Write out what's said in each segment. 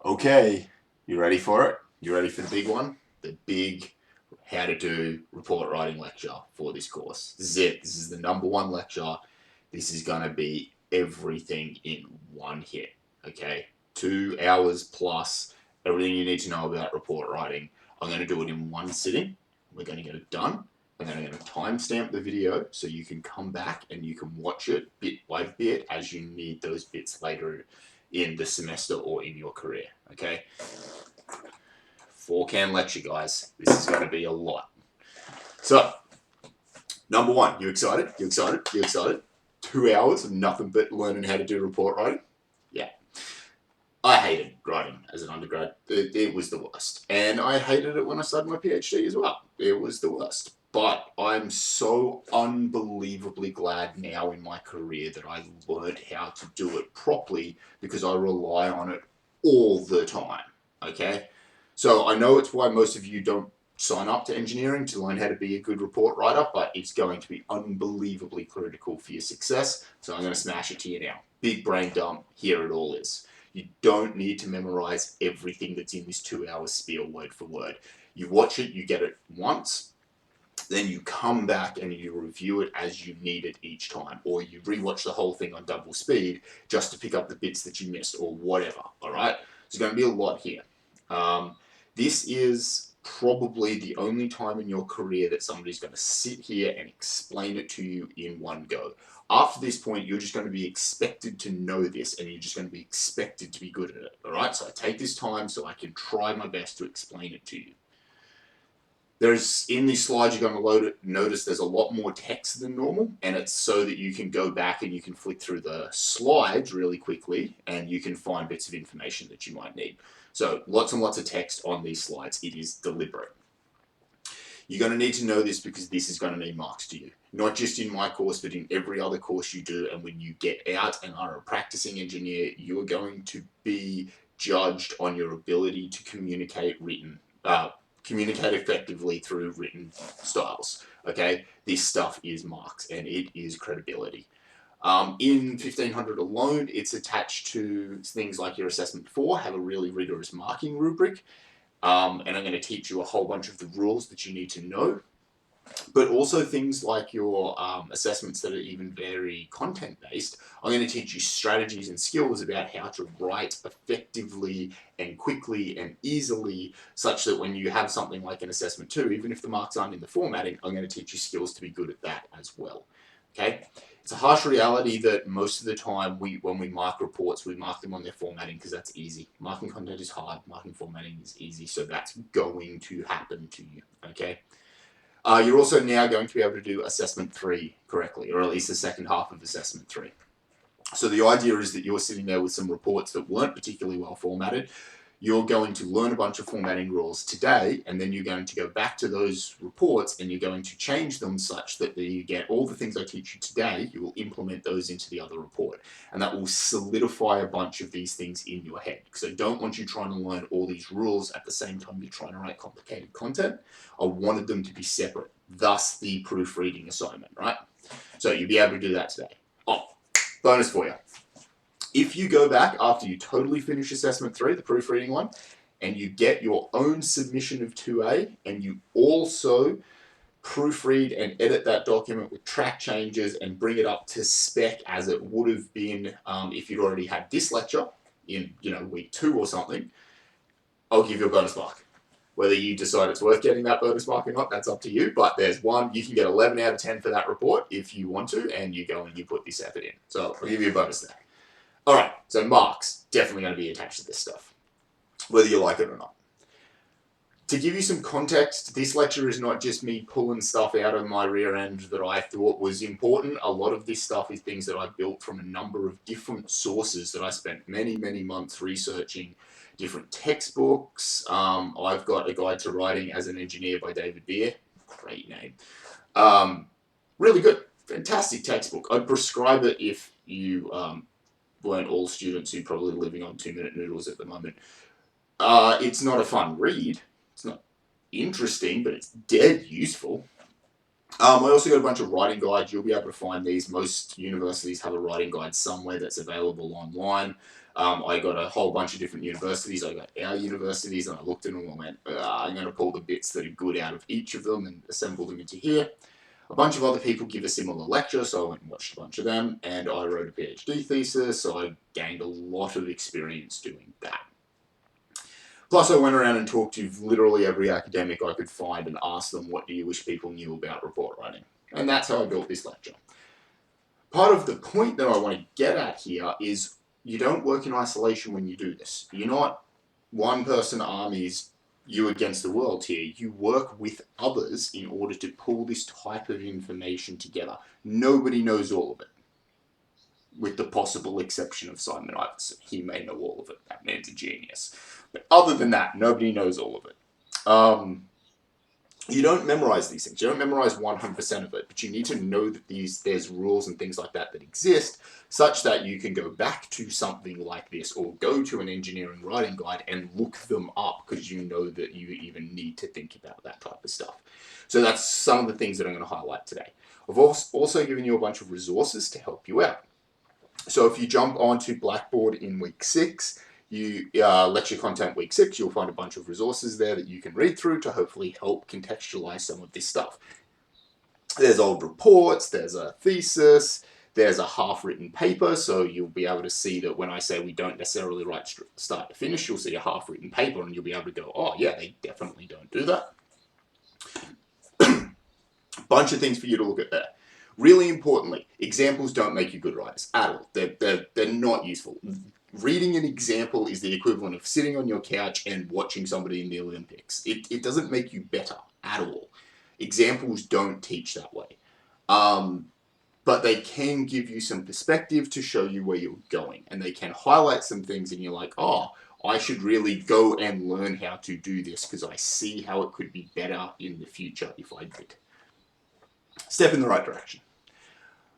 Okay, you ready for it? You ready for the big one? The big how to do report writing lecture for this course. This is it. This is the #1 lecture. This is going to be everything in one hit. Okay, 2 hours plus everything you need to know about report writing. I'm going to do it in one sitting. We're going to get it done. And then I'm going to timestamp the video so you can come back and you can watch it bit by bit as you need those bits later in the semester or in your career. Okay, 4-can lecture, guys. This is going to be a lot. So, #1, you excited? You excited? You excited? 2 hours of nothing but learning how to do report writing? Yeah. I hated writing as an undergrad. It was the worst. And I hated it when I started my PhD as well. It was the worst. But I'm so unbelievably glad now in my career that I learned how to do it properly because I rely on it all the time. Okay? So I know it's why most of you don't sign up to engineering to learn how to be a good report writer, but it's going to be unbelievably critical for your success. So I'm going to smash it to you now. Big brain dump. Here it all is. You don't need to memorize everything that's in this 2-hour spiel word for word. You watch it, you get it once, then you come back and you review it as you need it each time, or you rewatch the whole thing on double speed just to pick up the bits that you missed, or whatever. All right, there's going to be a lot here. This is probably the only time in your career that somebody's going to sit here and explain it to you in one go. After this point, you're just going to be expected to know this, and you're just going to be expected to be good at it. All right, so I take this time so I can try my best to explain it to you. There's, in these slides, you're going to notice there's a lot more text than normal, and it's so that you can go back and you can flick through the slides really quickly and you can find bits of information that you might need. So lots and lots of text on these slides. It is deliberate. You're going to need to know this because this is going to mean marks to you. Not just in my course, but in every other course you do. And when you get out and are a practicing engineer, you are going to be judged on your ability to communicate effectively through written styles. Okay, this stuff is marks and it is credibility. In 1500 alone, it's attached to things like your assessment 4, have a really rigorous marking rubric. And I'm going to teach you a whole bunch of the rules that you need to know, but also things like your assessments that are even very content-based. I'm going to teach you strategies and skills about how to write effectively and quickly and easily, such that when you have something like an assessment 2, even if the marks aren't in the formatting, I'm going to teach you skills to be good at that as well. Okay? It's a harsh reality that most of the time when we mark reports, we mark them on their formatting because that's easy. Marking content is hard, marking formatting is easy, so that's going to happen to you, okay? You're also now going to be able to do assessment 3 correctly, or at least the second half of assessment 3. So the idea is that you're sitting there with some reports that weren't particularly well formatted. You're going to learn a bunch of formatting rules today, and then you're going to go back to those reports and you're going to change them such that you get all the things I teach you today, you will implement those into the other report. And that will solidify a bunch of these things in your head. Because I don't want you trying to learn all these rules at the same time you're trying to write complicated content. I wanted them to be separate, thus the proofreading assignment, right? So you'll be able to do that today. Oh, bonus for you. If you go back after you totally finish assessment 3, the proofreading one, and you get your own submission of 2A, and you also proofread and edit that document with track changes and bring it up to spec as it would have been if you'd already had this lecture in week 2 or something, I'll give you a bonus mark. Whether you decide it's worth getting that bonus mark or not, that's up to you. But there's one, you can get 11 out of 10 for that report if you want to, and you go and you put this effort in. So I'll give you a bonus there. All right, so marks, definitely going to be attached to this stuff, whether you like it or not. To give you some context, this lecture is not just me pulling stuff out of my rear end that I thought was important. A lot of this stuff is things that I built from a number of different sources that I spent many, many months researching. Different textbooks. I've got A Guide to Writing as an Engineer by David Beer. Great name. Really good. Fantastic textbook. I'd prescribe it if you weren't all students who are probably living on 2-minute noodles at the moment. It's not a fun read. It's not interesting, but it's dead useful. I also got a bunch of writing guides. You'll be able to find these. Most universities have a writing guide somewhere that's available online. I got a whole bunch of different universities. I got our universities, and I looked at them and went, I'm going to pull the bits that are good out of each of them and assemble them into here. A bunch of other people give a similar lecture, so I went and watched a bunch of them, and I wrote a PhD thesis, so I gained a lot of experience doing that. Plus, I went around and talked to literally every academic I could find and asked them, what do you wish people knew about report writing? And that's how I built this lecture. Part of the point that I want to get at here is you don't work in isolation when you do this. You're not one-person armies, you against the world here. You work with others in order to pull this type of information together. Nobody knows all of it, with the possible exception of Simon Iverson. He may know all of it. That man's a genius. But other than that, nobody knows all of it. You don't memorize these things. You don't memorize 100% of it, but you need to know that there's rules and things like that exist, such that you can go back to something like this or go to an engineering writing guide and look them up, because you know that you even need to think about that type of stuff. So that's some of the things that I'm going to highlight today. I've also given you a bunch of resources to help you out. So if you jump onto Blackboard in week 6, you lecture content week 6, you'll find a bunch of resources there that you can read through to hopefully help contextualize some of this stuff. There's old reports, there's a thesis, there's a half-written paper, so you'll be able to see that when I say we don't necessarily write start to finish, you'll see a half-written paper and you'll be able to go, oh yeah, they definitely don't do that. Bunch of things for you to look at there. Really importantly, examples don't make you good writers at all. They're not useful. Reading an example is the equivalent of sitting on your couch and watching somebody in the Olympics. It doesn't make you better at all. Examples don't teach that way. But they can give you some perspective to show you where you're going. And they can highlight some things and you're like, oh, I should really go and learn how to do this because I see how it could be better in the future if I did. Step in the right direction.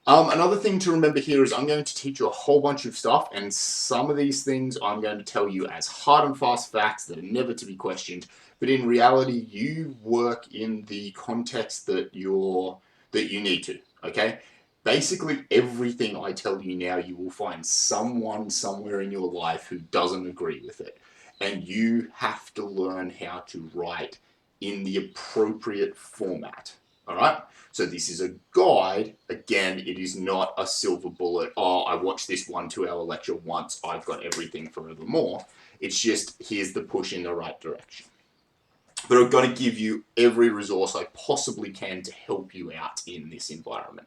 Another thing to remember here is I'm going to teach you a whole bunch of stuff, and some of these things I'm going to tell you as hard and fast facts that are never to be questioned, but in reality you work in the context that you need to, okay? Basically everything I tell you now, you will find someone somewhere in your life who doesn't agree with it, and you have to learn how to write in the appropriate format. All right, so this is a guide. Again, it is not a silver bullet. Oh, I watched this 1 2-hour lecture once, I've got everything forevermore. It's just, here's the push in the right direction. But I'm going to give you every resource I possibly can to help you out in this environment.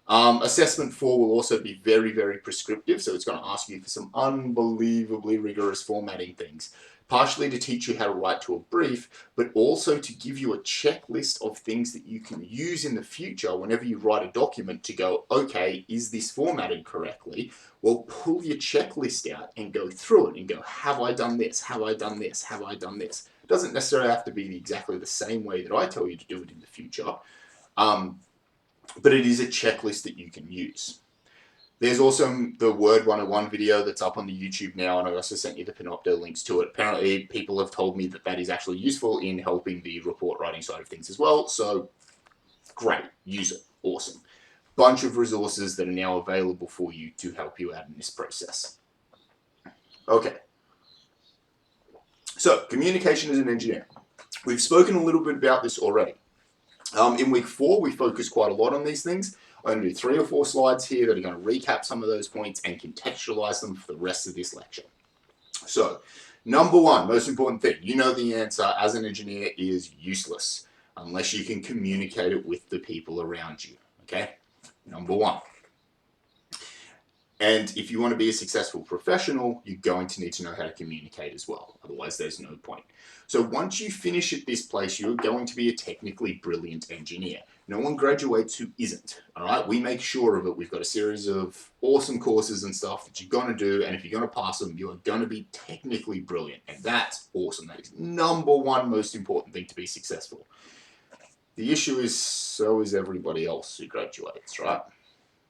Assessment 4 will also be very, very prescriptive, so it's going to ask you for some unbelievably rigorous formatting things. Partially to teach you how to write to a brief, but also to give you a checklist of things that you can use in the future whenever you write a document to go, okay, is this formatted correctly? Well, pull your checklist out and go through it and go, have I done this? Have I done this? Have I done this? It doesn't necessarily have to be exactly the same way that I tell you to do it in the future, but it is a checklist that you can use. There's also the Word 101 video that's up on the YouTube now, and I also sent you the Panopto links to it. Apparently, people have told me that that is actually useful in helping the report writing side of things as well, so great, use it, awesome. Bunch of resources that are now available for you to help you out in this process. Okay. So, communication as an engineer. We've spoken a little bit about this already. In week 4, we focused quite a lot on these things. I'm going to do 3 or 4 slides here that are going to recap some of those points and contextualize them for the rest of this lecture. So, number 1, most important thing, you know the answer as an engineer is useless unless you can communicate it with the people around you, okay? Number 1. And if you want to be a successful professional, you're going to need to know how to communicate as well. Otherwise, there's no point. So once you finish at this place, you're going to be a technically brilliant engineer. No one graduates who isn't, all right? We make sure of it. We've got a series of awesome courses and stuff that you're going to do, and if you're going to pass them, you are going to be technically brilliant, and that's awesome. That is number 1 most important thing to be successful. The issue is, so is everybody else who graduates, right?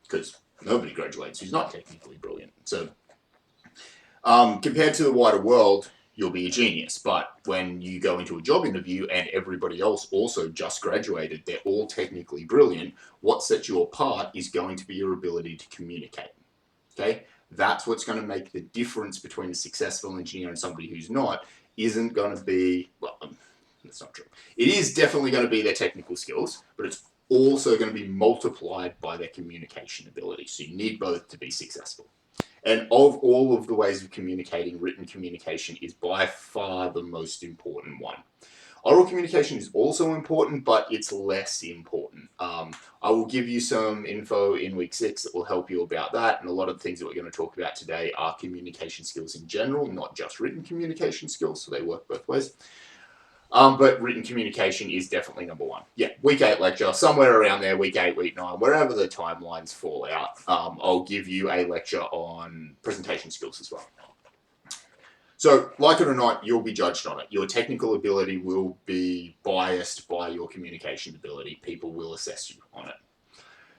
Because nobody graduates who's not technically brilliant. So compared to the wider world, you'll be a genius. But when you go into a job interview and everybody else also just graduated, they're all technically brilliant, what sets you apart is going to be your ability to communicate. Okay? That's what's going to make the difference between a successful engineer and somebody who's not, isn't going to be, well, that's not true. It is definitely going to be their technical skills, but it's also going to be multiplied by their communication ability. So you need both to be successful. And of all of the ways of communicating, written communication is by far the most important one. Oral communication is also important, but it's less important. I will give you some info in week 6 that will help you about that, and a lot of the things that we're going to talk about today are communication skills in general, not just written communication skills, so they work both ways. But written communication is definitely number one. Yeah, week 8 lecture, somewhere around there, week 8, week 9, wherever the timelines fall out, I'll give you a lecture on presentation skills as well. So, like it or not, you'll be judged on it. Your technical ability will be biased by your communication ability. People will assess you on it.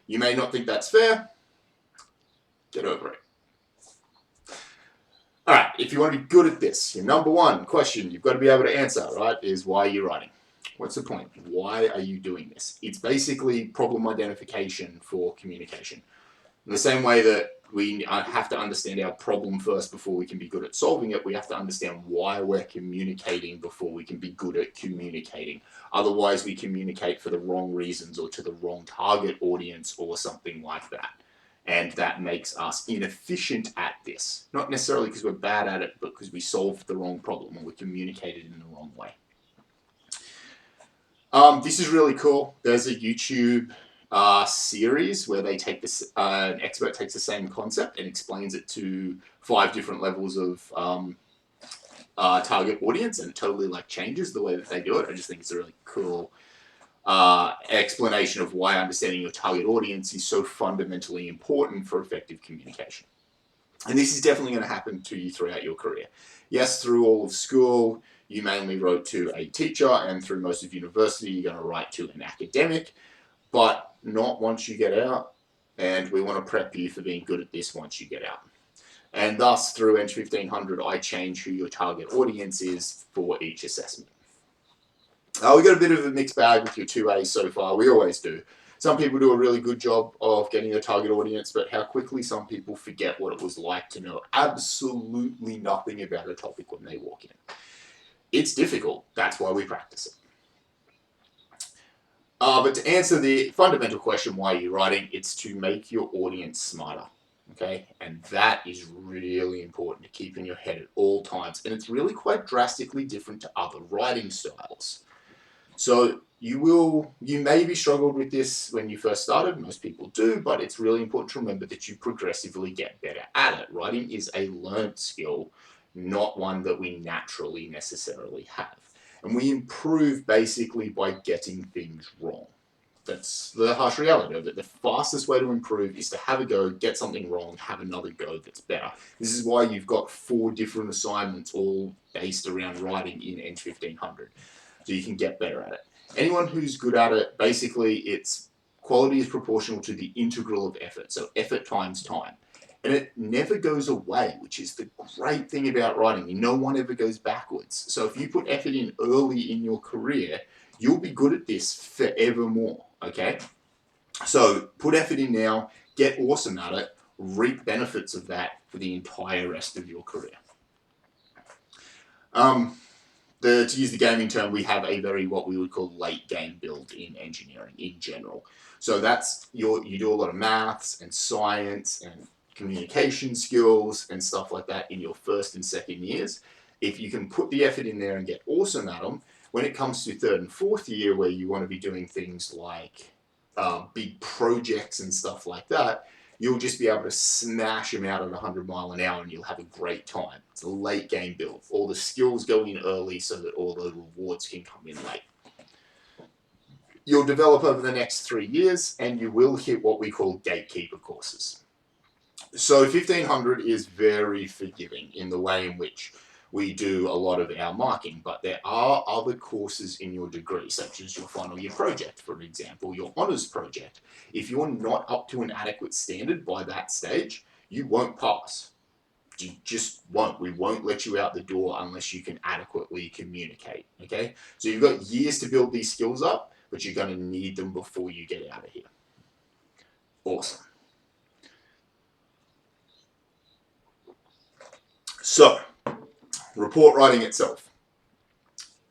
You may not think that's fair. Get over it. All right, if you want to be good at this, your number one question you've got to be able to answer, right, is why are you writing? What's the point? Why are you doing this? It's basically problem identification for communication. In the same way that we have to understand our problem first before we can be good at solving it, we have to understand why we're communicating before we can be good at communicating. Otherwise, we communicate for the wrong reasons or to the wrong target audience or something like that. And that makes us inefficient at this. Not necessarily because we're bad at it, but because we solved the wrong problem or we communicated in the wrong way. This is really cool. There's a YouTube series where they take this, an expert takes the same concept and explains it to 5 different levels of target audience, and it totally like changes the way that they do it. I just think it's a really cool explanation of why understanding your target audience is so fundamentally important for effective communication. And this is definitely going to happen to you throughout your career. Yes, through all of school, you mainly wrote to a teacher, and through most of university, you're going to write to an academic, but not once you get out. And we want to prep you for being good at this once you get out. And thus, through ENGG1500, I change who your target audience is for each assessment. We got a bit of a mixed bag with your 2As so far. We always do. Some people do a really good job of getting their target audience, but how quickly some people forget what it was like to know absolutely nothing about a topic when they walk in. It's difficult. That's why we practice it. But to answer the fundamental question, why are you writing? It's to make your audience smarter. Okay, and that is really important to keep in your head at all times. And it's really quite drastically different to other writing styles. So you maybe struggled with this when you first started. Most people do, but it's really important to remember that you progressively get better at it. Writing is a learned skill, not one that we naturally necessarily have. And we improve basically by getting things wrong. That's the harsh reality of it. The fastest way to improve is to have a go, get something wrong, have another go that's better. This is why you've got 4 different assignments all based around writing in ENGG1500. So you can get better at it. Anyone who's good at it, basically it's quality is proportional to the integral of effort. So effort times time. And it never goes away, which is the great thing about writing. No one ever goes backwards. So if you put effort in early in your career, you'll be good at this forevermore, okay? So put effort in now, get awesome at it, reap benefits of that for the entire rest of your career. To use the gaming term, we have a very what we would call late game build in engineering in general. So that's you do a lot of maths and science and communication skills and stuff like that in your first and second years. If you can put the effort in there and get awesome at them, when it comes to 3rd and 4th year where you want to be doing things like big projects and stuff like that, you'll just be able to smash them out at 100 miles an hour and you'll have a great time. It's a late game build. All the skills go in early so that all the rewards can come in late. You'll develop over the next 3 years and you will hit what we call gatekeeper courses. So 1500 is very forgiving in the way in which we do a lot of our marking, but there are other courses in your degree, such as your final year project, for example, your honours project. If you're not up to an adequate standard by that stage, you won't pass. You just won't. We won't let you out the door unless you can adequately communicate, okay? So you've got years to build these skills up, but you're going to need them before you get out of here. Awesome. So, report writing itself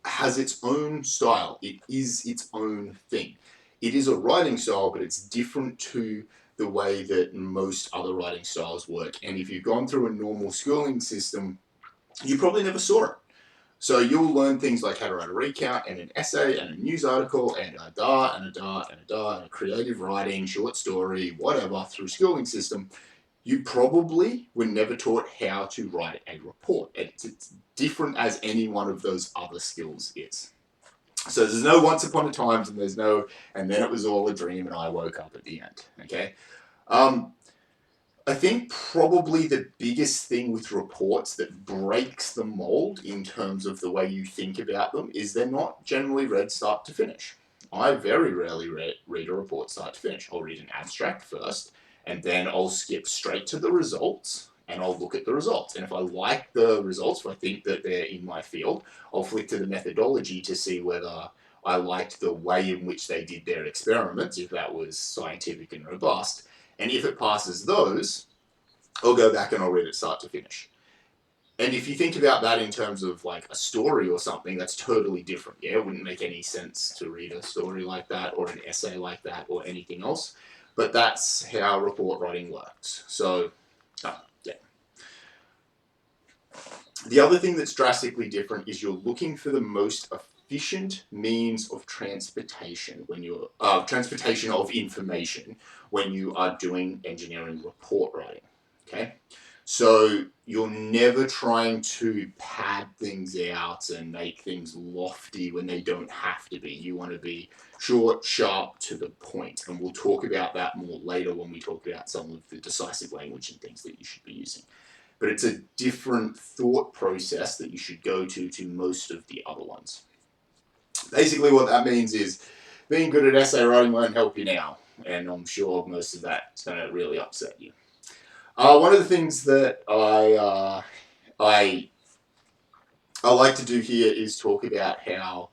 has its own style. It is its own thing. It is a writing style, but it's different to the way that most other writing styles work. And if you've gone through a normal schooling system, you probably never saw it. So you'll learn things like how to write a recount and an essay and a news article and a da and a da and a da and a creative writing, short story, whatever through schooling system. You probably were never taught how to write a report. It's different as any one of those other skills is. So there's no once upon a times and there's no, and then it was all a dream and I woke up at the end, okay? I think probably the biggest thing with reports that breaks the mold in terms of the way you think about them is they're not generally read start to finish. I very rarely read a report start to finish. I'll read an abstract first, and then I'll skip straight to the results, and I'll look at the results. And if I like the results, if I think that they're in my field, I'll flick to the methodology to see whether I liked the way in which they did their experiments, if that was scientific and robust. And if it passes those, I'll go back and I'll read it start to finish. And if you think about that in terms of like a story or something, that's totally different. Yeah, it wouldn't make any sense to read a story like that or an essay like that or anything else. But that's how report writing works. So, yeah. The other thing that's drastically different is you're looking for the most efficient means of transportation when you're transportation of information when you are doing engineering report writing. Okay, so you're never trying to pad things out and make things lofty when they don't have to be. You want to be short, sharp, to the point, and we'll talk about that more later when we talk about some of the decisive language and things that you should be using. But it's a different thought process that you should go to most of the other ones. Basically what that means is being good at essay writing won't help you now, and I'm sure most of that is going to really upset you. One of the things that I like to do here is talk about how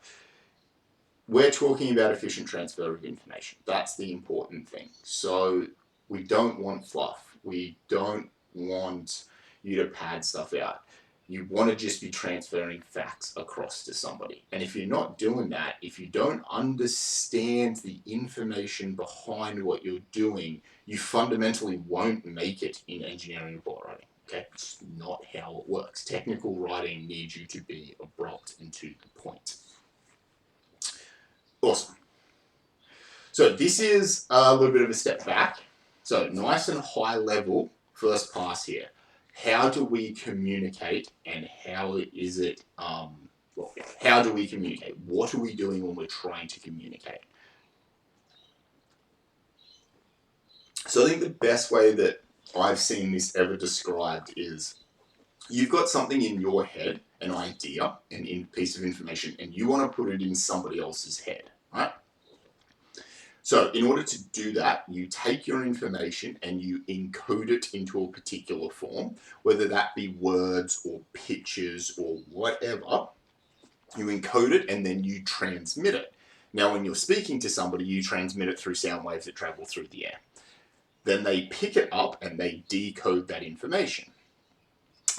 we're talking about efficient transfer of information. That's the important thing. So we don't want fluff. We don't want you to pad stuff out. You want to just be transferring facts across to somebody. And if you're not doing that, if you don't understand the information behind what you're doing, you fundamentally won't make it in engineering report writing. Okay, it's not how it works. Technical writing needs you to be abrupt and to the point. Awesome. So this is a little bit of a step back. So nice and high level first pass here. How do we communicate and how is it, how do we communicate? What are we doing when we're trying to communicate? So I think the best way that I've seen this ever described is you've got something in your head, an idea, a piece of information, and you want to put it in somebody else's head, right? So in order to do that, you take your information and you encode it into a particular form, whether that be words or pictures or whatever. You encode it and then you transmit it. Now, when you're speaking to somebody, you transmit it through sound waves that travel through the air. Then they pick it up and they decode that information.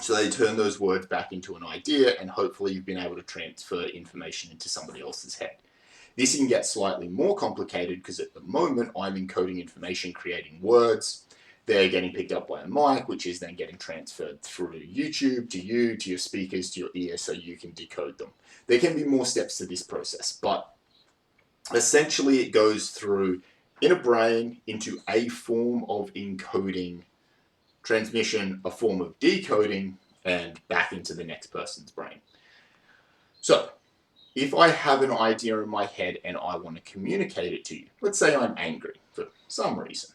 So they turn those words back into an idea, and hopefully you've been able to transfer information into somebody else's head. This can get slightly more complicated because at the moment I'm encoding information, creating words. They're getting picked up by a mic, which is then getting transferred through YouTube to you, to your speakers, to your ear, so you can decode them. There can be more steps to this process, but essentially it goes through in a brain into a form of encoding, transmission, a form of decoding, and back into the next person's brain. So if I have an idea in my head and I want to communicate it to you, let's say I'm angry for some reason,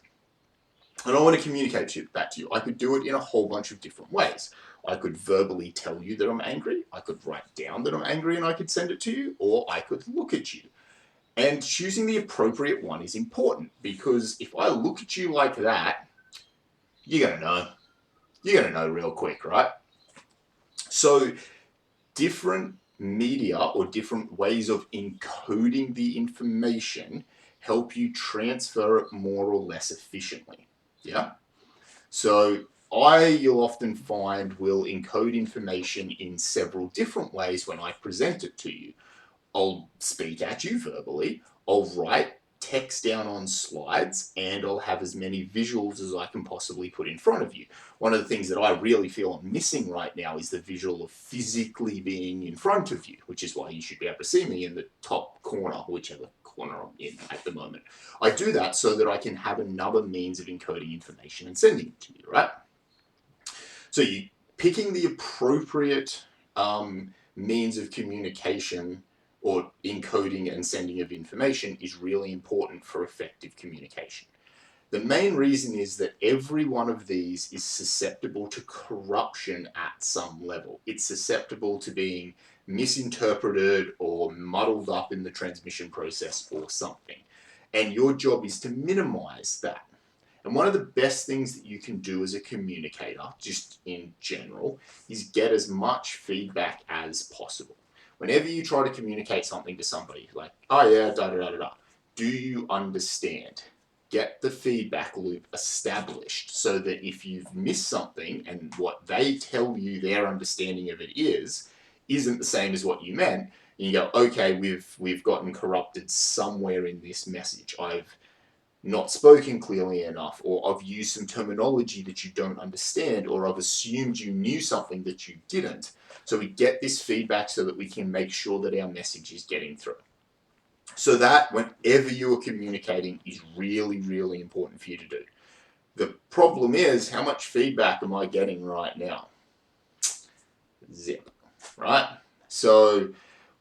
and I want to communicate that to you, I could do it in a whole bunch of different ways. I could verbally tell you that I'm angry, I could write down that I'm angry and I could send it to you, or I could look at you. And choosing the appropriate one is important, because if I look at you like that, you're going to know. You're going to know real quick, right? So different media or different ways of encoding the information help you transfer it more or less efficiently. Yeah. So you'll often find, will encode information in several different ways when I present it to you. I'll speak at you verbally, I'll write text down on slides, and I'll have as many visuals as I can possibly put in front of you. One of the things that I really feel I'm missing right now is the visual of physically being in front of you, which is why you should be able to see me in the top corner, whichever corner I'm in at the moment. I do that so that I can have another means of encoding information and sending it to you, right? So you picking the appropriate means of communication or encoding and sending of information is really important for effective communication. The main reason is that every one of these is susceptible to corruption at some level. It's susceptible to being misinterpreted or muddled up in the transmission process or something. And your job is to minimize that. And one of the best things that you can do as a communicator, just in general, is get as much feedback as possible. Whenever you try to communicate something to somebody, like, oh yeah, da-da-da-da-da, do you understand? Get the feedback loop established so that if you've missed something and what they tell you their understanding of it isn't the same as what you meant, and you go, okay, we've gotten corrupted somewhere in this message. I've not spoken clearly enough, or I've used some terminology that you don't understand, or I've assumed you knew something that you didn't. So we get this feedback so that we can make sure that our message is getting through. So that, whenever you're communicating, is really, really important for you to do. The problem is, how much feedback am I getting right now? Zip, right? So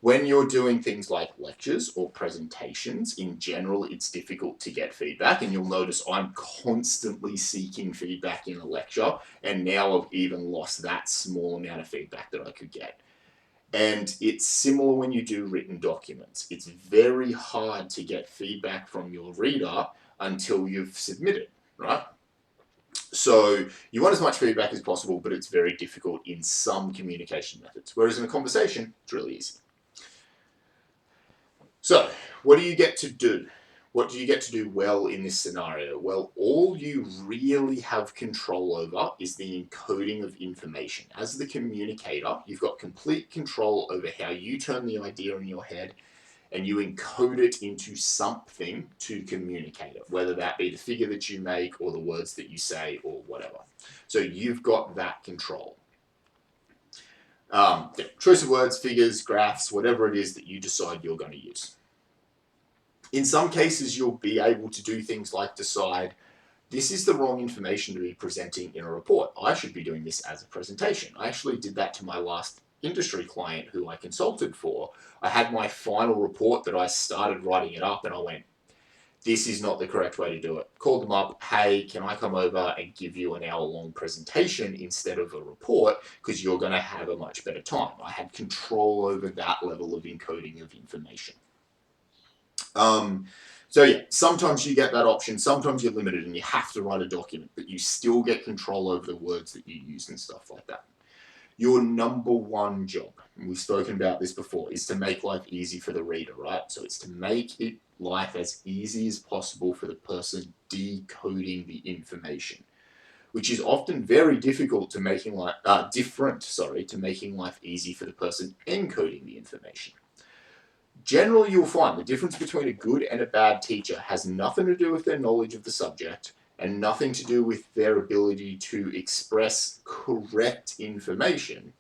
when you're doing things like lectures or presentations, in general, it's difficult to get feedback, and you'll notice I'm constantly seeking feedback in a lecture, and now I've even lost that small amount of feedback that I could get. And it's similar when you do written documents. It's very hard to get feedback from your reader until you've submitted, right? So you want as much feedback as possible, but it's very difficult in some communication methods. Whereas in a conversation, it's really easy. So what do you get to do? What do you get to do well in this scenario? Well, all you really have control over is the encoding of information. As the communicator, you've got complete control over how you turn the idea in your head and you encode it into something to communicate it, whether that be the figure that you make or the words that you say or whatever. So you've got that control. Choice of words, figures, graphs, whatever it is that you decide you're going to use. In some cases, you'll be able to do things like decide, this is the wrong information to be presenting in a report. I should be doing this as a presentation. I actually did that to my last industry client who I consulted for. I had my final report that I started writing it up, and I went, this is not the correct way to do it. Called them up, hey, can I come over and give you an hour-long presentation instead of a report, because you're going to have a much better time. I had control over that level of encoding of information. So yeah, sometimes you get that option, sometimes you're limited and you have to write a document, but you still get control over the words that you use and stuff like that. Your number one job, and we've spoken about this before, is to make life easy for the reader, right? So it's to make life as easy as possible for the person decoding the information, which is often very difficult to making life, to making life easy for the person encoding the information. Generally, you'll find the difference between a good and a bad teacher has nothing to do with their knowledge of the subject and nothing to do with their ability to express correct information.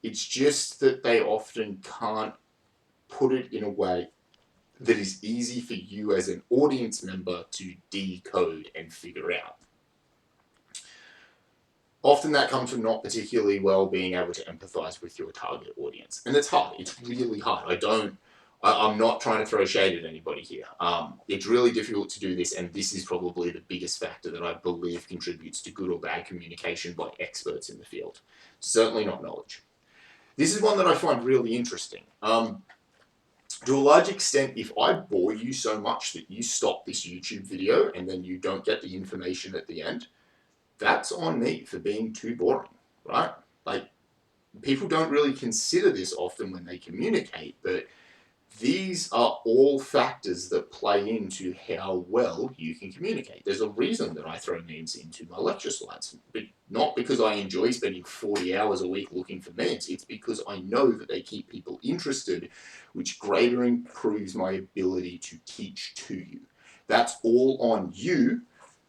It's just that they often can't put it in a way that is easy for you as an audience member to decode and figure out. Often that comes from not particularly well being able to empathize with your target audience. And it's hard. It's really hard. I'm not trying to throw shade at anybody here. It's really difficult to do this, and this is probably the biggest factor that I believe contributes to good or bad communication by experts in the field. Certainly not knowledge. This is one that I find really interesting. To a large extent, if I bore you so much that you stop this YouTube video and then you don't get the information at the end, that's on me for being too boring, right? Like, people don't really consider this often when they communicate, but These are all factors that play into how well you can communicate. There's a reason that I throw memes into my lecture slides. But not because I enjoy spending 40 hours a week looking for memes. It's because I know that they keep people interested, which greater improves my ability to teach to you. That's all on you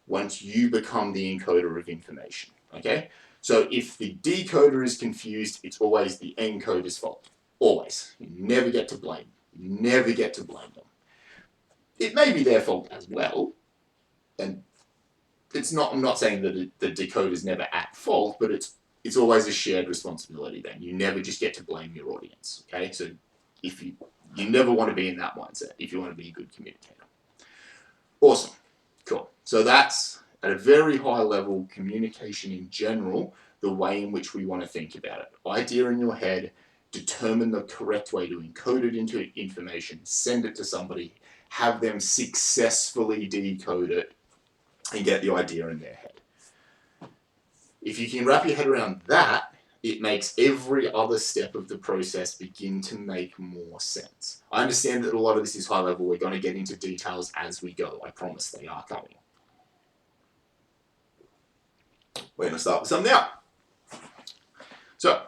once you become the encoder of information. Okay? So if the decoder is confused, it's always the encoder's fault. Always. You never get to blame. You never get to blame them. It may be their fault as well, and I'm not saying that the decoder's never at fault, but it's always a shared responsibility then. You never just get to blame your audience. Okay? So if you never want to be in that mindset if you want to be a good communicator. Awesome. Cool. So that's at a very high level, communication in general, the way in which we want to think about it. Idea in your head, determine the correct way to encode it into information, send it to somebody, have them successfully decode it, and get the idea in their head. If you can wrap your head around that, it makes every other step of the process begin to make more sense. I understand that a lot of this is high level. We're going to get into details as we go. I promise they are coming. We're going to start with some now. So,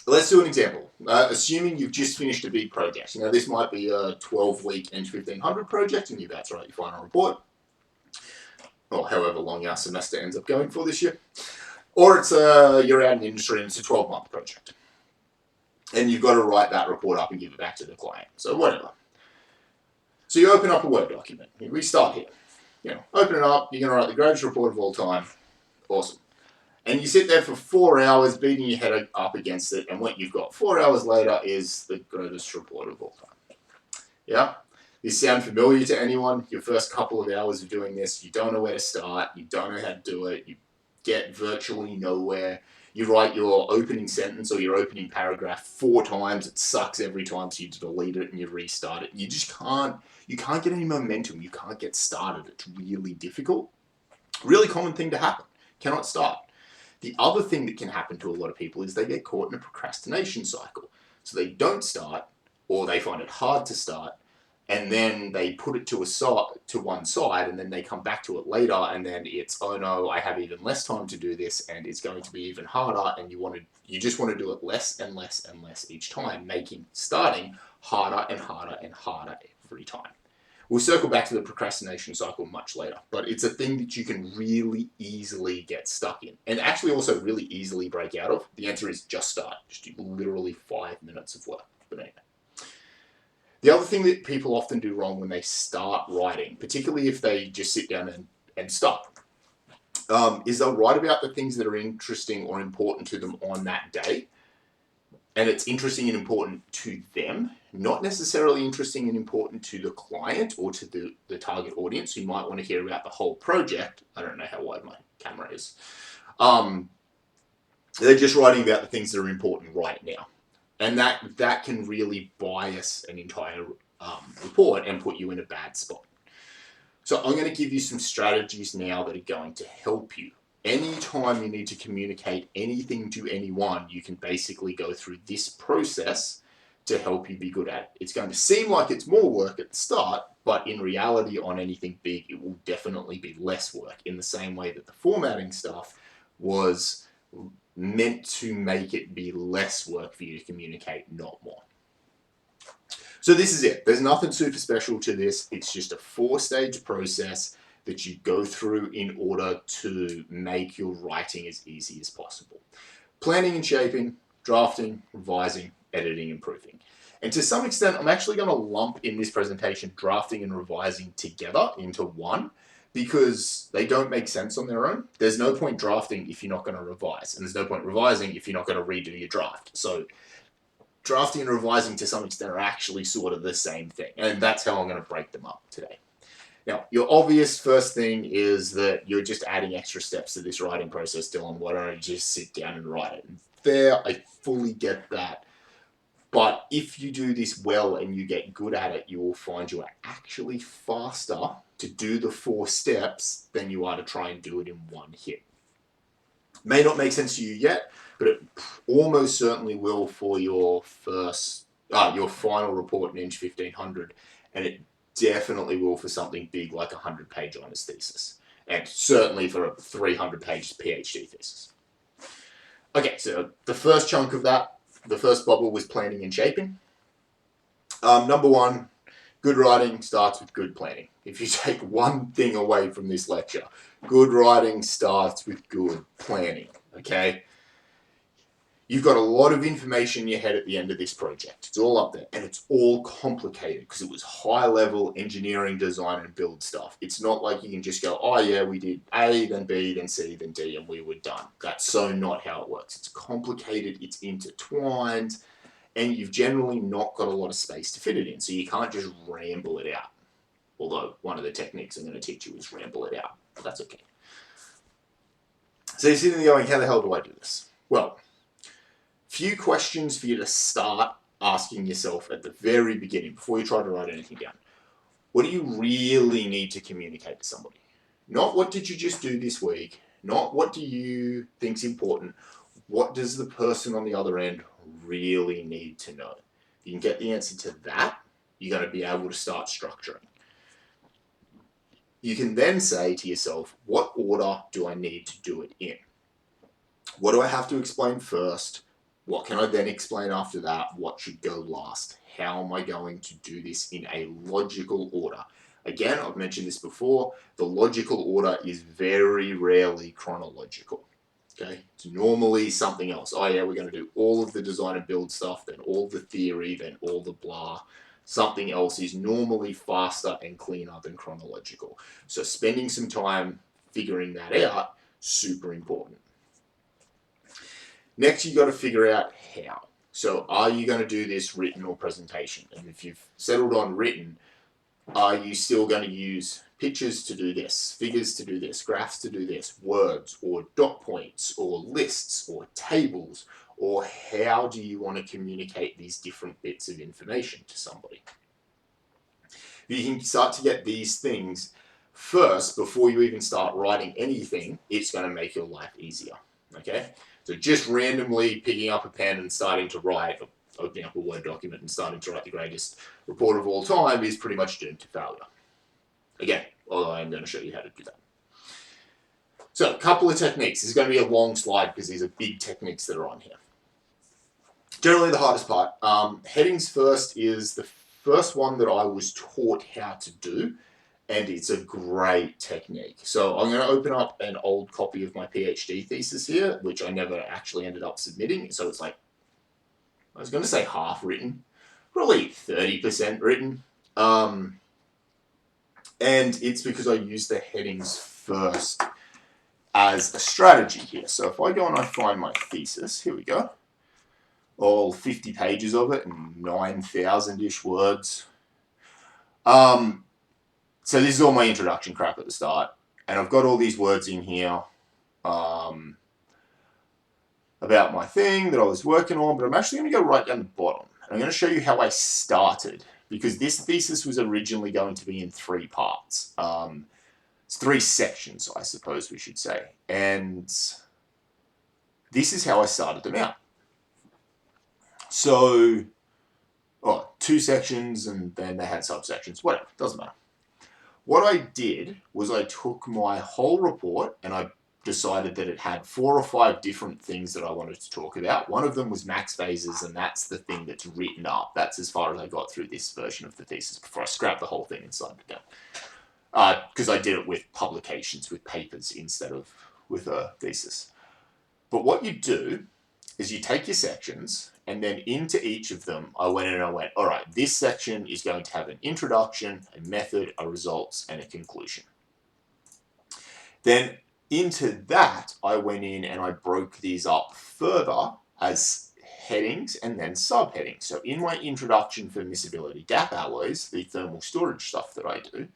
let's do an example. Assuming you've just finished a big project. This might be a 12-week ENGG1500 project and you're about to write your final report, or however long our semester ends up going for this year. Or it's you're out in the industry and it's a 12-month project. And you've got to write that report up and give it back to the client. So whatever. So you open up a Word document. We start here. Open it up. You're going to write the greatest report of all time. Awesome. And you sit there for 4 hours beating your head up against it, and what you've got 4 hours later is the greatest report of all time. Yeah? This sound familiar to anyone? Your first couple of hours of doing this, you don't know where to start, you don't know how to do it, you get virtually nowhere. You write your opening sentence or your opening paragraph 4 times, it sucks every time, so you delete it and you restart it. You just can't get any momentum, you can't get started. It's really difficult. Really common thing to happen. Cannot start. The other thing that can happen to a lot of people is they get caught in a procrastination cycle. So they don't start, or they find it hard to start, and then they put it to one side, and then they come back to it later, and then it's, oh no, I have even less time to do this, and it's going to be even harder, and you just want to do it less and less and less each time, making starting harder and harder and harder every time. We'll circle back to the procrastination cycle much later, but it's a thing that you can really easily get stuck in, and actually also really easily break out of. The answer is just start. Just do literally 5 minutes of work. But anyway. The other thing that people often do wrong when they start writing, particularly if they just sit down and start, is they'll write about the things that are interesting or important to them on that day. And it's interesting and important to them, not necessarily interesting and important to the client or to the target audience who might want to hear about the whole project. I don't know how wide my camera is. They're just writing about the things that are important right now. And that can really bias an entire report and put you in a bad spot. So I'm going to give you some strategies now that are going to help you. Anytime you need to communicate anything to anyone, you can basically go through this process to help you be good at it. It's going to seem like it's more work at the start, but in reality on anything big, it will definitely be less work, in the same way that the formatting stuff was meant to make it be less work for you to communicate, not more. So this is it. There's nothing super special to this. It's just a 4-stage process that you go through in order to make your writing as easy as possible. Planning and shaping, drafting, revising, editing, and proofing. And to some extent, I'm actually going to lump in this presentation drafting and revising together into one, because they don't make sense on their own. There's no point drafting if you're not going to revise, and there's no point revising if you're not going to redo your draft. So drafting and revising to some extent are actually sort of the same thing, and that's how I'm going to break them up today. Now, your obvious first thing is that you're just adding extra steps to this writing process, Dylan. Why don't I just sit down and write it? And there, I fully get that. But if you do this well and you get good at it, you will find you are actually faster to do the 4 steps than you are to try and do it in one hit. May not make sense to you yet, but it almost certainly will for your first your final report in ENGG1500, and it definitely will for something big like a 100-page honours thesis, and certainly for a 300-page PhD thesis. Okay, so the first chunk of that, the first bubble was planning and shaping. Number one, good writing starts with good planning. If you take one thing away from this lecture, good writing starts with good planning, okay? You've got a lot of information in your head at the end of this project. It's all up there, and it's all complicated because it was high-level engineering, design, and build stuff. It's not like you can just go, oh yeah, we did A, then B, then C, then D, and we were done. That's so not how it works. It's complicated, it's intertwined, and you've generally not got a lot of space to fit it in, so you can't just ramble it out. Although one of the techniques I'm going to teach you is ramble it out, but that's okay. So you're sitting there going, how the hell do I do this? Well, few questions for you to start asking yourself at the very beginning before you try to write anything down. What do you really need to communicate to somebody? Not what did you just do this week, not what do you think's important, what does the person on the other end really need to know? If you can get the answer to that, you're going to be able to start structuring. You can then say to yourself, what order do I need to do it in? What do I have to explain first? What can I then explain after that? What should go last? How am I going to do this in a logical order? Again, I've mentioned this before, the logical order is very rarely chronological. Okay, it's normally something else. Oh yeah, we're going to do all of the design and build stuff, then all the theory, then all the blah. Something else is normally faster and cleaner than chronological. So spending some time figuring that out, super important. Next, you've got to figure out how. So are you going to do this written or presentation? And if you've settled on written, are you still going to use pictures to do this, figures to do this, graphs to do this, words or dot points or lists or tables, or how do you want to communicate these different bits of information to somebody? If you can start to get these things first before you even start writing anything, it's going to make your life easier, okay? So just randomly picking up a pen and starting to write, or opening up a Word document and starting to write the greatest report of all time is pretty much doomed to failure. Again, although I'm going to show you how to do that. So a couple of techniques. This is going to be a long slide because these are big techniques that are on here. Generally the hardest part. Headings first is the first one that I was taught how to do, and it's a great technique. So I'm going to open up an old copy of my PhD thesis here, which I never actually ended up submitting. So it's like, I was going to say half written, probably 30% written. And it's because I used the headings first as a strategy here. So if I go and I find my thesis, here we go. All 50 pages of it and 9,000-ish words. So this is all my introduction crap at the start. And I've got all these words in here about my thing that I was working on, but I'm actually going to go right down the bottom. And I'm going to show you how I started, because this thesis was originally going to be in 3 parts. It's 3 sections, I suppose we should say. And this is how I started them out. So, 2 sections, and then they had subsections, whatever, doesn't matter. What I did was I took my whole report and I decided that it had 4 or 5 different things that I wanted to talk about. One of them was max phases, and that's the thing that's written up. That's as far as I got through this version of the thesis before I scrapped the whole thing and signed it down. Because I did it with publications, with papers, instead of with a thesis. But what you do is you take your sections, and then into each of them, I went in and I went, all right, this section is going to have an introduction, a method, a results, and a conclusion. Then into that, I went in and I broke these up further as headings and then subheadings. So in my introduction for miscibility gap alloys, the thermal storage stuff that I do,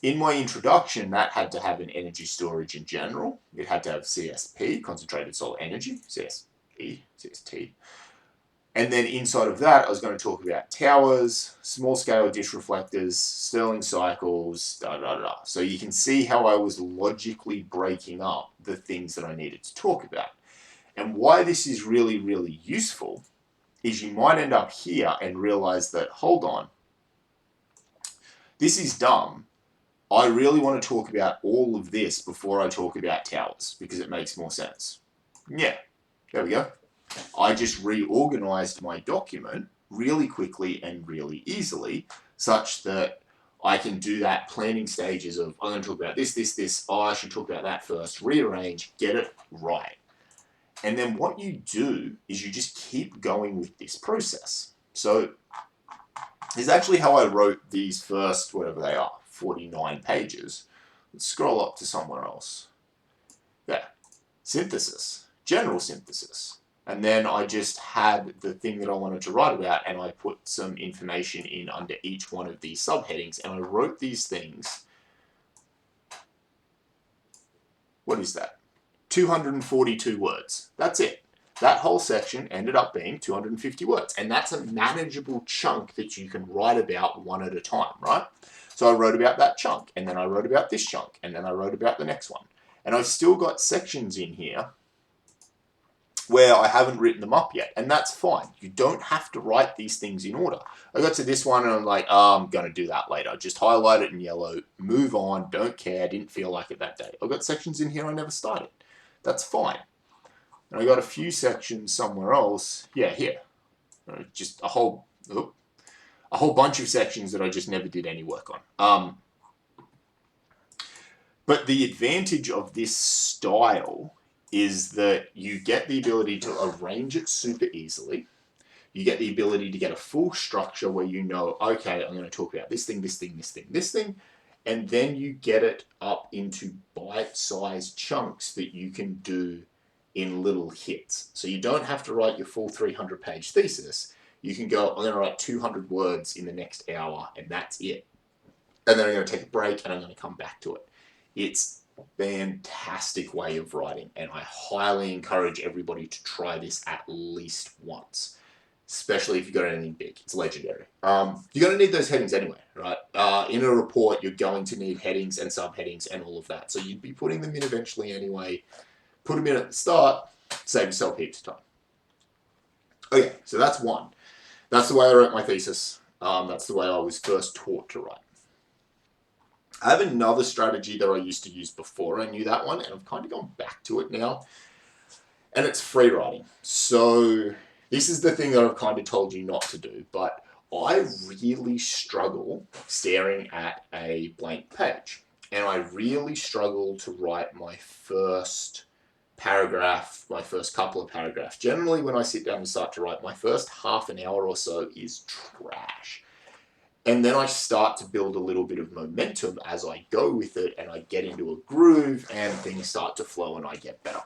in my introduction, that had to have an energy storage in general. It had to have CSP, concentrated solar energy, CSE, CST. And then inside of that, I was going to talk about towers, small-scale dish reflectors, Stirling cycles, da-da-da. So you can see how I was logically breaking up the things that I needed to talk about. And why this is really, really useful is you might end up here and realize that, hold on, this is dumb. I really want to talk about all of this before I talk about towers because it makes more sense. Yeah, there we go. I just reorganized my document really quickly and really easily such that I can do that planning stages of, I'm going to talk about this, this, this, oh, I should talk about that first, rearrange, get it right. And then what you do is you just keep going with this process. So this is actually how I wrote these first, whatever they are, 49 pages. Let's scroll up to somewhere else. Yeah, synthesis, general synthesis. And then I just had the thing that I wanted to write about, and I put some information in under each one of these subheadings, and I wrote these things. What is that? 242 words. That's it. That whole section ended up being 250 words, and that's a manageable chunk that you can write about one at a time, right? So I wrote about that chunk, and then I wrote about this chunk, and then I wrote about the next one. And I've still got sections in here where I haven't written them up yet, and that's fine. You don't have to write these things in order. I got to this one and I'm like, oh, I'm going to do that later. Just highlight it in yellow, move on, don't care, didn't feel like it that day. I've got sections in here I never started. That's fine. And I got a few sections somewhere else. Yeah, here. Just a whole bunch of sections that I just never did any work on. But the advantage of this style is that you get the ability to arrange it super easily. You get the ability to get a full structure where you know, okay, I'm going to talk about this thing, this thing, this thing, this thing, and then you get it up into bite-sized chunks that you can do in little hits. So you don't have to write your full 300-page thesis. You can go, I'm going to write 200 words in the next hour, and that's it. And then I'm going to take a break, and I'm going to come back to it. It's fantastic way of writing, and I highly encourage everybody to try this at least once, especially if you've got anything big. It's legendary. You're going to need those headings anyway, right? In a report, you're going to need headings and subheadings and all of that, so you'd be putting them in eventually anyway. Put them in at the start, save yourself heaps of time. Okay, so that's one. That's the way I wrote my thesis. That's the way I was first taught to write. I have another strategy that I used to use before I knew that one, and I've kind of gone back to it now, and it's free writing. So this is the thing that I've kind of told you not to do, but I really struggle staring at a blank page, and I really struggle to write my first paragraph, my first couple of paragraphs. Generally, when I sit down and start to write, my first half an hour or so is trash. And then I start to build a little bit of momentum as I go with it, and I get into a groove, and things start to flow, and I get better.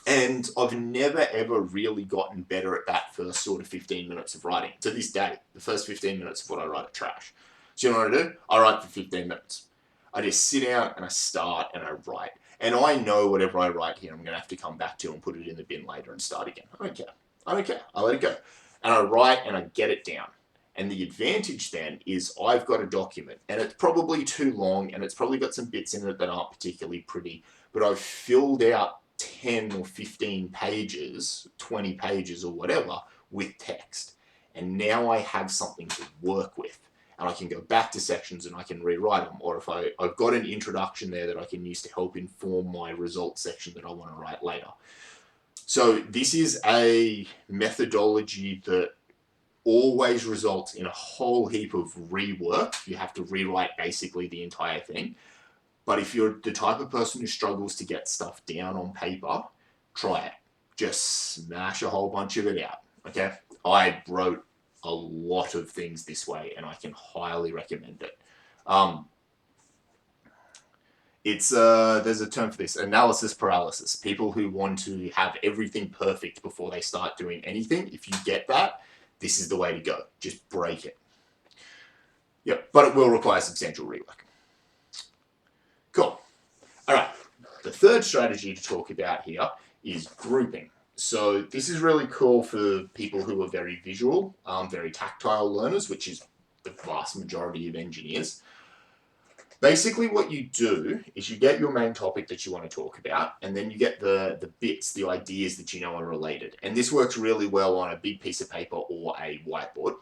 And I've never, ever really gotten better at that first sort of 15 minutes of writing. To this day, the first 15 minutes of what I write are trash. So you know what I do? I write for 15 minutes. I just sit down, and I start, and I write. And I know whatever I write here, I'm going to have to come back to and put it in the bin later and start again. I don't care. I don't care. I let it go. And I write, and I get it down. And the advantage then is I've got a document, and it's probably too long, and it's probably got some bits in it that aren't particularly pretty, but I've filled out 10 or 15 pages, 20 pages or whatever, with text. And now I have something to work with. And I can go back to sections and I can rewrite them. Or if I've got an introduction there that I can use to help inform my results section that I want to write later. So this is a methodology that always results in a whole heap of rework. You have to rewrite basically the entire thing. But if you're the type of person who struggles to get stuff down on paper, try it. Just smash a whole bunch of it out, okay? I wrote a lot of things this way, and I can highly recommend it. There's a term for this, analysis paralysis. People who want to have everything perfect before they start doing anything. If you get that, this is the way to go. Just break it. Yep, but it will require substantial rework. Cool. All right. The third strategy to talk about here is grouping. So this is really cool for people who are very visual, very tactile learners, which is the vast majority of engineers. Basically what you do is you get your main topic that you want to talk about, and then you get the bits, the ideas that you know are related. And this works really well on a big piece of paper or a whiteboard.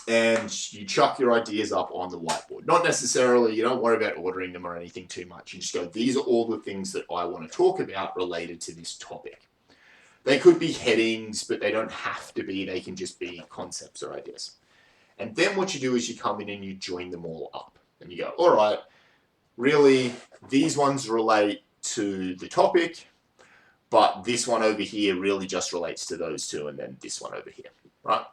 And you chuck your ideas up on the whiteboard. Not necessarily, you don't worry about ordering them or anything too much. You just go, these are all the things that I want to talk about related to this topic. They could be headings, but they don't have to be. They can just be concepts or ideas. And then what you do is you come in and you join them all up. And you go, all right, really, these ones relate to the topic, but this one over here really just relates to those two, and then this one over here, right?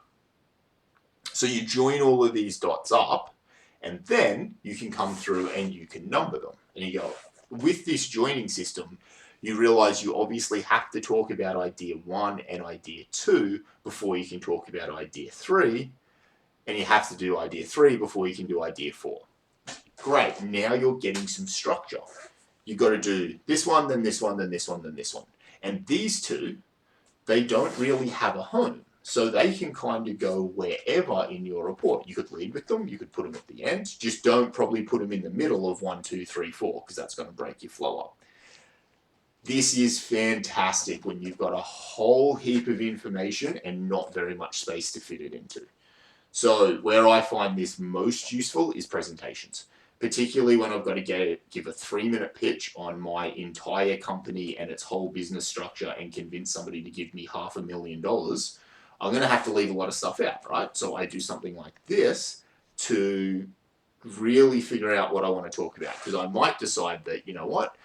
So you join all of these dots up, and then you can come through and you can number them. And you go, with this joining system, you realize you obviously have to talk about idea 1 and idea 2 before you can talk about idea 3, and you have to do idea 3 before you can do idea 4. Great, now you're getting some structure. You've got to do this one, then this one, then this one, then this one. And these two, they don't really have a home. So they can kind of go wherever in your report. You could lead with them, you could put them at the end. Just don't probably put them in the middle of 1, 2, 3, 4, because that's going to break your flow up. This is fantastic when you've got a whole heap of information and not very much space to fit it into. So where I find this most useful is presentations, particularly when I've got to give a 3-minute pitch on my entire company and its whole business structure and convince somebody to give me $500,000. I'm going to have to leave a lot of stuff out, right? So I do something like this to really figure out what I want to talk about, because I might decide that, you know what,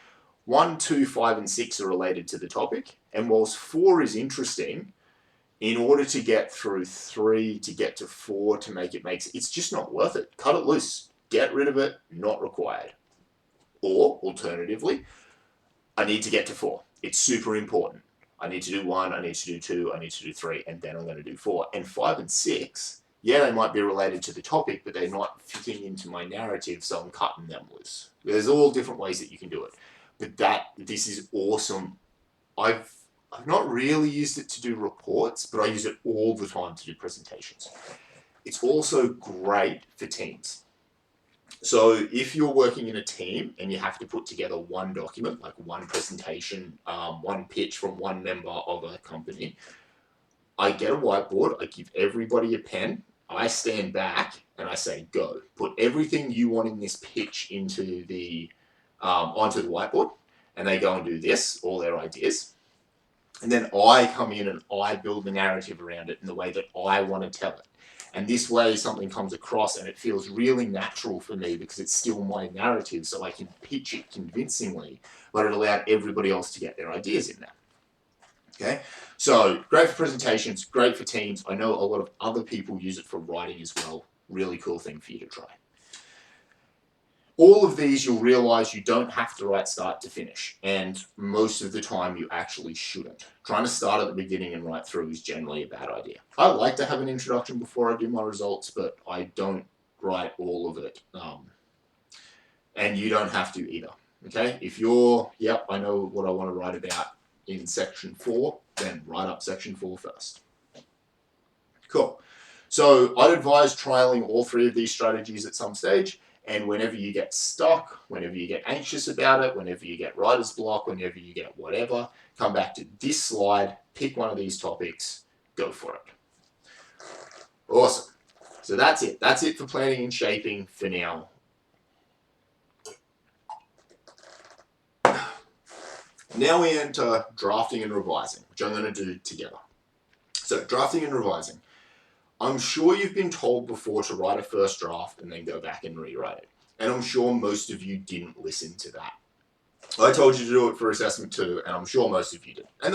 1, 2, 5, and 6 are related to the topic, and whilst 4 is interesting, in order to get through 3, to get to 4, to make it it's just not worth it. Cut it loose. Get rid of it. Not required. Or, alternatively, I need to get to 4. It's super important. I need to do 1, I need to do 2, I need to do 3, and then I'm going to do 4. And 5 and 6, yeah, they might be related to the topic, but they're not fitting into my narrative, so I'm cutting them loose. There's all different ways that you can do it. But this is awesome. I've not really used it to do reports, but I use it all the time to do presentations. It's also great for teams. So if you're working in a team and you have to put together one document, like one presentation, one pitch from one member of a company, I get a whiteboard, I give everybody a pen, I stand back and I say, go. Put everything you want in this pitch into the onto the whiteboard, and they go and do this, all their ideas. And then I come in and I build the narrative around it in the way that I want to tell it. And this way something comes across and it feels really natural for me because it's still my narrative, so I can pitch it convincingly, but it allowed everybody else to get their ideas in there. Okay, so great for presentations, great for teams. I know a lot of other people use it for writing as well. Really cool thing for you to try. All of these, you'll realize you don't have to write start to finish, and most of the time you actually shouldn't. Trying to start at the beginning and write through is generally a bad idea. I like to have an introduction before I do my results, but I don't write all of it, and you don't have to either. Okay, if you're, yep, I know what I want to write about in section 4, then write up section 4 first. Cool. So I'd advise trialing all 3 of these strategies at some stage. And whenever you get stuck, whenever you get anxious about it, whenever you get writer's block, whenever you get whatever, come back to this slide, pick one of these topics, go for it. Awesome. So that's it. That's it for planning and shaping for now. Now we enter drafting and revising, which I'm going to do together. So drafting and revising. I'm sure you've been told before to write a first draft and then go back and rewrite it. And I'm sure most of you didn't listen to that. I told you to do it for assessment 2, and I'm sure most of you did. And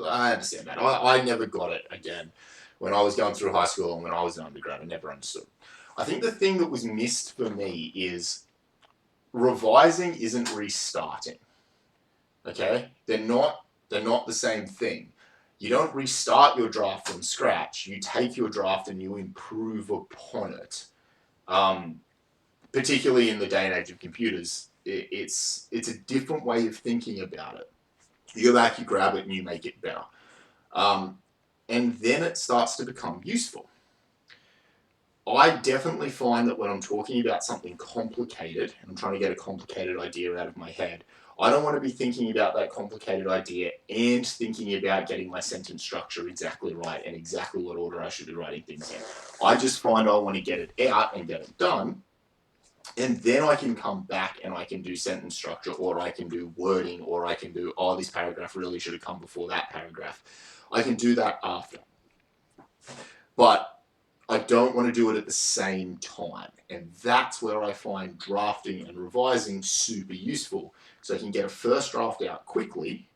I understand that. I never got it again. When I was going through high school and when I was an undergrad, I never understood. I think the thing that was missed for me is revising isn't restarting. Okay? They're not the same thing. You don't restart your draft from scratch. You take your draft and you improve upon it. Particularly in the day and age of computers, it's a different way of thinking about it. You go back, you grab it, and you make it better. And then it starts to become useful. I definitely find that when I'm talking about something complicated, and I'm trying to get a complicated idea out of my head, I don't want to be thinking about that complicated idea and thinking about getting my sentence structure exactly right and exactly what order I should be writing things in. I just find I want to get it out and get it done, and then I can come back and I can do sentence structure, or I can do wording, or I can do, oh, this paragraph really should have come before that paragraph. I can do that after. But I don't want to do it at the same time. And that's where I find drafting and revising super useful. So I can get a first draft out quickly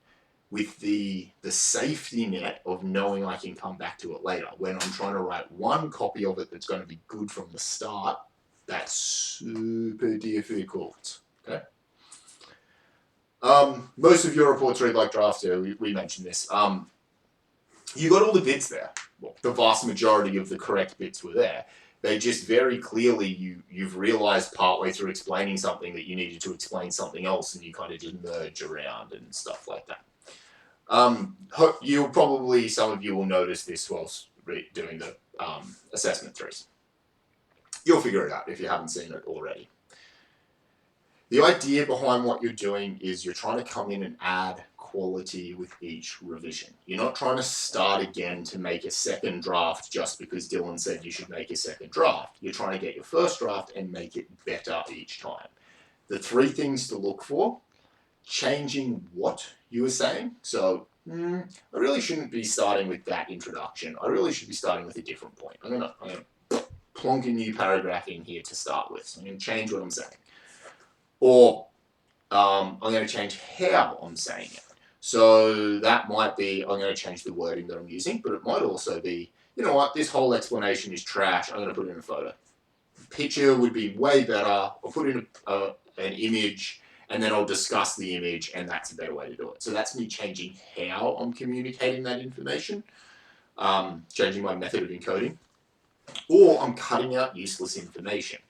with the safety net of knowing I can come back to it later. When I'm trying to write one copy of it that's going to be good from the start, that's super difficult. Okay. Most of your reports read like drafts. We mentioned this. You got all the bits there. Well, the vast majority of the correct bits were there. They just very clearly, you've realized partway through explaining something that you needed to explain something else, and you kind of just merge around and stuff like that. You'll probably, some of you will notice this whilst doing the assessment threes. You'll figure it out if you haven't seen it already. The idea behind what you're doing is you're trying to come in and add quality with each revision. You're not trying to start again to make a second draft just because Dylan said you should make a second draft. You're trying to get your first draft and make it better each time. The three things to look for: changing what you were saying. So, I really shouldn't be starting with that introduction. I really should be starting with a different point. I'm gonna plonk a new paragraph in here to start with. So I'm going to change what I'm saying. Or I'm going to change how I'm saying it. So that might be, I'm going to change the wording that I'm using, but it might also be, you know what, this whole explanation is trash. I'm going to put in a photo. Picture would be way better. I'll put in an image, and then I'll discuss the image, and that's a better way to do it. So that's me changing how I'm communicating that information, changing my method of encoding, or I'm cutting out useless information.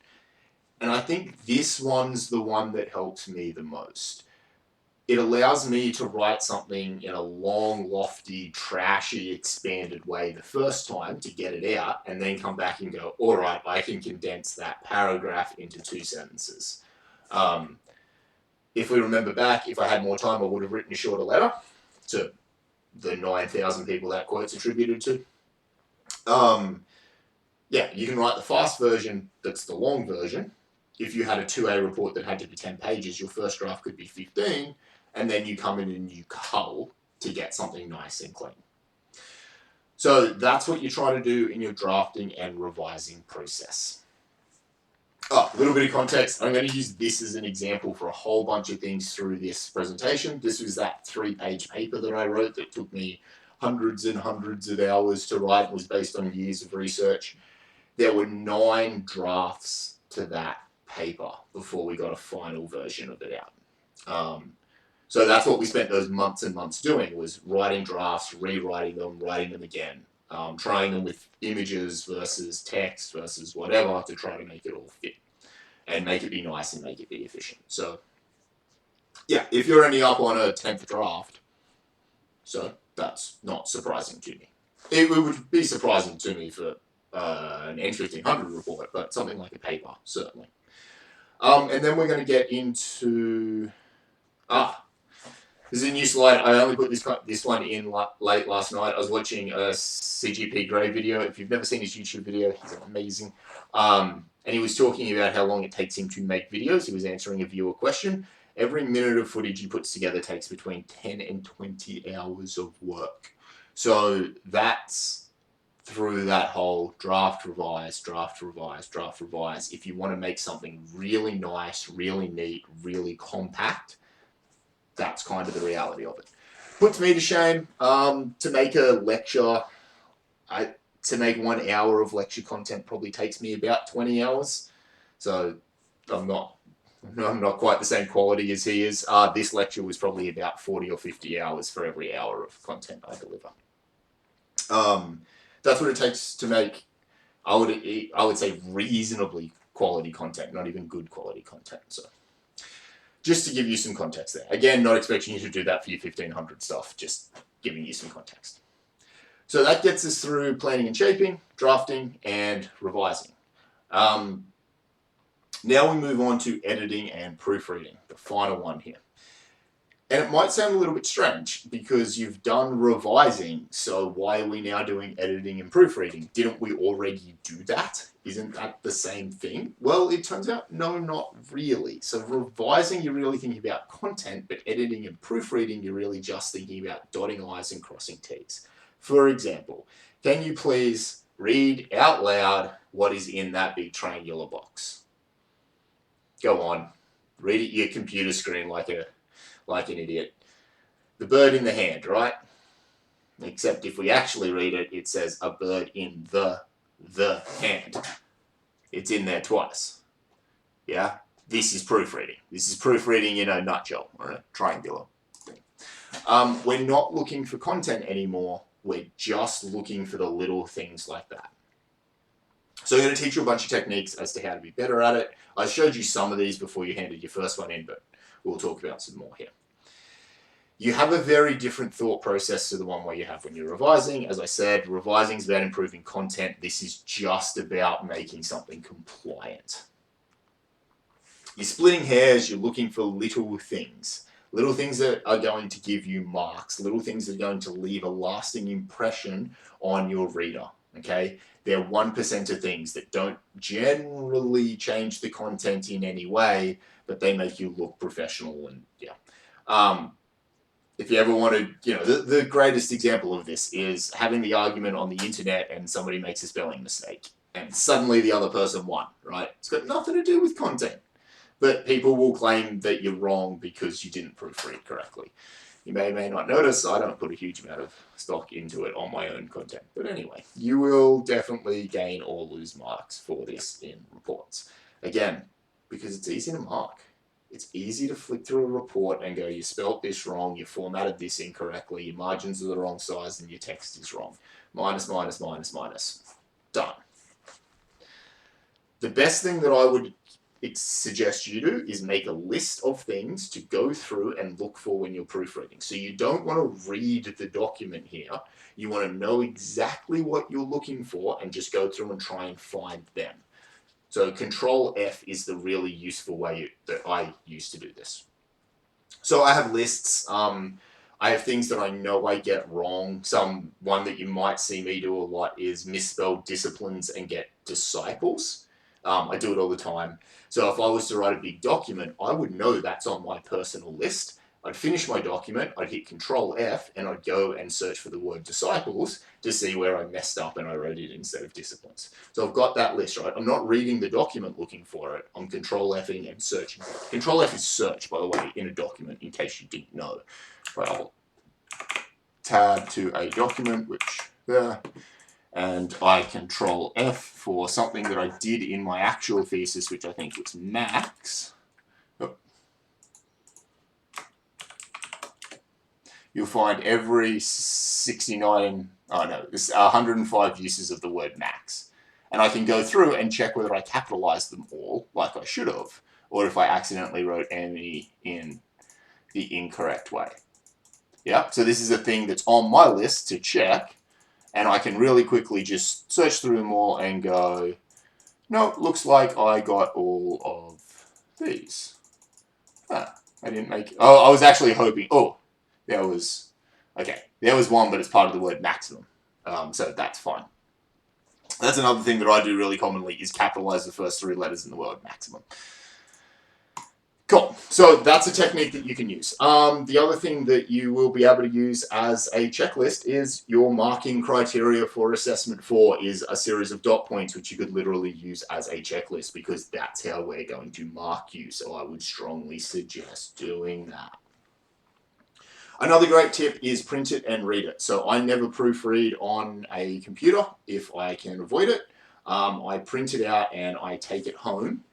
And I think this one's the one that helps me the most. It allows me to write something in a long, lofty, trashy, expanded way the first time to get it out, and then come back and go, all right, I can condense that paragraph into 2 sentences. If we remember back, if I had more time, I would have written a shorter letter to the 9,000 people that quote's attributed to. Yeah, you can write the fast version that's the long version. If you had a 2A report that had to be 10 pages, your first draft could be 15, and then you come in and you cull to get something nice and clean. So that's what you try to do in your drafting and revising process. Oh, a little bit of context. I'm going to use this as an example for a whole bunch of things through this presentation. This was that 3-page paper that I wrote that took me hundreds and hundreds of hours to write. It was based on years of research. There were 9 drafts to that paper before we got a final version of it out. So that's what we spent those months and months doing, was writing drafts, rewriting them, writing them again, trying them with images versus text versus whatever to try to make it all fit and make it be nice and make it be efficient. So yeah, if you're only up on a 10th draft, so that's not surprising to me. It would be surprising to me for an ENGG1500 report, but something like a paper, certainly. And then we're going to get into, this is a new slide. I only put this one in late last night. I was watching a CGP Grey video. If you've never seen his YouTube video, he's amazing. And he was talking about how long it takes him to make videos. He was answering a viewer question. Every minute of footage he puts together takes between 10 and 20 hours of work. So that's through that whole draft, revise, draft, revise, draft, revise. If you want to make something really nice, really neat, really compact, that's kind of the reality of it. Puts me to shame. To make a lecture, to make 1 hour of lecture content probably takes me about 20 hours. So I'm not quite the same quality as he is. This lecture was probably about 40 or 50 hours for every hour of content I deliver. That's what it takes to make, I would say, reasonably quality content, not even good quality content. So just to give you some context there. Again, not expecting you to do that for your 1500 stuff, just giving you some context. So that gets us through planning and shaping, drafting, and revising. Now we move on to editing and proofreading, the final one here. And it might sound a little bit strange because you've done revising, so why are we now doing editing and proofreading? Didn't we already do that? Isn't that the same thing? Well, it turns out, no, not really. So revising, you're really thinking about content, but editing and proofreading, you're really just thinking about dotting I's and crossing T's. For example, can you please read out loud what is in that big triangular box? Go on, read it your computer screen like an idiot. The bird in the hand, right? Except if we actually read it, it says a bird in the hand. It's in there twice. Yeah? This is proofreading. This is proofreading in a nutshell, or a triangular thing. We're not looking for content anymore. We're just looking for the little things like that. So I'm going to teach you a bunch of techniques as to how to be better at it. I showed you some of these before you handed your first one in, but we'll talk about some more here. You have a very different thought process to the one where you have when you're revising. As I said, revising is about improving content. This is just about making something compliant. You're splitting hairs, you're looking for little things that are going to give you marks, little things that are going to leave a lasting impression on your reader, okay? They're 1% of things that don't generally change the content in any way, but they make you look professional and yeah. If you ever wanted, the greatest example of this is having the argument on the internet and somebody makes a spelling mistake and suddenly the other person won, right? It's got nothing to do with content, but people will claim that you're wrong because you didn't proofread correctly. You may not notice, I don't put a huge amount of stock into it on my own content. But anyway, you will definitely gain or lose marks for this in reports. Again, because it's easy to mark. It's easy to flick through a report and go, you spelt this wrong, you formatted this incorrectly, your margins are the wrong size, and your text is wrong. Minus, minus, minus, minus. Done. The best thing that I would suggest you do is make a list of things to go through and look for when you're proofreading. So you don't want to read the document here. You want to know exactly what you're looking for and just go through and try and find them. So Control F is the really useful way that I use to do this. So I have lists. I have things that I know I get wrong. One that you might see me do a lot is misspell disciplines and get disciples. I do it all the time. So if I was to write a big document, I would know that's on my personal list. I'd finish my document, I'd hit Control F, and I'd go and search for the word disciples to see where I messed up and I wrote it instead of disciplines. So I've got that list, right? I'm not reading the document looking for it. I'm Control Fing and searching. Control F is search, by the way, in a document, in case you didn't know. Right, I'll tab to a document, which there. And I Control F for something that I did in my actual thesis, which I think was Max. Oh. You'll find every 105 uses of the word max. And I can go through and check whether I capitalized them all like I should have, or if I accidentally wrote ME in the incorrect way. Yeah, so this is a thing that's on my list to check. And I can really quickly just search through them all and go, no, looks like I got all of these. I didn't make, I was actually hoping, there was one, but it's part of the word maximum. So that's fine. That's another thing that I do really commonly is capitalize the first 3 letters in the word maximum. Cool. So that's a technique that you can use. The other thing that you will be able to use as a checklist is your marking criteria for assessment 4 is a series of dot points, which you could literally use as a checklist because that's how we're going to mark you. So I would strongly suggest doing that. Another great tip is print it and read it. So I never proofread on a computer if I can avoid it. I print it out and I take it home.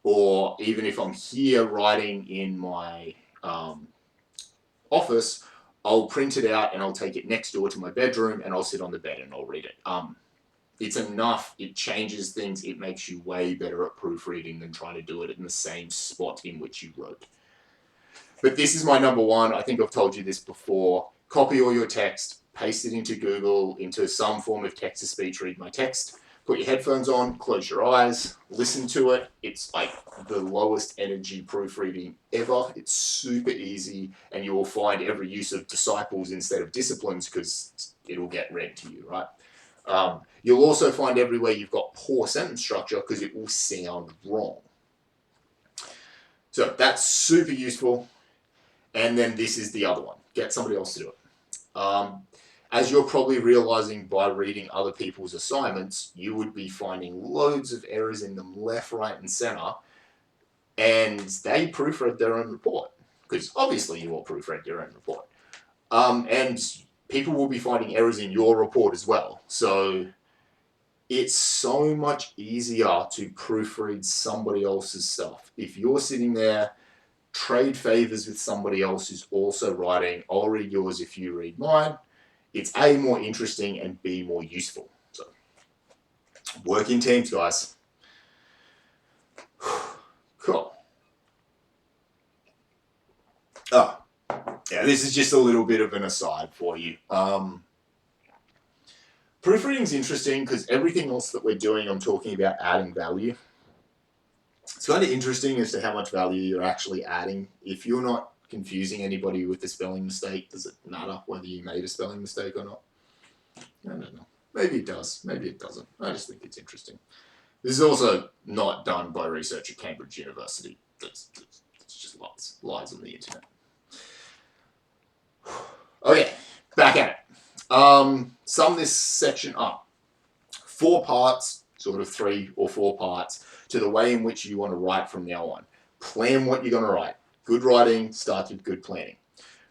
Or even if I'm here writing in my office, I'll print it out and I'll take it next door to my bedroom and I'll sit on the bed and I'll read it. It's enough, it changes things, it makes you way better at proofreading than trying to do it in the same spot in which you wrote. But this is my number one, I think I've told you this before, copy all your text, paste it into Google, into some form of text-to-speech, read my text, Put your headphones on, close your eyes, listen to it. It's like the lowest energy proofreading ever. It's super easy, and you will find every use of disciples instead of disciplines because it'll get read to you, right? You'll also find everywhere you've got poor sentence structure because it will sound wrong. So that's super useful. And then this is the other one. Get somebody else to do it. As you're probably realizing by reading other people's assignments, you would be finding loads of errors in them left, right, and center. And they proofread their own report. Because obviously you all proofread your own report. And people will be finding errors in your report as well. So it's so much easier to proofread somebody else's stuff. If you're sitting there, trade favors with somebody else who's also writing, I'll read yours if you read mine. It's A, more interesting, and B, more useful. So, work in teams, guys. Cool. Oh, yeah, this is just a little bit of an aside for you. Proofreading is interesting because everything else that we're doing, I'm talking about adding value. It's kind of interesting as to how much value you're actually adding. If you're not confusing anybody with a spelling mistake, does it matter whether you made a spelling mistake or not? I don't know. Maybe it does. Maybe it doesn't. I just think it's interesting. This is also not done by research at Cambridge University. That's just lies on the internet. Okay, back at it. Sum this section up. 4 parts, sort of 3 or 4 parts, to the way in which you want to write from now on. Plan what you're going to write. Good writing starts with good planning.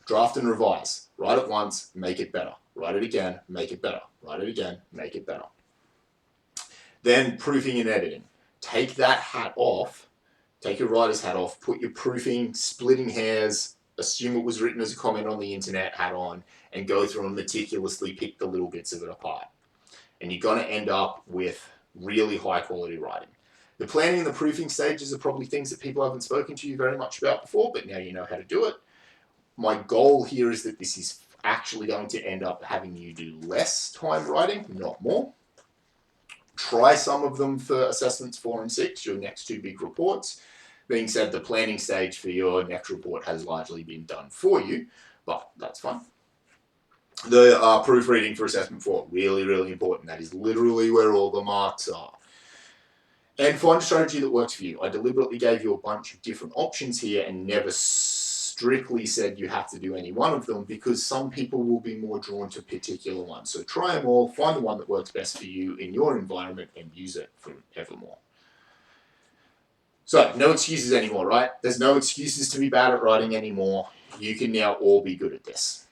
Draft and revise. Write it once, make it better. Write it again, make it better. Write it again, make it better. Then proofing and editing. Take that hat off, take your writer's hat off, put your proofing, splitting hairs, assume it was written as a comment on the internet hat on, and go through and meticulously pick the little bits of it apart. And you're going to end up with really high quality writing. The planning and the proofing stages are probably things that people haven't spoken to you very much about before, but now you know how to do it. My goal here is that this is actually going to end up having you do less time writing, not more. Try some of them for assessments 4 and 6, your next 2 big reports. Being said, the planning stage for your next report has largely been done for you, but that's fine. The proofreading for assessment 4, really, really important. That is literally where all the marks are. And find a strategy that works for you. I deliberately gave you a bunch of different options here and never strictly said you have to do any one of them because some people will be more drawn to particular ones. So try them all, find the one that works best for you in your environment and use it forevermore. So no excuses anymore, right? There's no excuses to be bad at writing anymore. You can now all be good at this.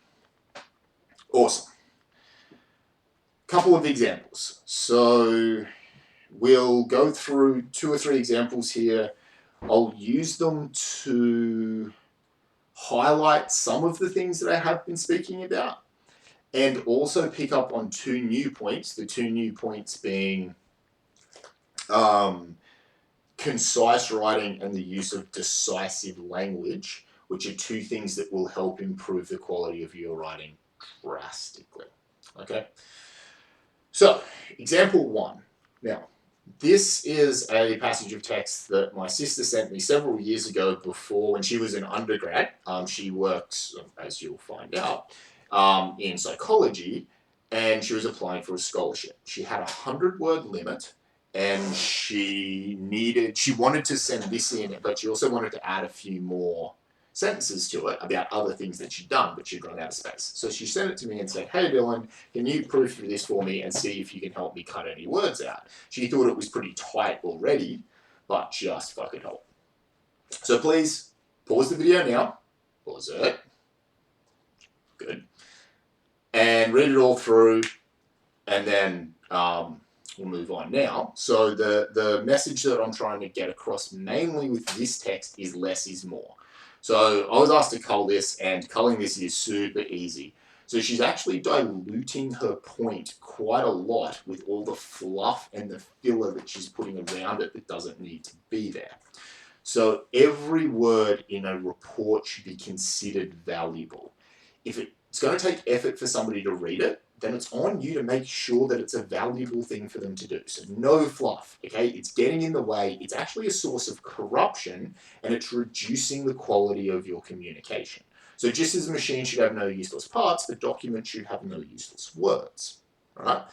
Awesome. Couple of examples. So we'll go through 2 or 3 examples here. I'll use them to highlight some of the things that I have been speaking about and also pick up on 2 new points. The 2 new points being concise writing and the use of decisive language, which are 2 things that will help improve the quality of your writing drastically. Okay? So, example 1. Now, this is a passage of text that my sister sent me several years ago before when she was an undergrad. She works, as you'll find out, in psychology, and she was applying for a scholarship. She had a 100-word limit, and she wanted to send this in, but she also wanted to add a few more sentences to it about other things that she'd done, but she'd run out of space. So she sent it to me and said, hey Dylan, can you proofread this for me and see if you can help me cut any words out? She thought it was pretty tight already, but just if I could help. So please, pause the video now. Pause it. Good. And read it all through, and then we'll move on now. So the message that I'm trying to get across mainly with this text is less is more. So I was asked to cull this, and culling this is super easy. So she's actually diluting her point quite a lot with all the fluff and the filler that she's putting around it that doesn't need to be there. So every word in a report should be considered valuable. If it's going to take effort for somebody to read it, then it's on you to make sure that it's a valuable thing for them to do. So no fluff, okay? It's getting in the way. It's actually a source of corruption, and it's reducing the quality of your communication. So just as a machine should have no useless parts, a document should have no useless words, all right?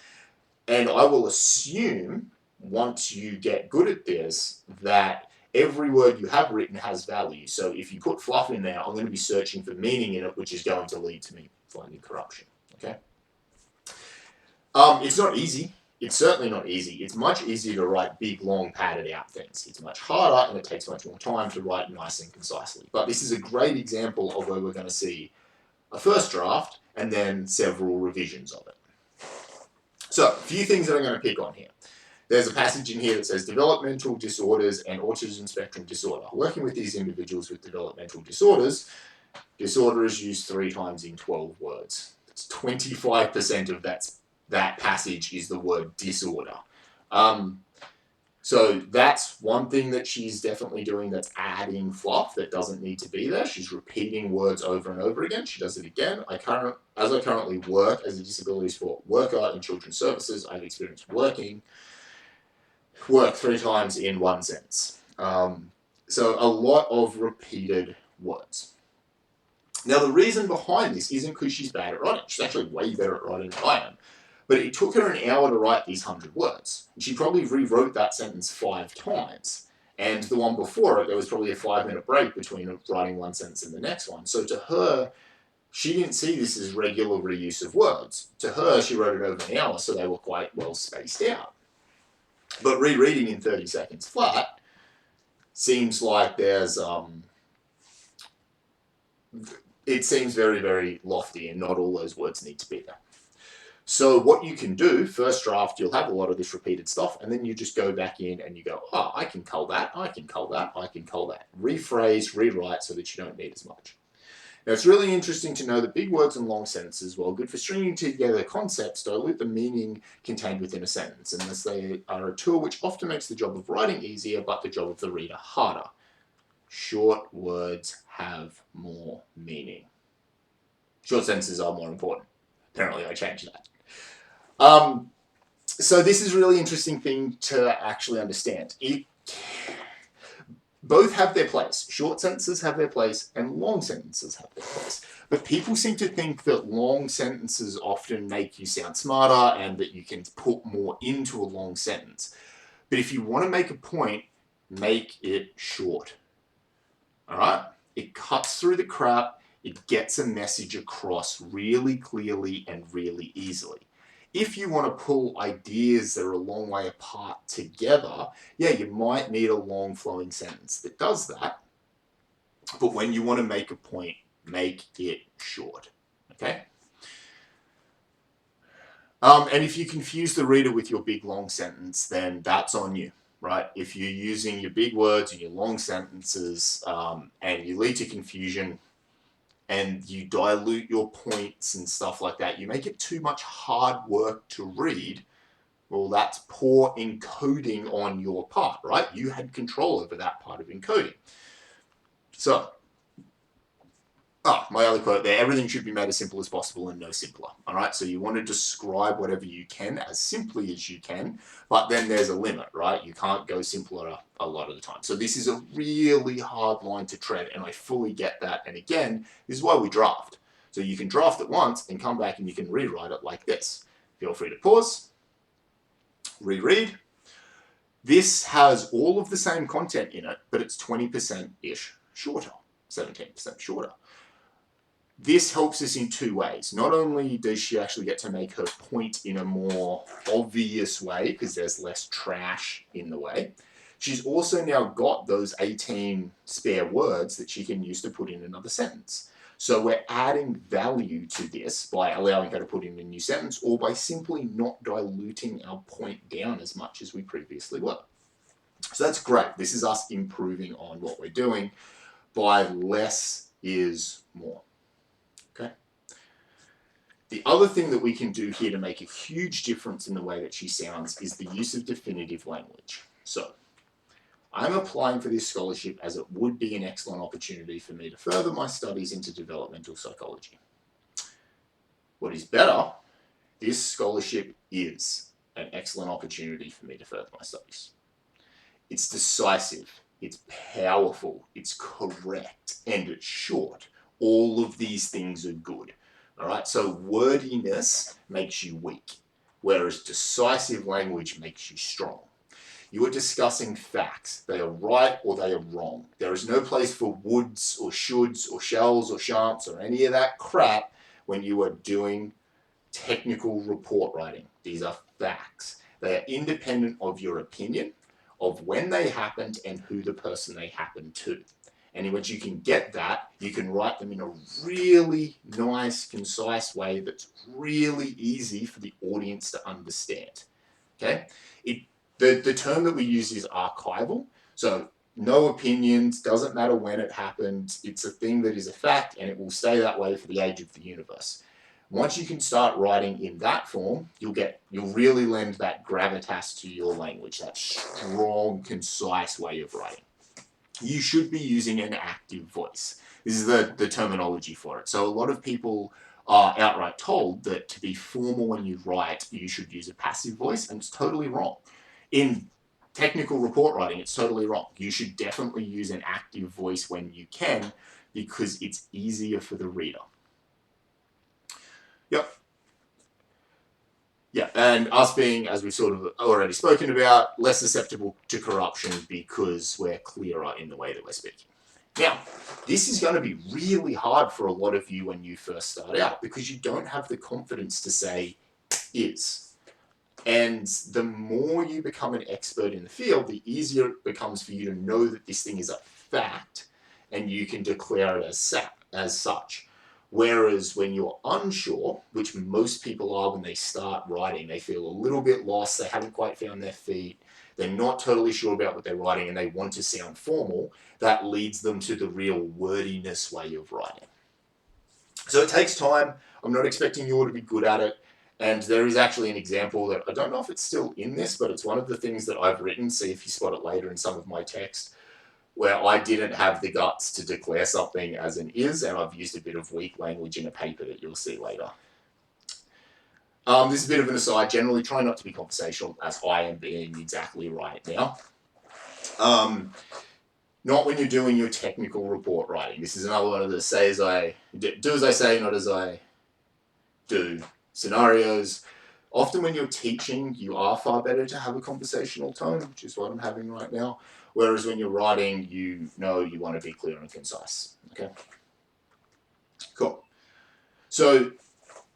And I will assume, once you get good at this, that every word you have written has value. So if you put fluff in there, I'm going to be searching for meaning in it, which is going to lead to me finding corruption, okay? It's not easy. It's certainly not easy. It's much easier to write big, long, padded out things. It's much harder, and it takes much more time to write nice and concisely. But this is a great example of where we're going to see a first draft and then several revisions of it. So, a few things that I'm going to pick on here. There's a passage in here that says developmental disorders and autism spectrum disorder. Working with these individuals with developmental disorders, disorder is used 3 times in 12 words. It's 25% of that passage is the word disorder. So that's one thing that she's definitely doing, that's adding fluff that doesn't need to be there. She's repeating words over and over again. She does it again. As I currently work as a disability support worker in children's services, I've experienced work 3 times in 1 sentence. So a lot of repeated words. Now, the reason behind this isn't because she's bad at writing. She's actually way better at writing than I am. But it took her an hour to write these 100 words. And she probably rewrote that sentence 5 times. And the one before it, there was probably a 5-minute break between writing one sentence and the next one. So to her, she didn't see this as regular reuse of words. To her, she wrote it over an hour, so they were quite well spaced out. But rereading in 30 seconds flat seems like there's... it seems very, very lofty, and not all those words need to be there. So what you can do, first draft, you'll have a lot of this repeated stuff, and then you just go back in and you go, oh, I can cull that, I can cull that, I can cull that. Rephrase, rewrite so that you don't need as much. Now, it's really interesting to know that big words and long sentences, while good for stringing together concepts, dilute the meaning contained within a sentence, and thus they are a tool which often makes the job of writing easier, but the job of the reader harder. Short words have more meaning. Short sentences are more important. Apparently, I changed that. So this is a really interesting thing to actually understand. Both have their place. Short sentences have their place, and long sentences have their place. But people seem to think that long sentences often make you sound smarter and that you can put more into a long sentence. But if you want to make a point, make it short. All right? It cuts through the crap. It gets a message across really clearly and really easily. If you want to pull ideas that are a long way apart together, yeah, you might need a long flowing sentence that does that. But when you want to make a point, make it short, okay? And if you confuse the reader with your big long sentence, then that's on you, right? If you're using your big words and your long sentences and you lead to confusion, and you dilute your points and stuff like that, you make it too much hard work to read, well, that's poor encoding on your part, right? You had control over that part of encoding. So, my other quote there, everything should be made as simple as possible and no simpler, all right? So you want to describe whatever you can as simply as you can, but then there's a limit, right? You can't go simpler a lot of the time. So this is a really hard line to tread, and I fully get that. And again, this is why we draft. So you can draft it once and come back and you can rewrite it like this. Feel free to pause, reread. This has all of the same content in it, but it's 20%-ish shorter, 17% shorter. This helps us in 2 ways. Not only does she actually get to make her point in a more obvious way, because there's less trash in the way, she's also now got those 18 spare words that she can use to put in another sentence. So we're adding value to this by allowing her to put in a new sentence, or by simply not diluting our point down as much as we previously were. So that's great. This is us improving on what we're doing by less is more. Okay. The other thing that we can do here to make a huge difference in the way that she sounds is the use of definitive language. So I'm applying for this scholarship as it would be an excellent opportunity for me to further my studies into developmental psychology. What is better this scholarship is an excellent opportunity for me to further my studies. It's decisive, it's powerful, it's correct, and it's short. All of these things are good. All right, so wordiness makes you weak, whereas decisive language makes you strong. You are discussing facts. They are right or they are wrong. There is no place for woulds or shoulds or shalls or shan'ts or any of that crap when you are doing technical report writing. These are facts. They are independent of your opinion, of when they happened and who the person they happened to. And once you can get that, you can write them in a really nice, concise way that's really easy for the audience to understand. Okay? The term that we use is archival. So no opinions, doesn't matter when it happened. It's a thing that is a fact and it will stay that way for the age of the universe. Once you can start writing in that form, you'll really lend that gravitas to your language, that strong, concise way of writing. You should be using an active voice. This is the terminology for it. So a lot of people are outright told that to be formal when you write, you should use a passive voice, and it's totally wrong. In technical report writing, it's totally wrong. You should definitely use an active voice when you can, because it's easier for the reader. Yep. Yeah, and us being, as we've sort of already spoken about, less susceptible to corruption because we're clearer in the way that we're speaking. Now, this is going to be really hard for a lot of you when you first start out because you don't have the confidence to say is. And the more you become an expert in the field, the easier it becomes for you to know that this thing is a fact and you can declare it as such. Whereas when you're unsure, which most people are when they start writing, they feel a little bit lost, they haven't quite found their feet, they're not totally sure about what they're writing and they want to sound formal, that leads them to the real wordiness way of writing. So it takes time. I'm not expecting you all to be good at it. And there is actually an example that I don't know if it's still in this, but it's one of the things that I've written, see if you spot it later in some of my text, where I didn't have the guts to declare something as an is, and I've used a bit of weak language in a paper that you'll see later. This is a bit of an aside. Generally, try not to be conversational, as I am being exactly right now. Not when you're doing your technical report writing. This is another one of the do as I say, not as I do scenarios. Often when you're teaching, you are far better to have a conversational tone, which is what I'm having right now. Whereas when you're writing, you know you want to be clear and concise. Okay? Cool. So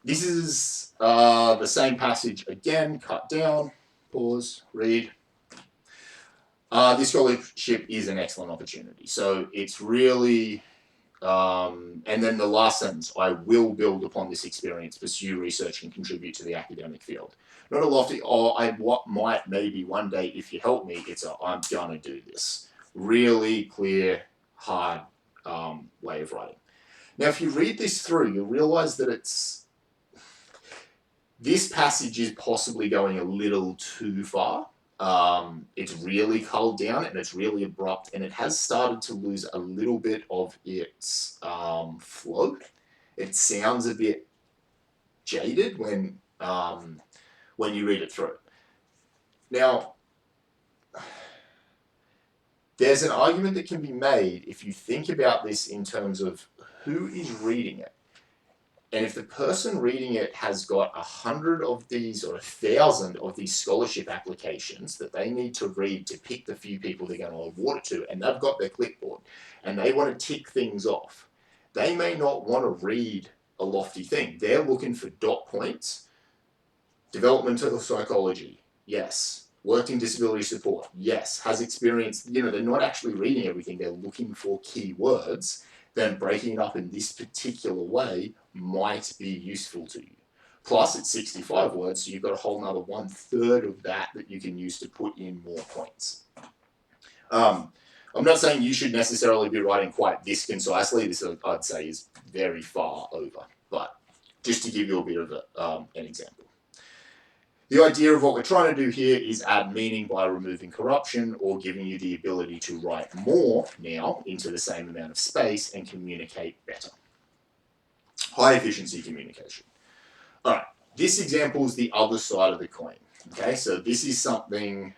this is the same passage again, cut down, pause, read. This scholarship is an excellent opportunity. So it's really, and then the last sentence, I will build upon this experience, pursue research and contribute to the academic field. Not a lofty, maybe one day if you help me, it's I'm gonna do this. Really clear, hard way of writing. Now, if you read this through, you'll realize that this passage is possibly going a little too far. It's really culled down and it's really abrupt, and it has started to lose a little bit of its flow. It sounds a bit jaded when you read it through. Now, there's an argument that can be made if you think about this in terms of who is reading it. And if the person reading it has got 100 of these or 1,000 of these scholarship applications that they need to read to pick the few people they're going to award it to, and they've got their clipboard and they want to tick things off, they may not want to read a lofty thing. They're looking for dot points. Developmental psychology, yes. Worked in disability support, yes. Has experience, they're not actually reading everything. They're looking for key words. Then breaking it up in this particular way might be useful to you. Plus, it's 65 words, so you've got a whole nother 1/3 of that you can use to put in more points. I'm not saying you should necessarily be writing quite this concisely. This, I'd say, is very far over. But just to give you a bit of an example. The idea of what we're trying to do here is add meaning by removing corruption or giving you the ability to write more now into the same amount of space and communicate better. High efficiency communication. All right, This example is the other side of the coin. Okay, so this is something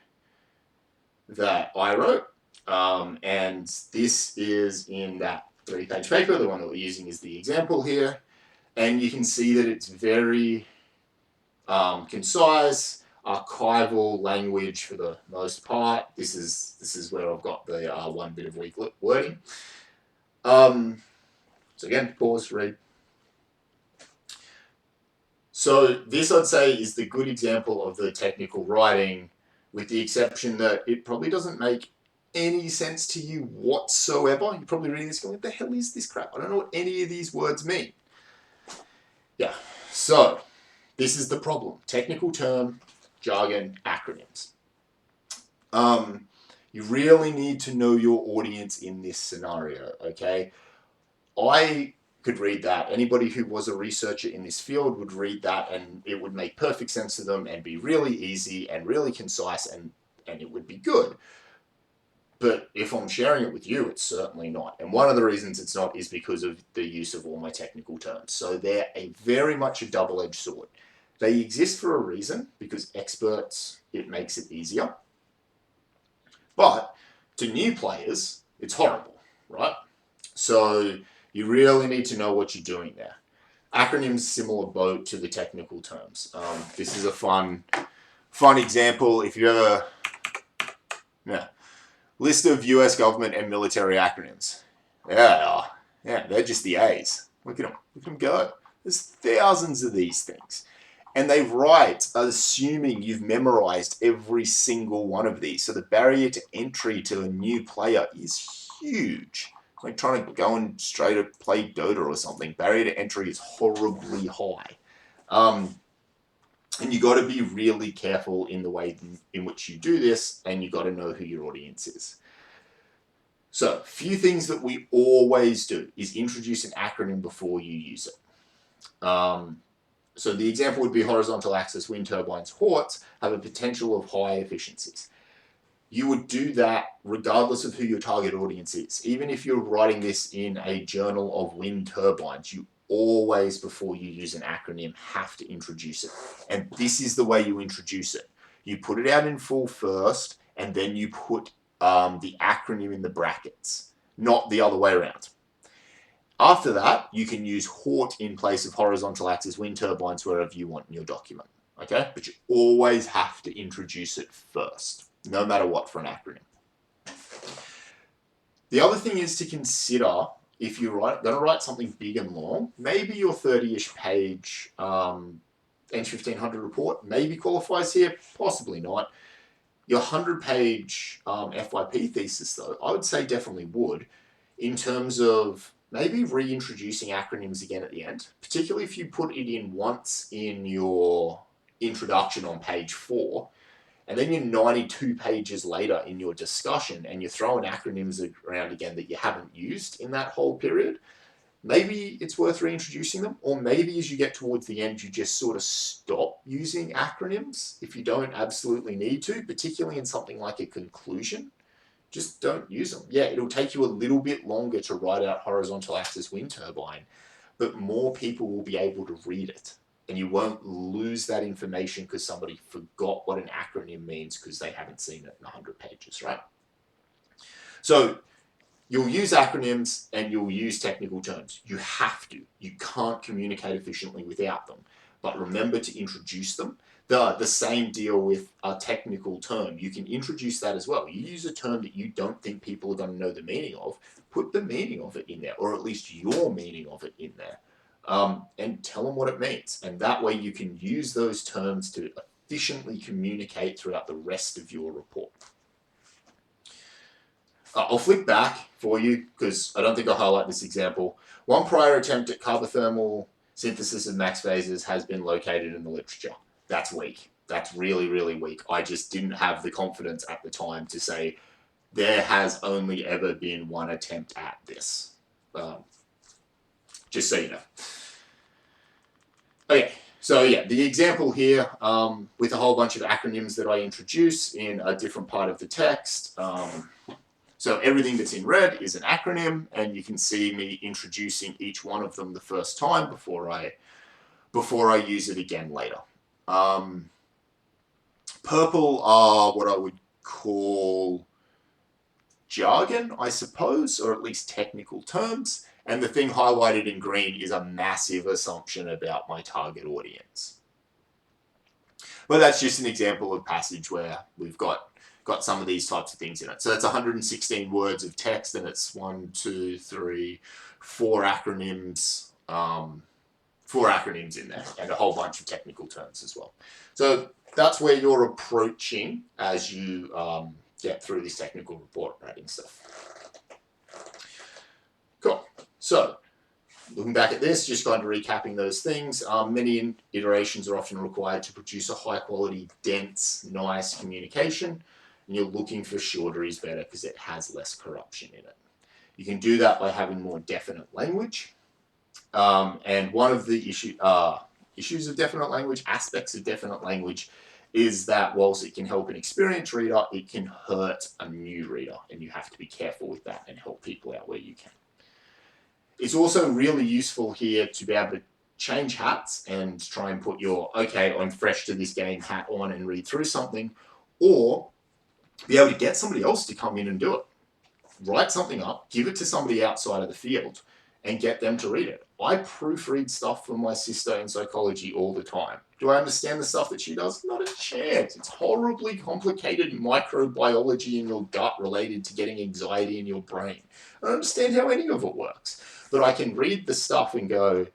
that I wrote, and this is in that 3-page paper. The one that we're using is the example here, and you can see that it's very concise, archival language for the most part. This is where I've got the one bit of weak wording. So again, pause, read. So this, I'd say, is the good example of the technical writing, with the exception that it probably doesn't make any sense to you whatsoever. You're probably reading this going, what the hell is this crap? I don't know what any of these words mean. Yeah, so this is the problem. Technical term, jargon, acronyms. You really need to know your audience in this scenario, okay? I could read that. Anybody who was a researcher in this field would read that, and it would make perfect sense to them and be really easy and really concise, and it would be good. But if I'm sharing it with you, it's certainly not. And one of the reasons it's not is because of the use of all my technical terms. So they're very much a double-edged sword. They exist for a reason, because experts, it makes it easier. But to new players, it's horrible, right? So you really need to know what you're doing there. Acronyms, similar boat to the technical terms. This is a fun example. If you ever, list of US government and military acronyms. Yeah, they're just the A's. Look at them go. There's thousands of these things. And they write assuming you've memorized every single one of these. So the barrier to entry to a new player is huge. It's like trying to go and straight to play Dota or something. Barrier to entry is horribly high. And you got to be really careful in the way in which you do this, and you got to know who your audience is. So, a few things that we always do is introduce an acronym before you use it. So the example would be horizontal axis wind turbines HORTs have a potential of high efficiencies. You would do that regardless of who your target audience is. Even if you're writing this in a journal of wind turbines, you always, before you use an acronym, have to introduce it. And this is the way you introduce it. You put it out in full first, and then you put the acronym in the brackets, not the other way around. After that, you can use HORT in place of horizontal axis wind turbines wherever you want in your document. Okay? But you always have to introduce it first, no matter what, for an acronym. The other thing is to consider, if you're going to write something big and long, maybe your 30-ish page ENGG1500 report maybe qualifies here, possibly not. Your 100-page FYP thesis, though, I would say definitely would, in terms of maybe reintroducing acronyms again at the end, particularly if you put it in once in your introduction on page 4, and then you're 92 pages later in your discussion and you're throwing acronyms around again that you haven't used in that whole period. Maybe it's worth reintroducing them, or maybe as you get towards the end, you just sort of stop using acronyms if you don't absolutely need to, particularly in something like a conclusion. Just don't use them. Yeah, it'll take you a little bit longer to write out horizontal axis wind turbine, but more people will be able to read it. And you won't lose that information because somebody forgot what an acronym means because they haven't seen it in 100 pages, right? So you'll use acronyms and you'll use technical terms. You have to. You can't communicate efficiently without them. But remember to introduce them. The same deal with a technical term. You can introduce that as well. You use a term that you don't think people are going to know the meaning of, put the meaning of it in there, or at least your meaning of it in there, and tell them what it means. And that way you can use those terms to efficiently communicate throughout the rest of your report. I'll flip back for you because I don't think I'll highlight this example. One prior attempt at carbothermal synthesis of max phases has been located in the literature. That's weak. That's really, really weak. I just didn't have the confidence at the time to say there has only ever been one attempt at this. Just so you know. Okay, so yeah, the example here with a whole bunch of acronyms that I introduce in a different part of the text. So everything that's in red is an acronym, and you can see me introducing each one of them the first time before I before I use it again later. Purple are what I would call jargon, I suppose, or at least technical terms. And the thing highlighted in green is a massive assumption about my target audience. But that's just an example of passage where we've got some of these types of things in it. So that's 116 words of text, and it's 4 acronyms, 4 acronyms in there, and a whole bunch of technical terms as well. So that's where you're approaching as you get through this technical report writing stuff. Cool. So looking back at this, just kind of recapping those things, many iterations are often required to produce a high quality, dense, nice communication, and you're looking for shorter is better because it has less corruption in it. You can do that by having more definite language, and one of the issues of definite language, aspects of definite language, is that whilst it can help an experienced reader, it can hurt a new reader, and you have to be careful with that and help people out where you can. It's also really useful here to be able to change hats and try and put your, okay, I'm fresh to this game hat on and read through something, or be able to get somebody else to come in and do it. Write something up, give it to somebody outside of the field, and get them to read it. I proofread stuff for my sister in psychology all the time. Do I understand the stuff that she does? Not a chance. It's horribly complicated microbiology in your gut related to getting anxiety in your brain. I don't understand how any of it works. But I can read the stuff and go,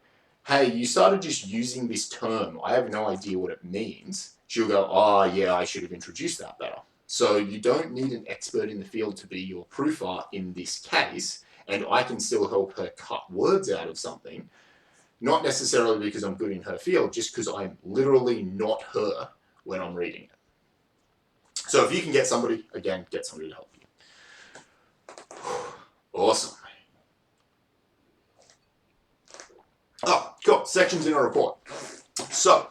hey, you started just using this term. I have no idea what it means. She'll go, oh, yeah, I should have introduced that better. So you don't need an expert in the field to be your proofer in this case, and I can still help her cut words out of something, not necessarily because I'm good in her field, just because I'm literally not her when I'm reading it. So if you can get somebody, again, get somebody to help you. Awesome. Oh, cool. Sections in a report. So,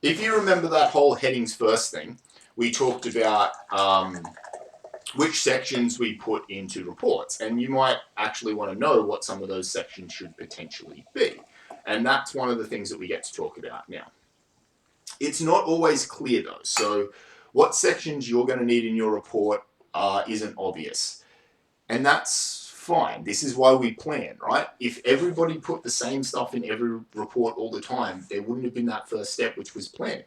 if you remember that whole headings first thing, we talked about which sections we put into reports. And you might actually want to know what some of those sections should potentially be. And that's one of the things that we get to talk about now. It's not always clear though. So what sections you're going to need in your report isn't obvious. And that's fine. This is why we plan, right? If everybody put the same stuff in every report all the time, there wouldn't have been that first step, which was planning.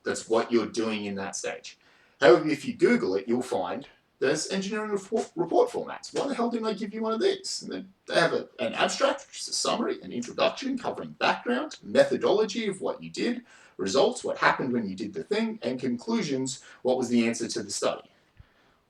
That's what you're doing in that stage. However, if you Google it, you'll find there's engineering report formats. Why the hell didn't I give you one of these? And they have an abstract, which is a summary, an introduction covering background, methodology of what you did, results, what happened when you did the thing, and conclusions, what was the answer to the study.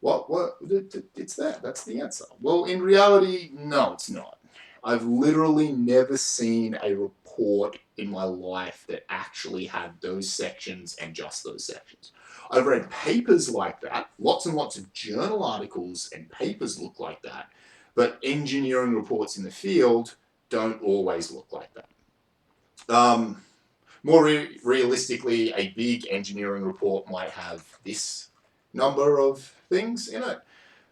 It's there, that's the answer. Well, in reality, no, it's not. I've literally never seen a report in my life that actually had those sections and just those sections. I've read papers like that, lots and lots of journal articles and papers look like that, but engineering reports in the field don't always look like that. More realistically, a big engineering report might have this number of things in it,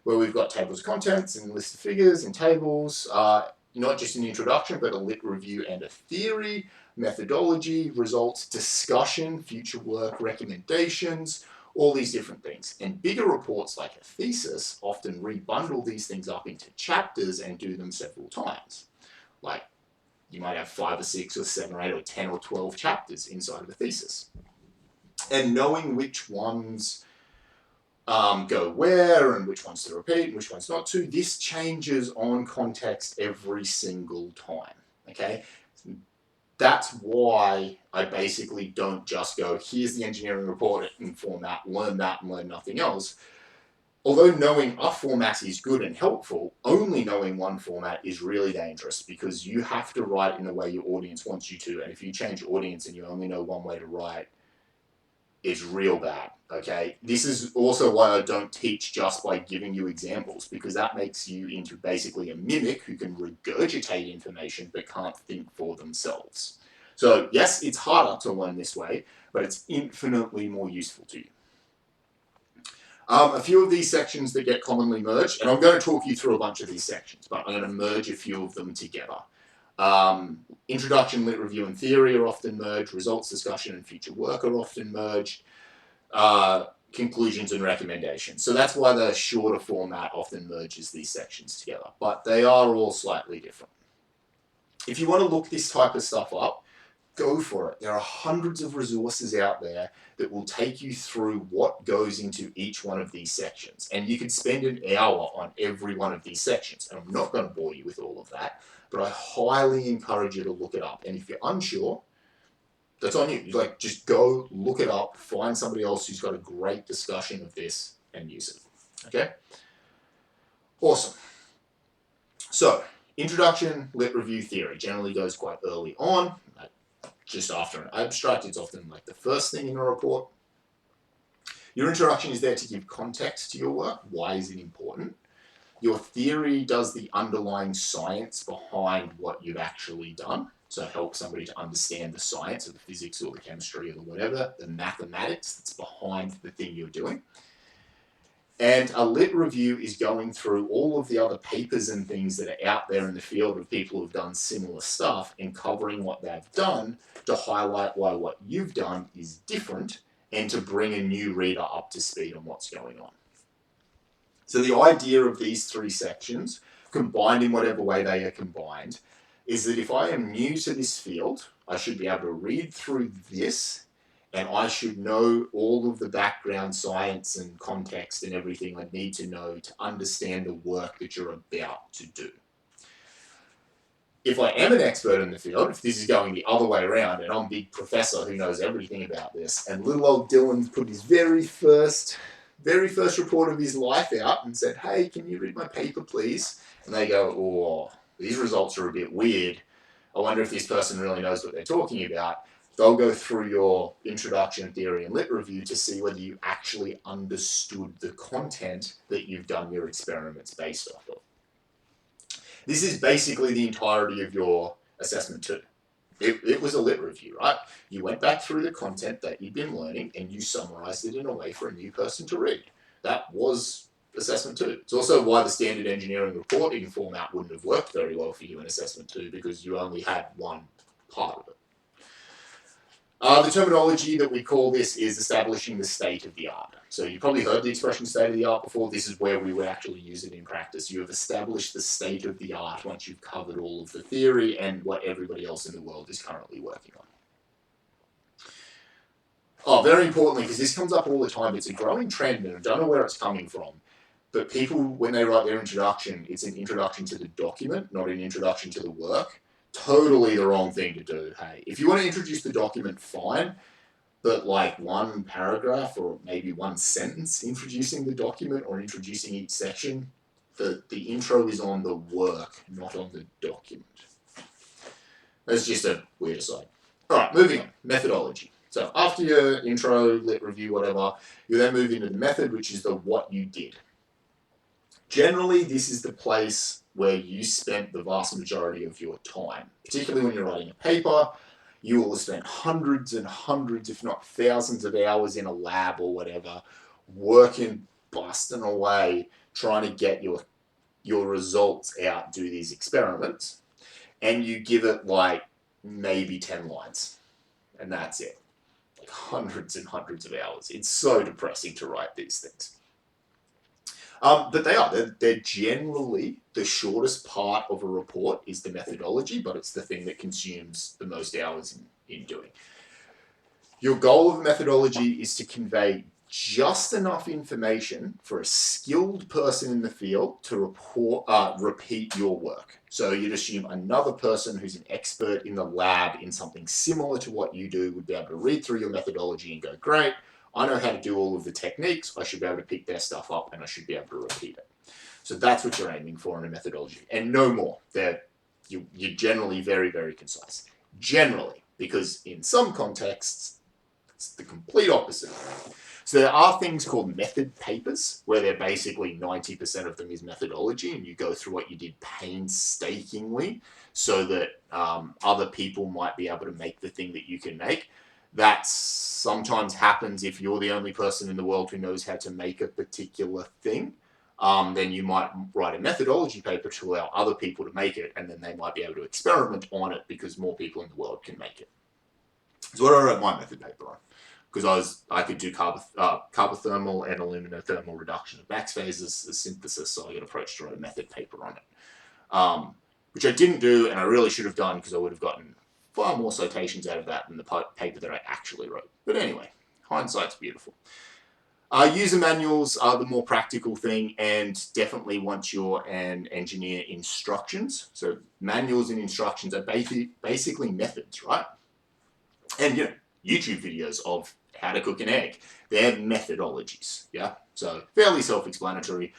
where we've got tables of contents and list of figures and tables, not just an introduction, but a lit review and a theory, methodology, results, discussion, future work, recommendations, all these different things. And bigger reports like a thesis often rebundle these things up into chapters and do them several times. Like you might have 5 or 6 or 7 or 8 or 10 or 12 chapters inside of a thesis. And knowing which ones go where and which ones to repeat and which ones not to, this changes on context every single time, okay? That's why I basically don't just go, here's the engineering report in format, learn that and learn nothing else. Although knowing a format is good and helpful, only knowing one format is really dangerous because you have to write in the way your audience wants you to, and if you change audience and you only know one way to write, it's real bad, okay? This is also why I don't teach just by giving you examples, because that makes you into basically a mimic who can regurgitate information but can't think for themselves. So yes, it's harder to learn this way, but it's infinitely more useful to you. A few of these sections that get commonly merged, and I'm going to talk you through a bunch of these sections, but I'm going to merge a few of them together. Introduction, lit review, and theory are often merged. Results, discussion, and future work are often merged. Conclusions and recommendations. So that's why the shorter format often merges these sections together, but they are all slightly different. If you want to look this type of stuff up, go for it. There are hundreds of resources out there that will take you through what goes into each one of these sections. And you could spend an hour on every one of these sections. And I'm not going to bore you with all of that, but I highly encourage you to look it up. And if you're unsure, that's on you. Like, just go look it up, find somebody else who's got a great discussion of this and use it. Okay? Awesome. So, introduction, lit review, theory generally goes quite early on. Just after an abstract, it's often like the first thing in a report. Your introduction is there to give context to your work. Why is it important? Your theory does the underlying science behind what you've actually done. So help somebody to understand the science or the physics or the chemistry or the whatever, the mathematics that's behind the thing you're doing. And a lit review is going through all of the other papers and things that are out there in the field of people who've done similar stuff and covering what they've done to highlight why what you've done is different and to bring a new reader up to speed on what's going on. So the idea of these three sections, combined in whatever way they are combined, is that if I am new to this field, I should be able to read through this and I should know all of the background science and context and everything I need to know to understand the work that you're about to do. If I am an expert in the field, if this is going the other way around and I'm big professor who knows everything about this, and little old Dylan's put his very first report of his life out and said, hey, can you read my paper, please? And they go, oh, these results are a bit weird. I wonder if this person really knows what they're talking about. They'll go through your introduction, theory, and lit review to see whether you actually understood the content that you've done your experiments based off of. This is basically the entirety of your assessment too. It was a lit review, right? You went back through the content that you'd been learning and you summarized it in a way for a new person to read. That was assessment 2. It's also why the standard engineering reporting format wouldn't have worked very well for you in assessment 2 because you only had one part of it. The terminology that we call this is establishing the state of the art. So you've probably heard the expression state of the art before. This is where we would actually use it in practice. You have established the state of the art once you've covered all of the theory and what everybody else in the world is currently working on. Oh, very importantly, because this comes up all the time, it's a growing trend and I don't know where it's coming from. But people, when they write their introduction, it's an introduction to the document, not an introduction to the work. Totally the wrong thing to do, hey. If you want to introduce the document, fine, but like one paragraph or maybe one sentence introducing the document or introducing each section, the intro is on the work, not on the document. That's just a weird aside. All right, moving on, methodology. So after your intro, lit review, whatever, you then move into the method, which is the what you did. Generally, this is the place where you spent the vast majority of your time. Particularly when you're writing a paper, you will have spent hundreds and hundreds, if not thousands of hours in a lab or whatever, working, busting away, trying to get your results out, do these experiments, and you give it like maybe 10 lines, and that's it. Like hundreds and hundreds of hours. It's so depressing to write these things. But they're generally the shortest part of a report is the methodology, but it's the thing that consumes the most hours in doing. Your goal of methodology is to convey just enough information for a skilled person in the field to repeat your work. So you'd assume another person who's an expert in the lab in something similar to what you do would be able to read through your methodology and go, great, I know how to do all of the techniques, I should be able to pick their stuff up and I should be able to repeat it. So that's what you're aiming for in a methodology. And no more. You're generally very, very concise. Generally, because in some contexts, it's the complete opposite. So there are things called method papers, where they're basically 90% of them is methodology, and you go through what you did painstakingly so that other people might be able to make the thing that you can make. That sometimes happens if you're the only person in the world who knows how to make a particular thing. Then you might write a methodology paper to allow other people to make it, and then they might be able to experiment on it because more people in the world can make it. So what I wrote my method paper on, because I could do carbothermal and aluminothermal reduction of max phases as synthesis, so I got approached to write a method paper on it, which I didn't do, and I really should have done because I would have gotten far more citations out of that than the paper that I actually wrote. But anyway, hindsight's beautiful. User manuals are the more practical thing, and definitely once you're an engineer, instructions. So manuals and instructions are basically methods, right? And YouTube videos of how to cook an egg, they're methodologies, yeah? So fairly self-explanatory,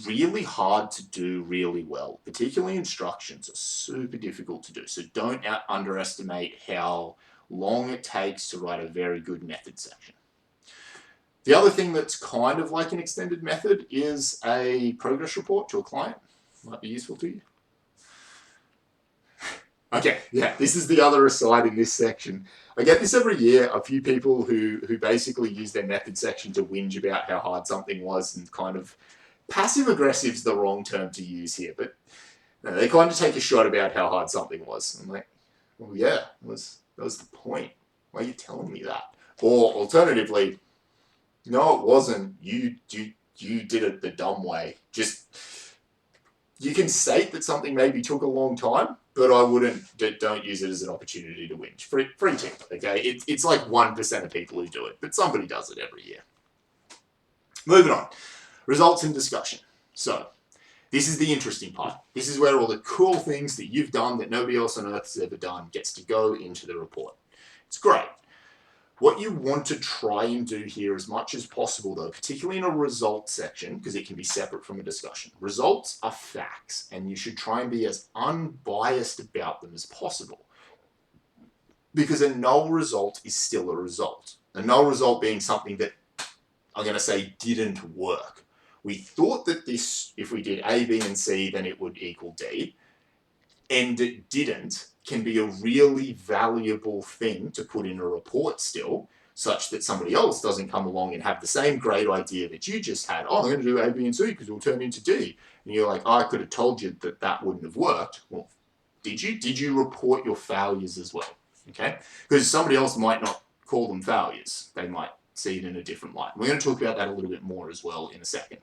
really hard to do really well, particularly instructions are super difficult to do. So don't underestimate how long it takes to write a very good method section. The other thing that's kind of like an extended method is a progress report to a client. Might be useful to you. Okay, yeah, this is the other aside in this section. I get this every year, a few people who basically use their method section to whinge about how hard something was, and kind of passive-aggressive is the wrong term to use here, but they kind of take a shot about how hard something was. I'm like, well, yeah, that was the point. Why are you telling me that? Or alternatively, no, it wasn't. You did it the dumb way. Just, you can state that something maybe took a long time, but I don't use it as an opportunity to whinge. Free tip, okay? It's like 1% of people who do it, but somebody does it every year. Moving on. Results and discussion. So, this is the interesting part. This is where all the cool things that you've done that nobody else on earth has ever done gets to go into the report. It's great. What you want to try and do here as much as possible, though, particularly in a results section, because it can be separate from a discussion. Results are facts, and you should try and be as unbiased about them as possible. Because a null result is still a result. A null result being something that, I'm going to say, didn't work. We thought that this, if we did A, B, and C, then it would equal D, and it didn't, can be a really valuable thing to put in a report still, such that somebody else doesn't come along and have the same great idea that you just had. Oh, I'm going to do A, B, and C because it'll turn into D. And you're like, oh, I could have told you that that wouldn't have worked. Well, did you? Did you report your failures as well? Okay? Because somebody else might not call them failures. They might see it in a different light. We're going to talk about that a little bit more as well in a second.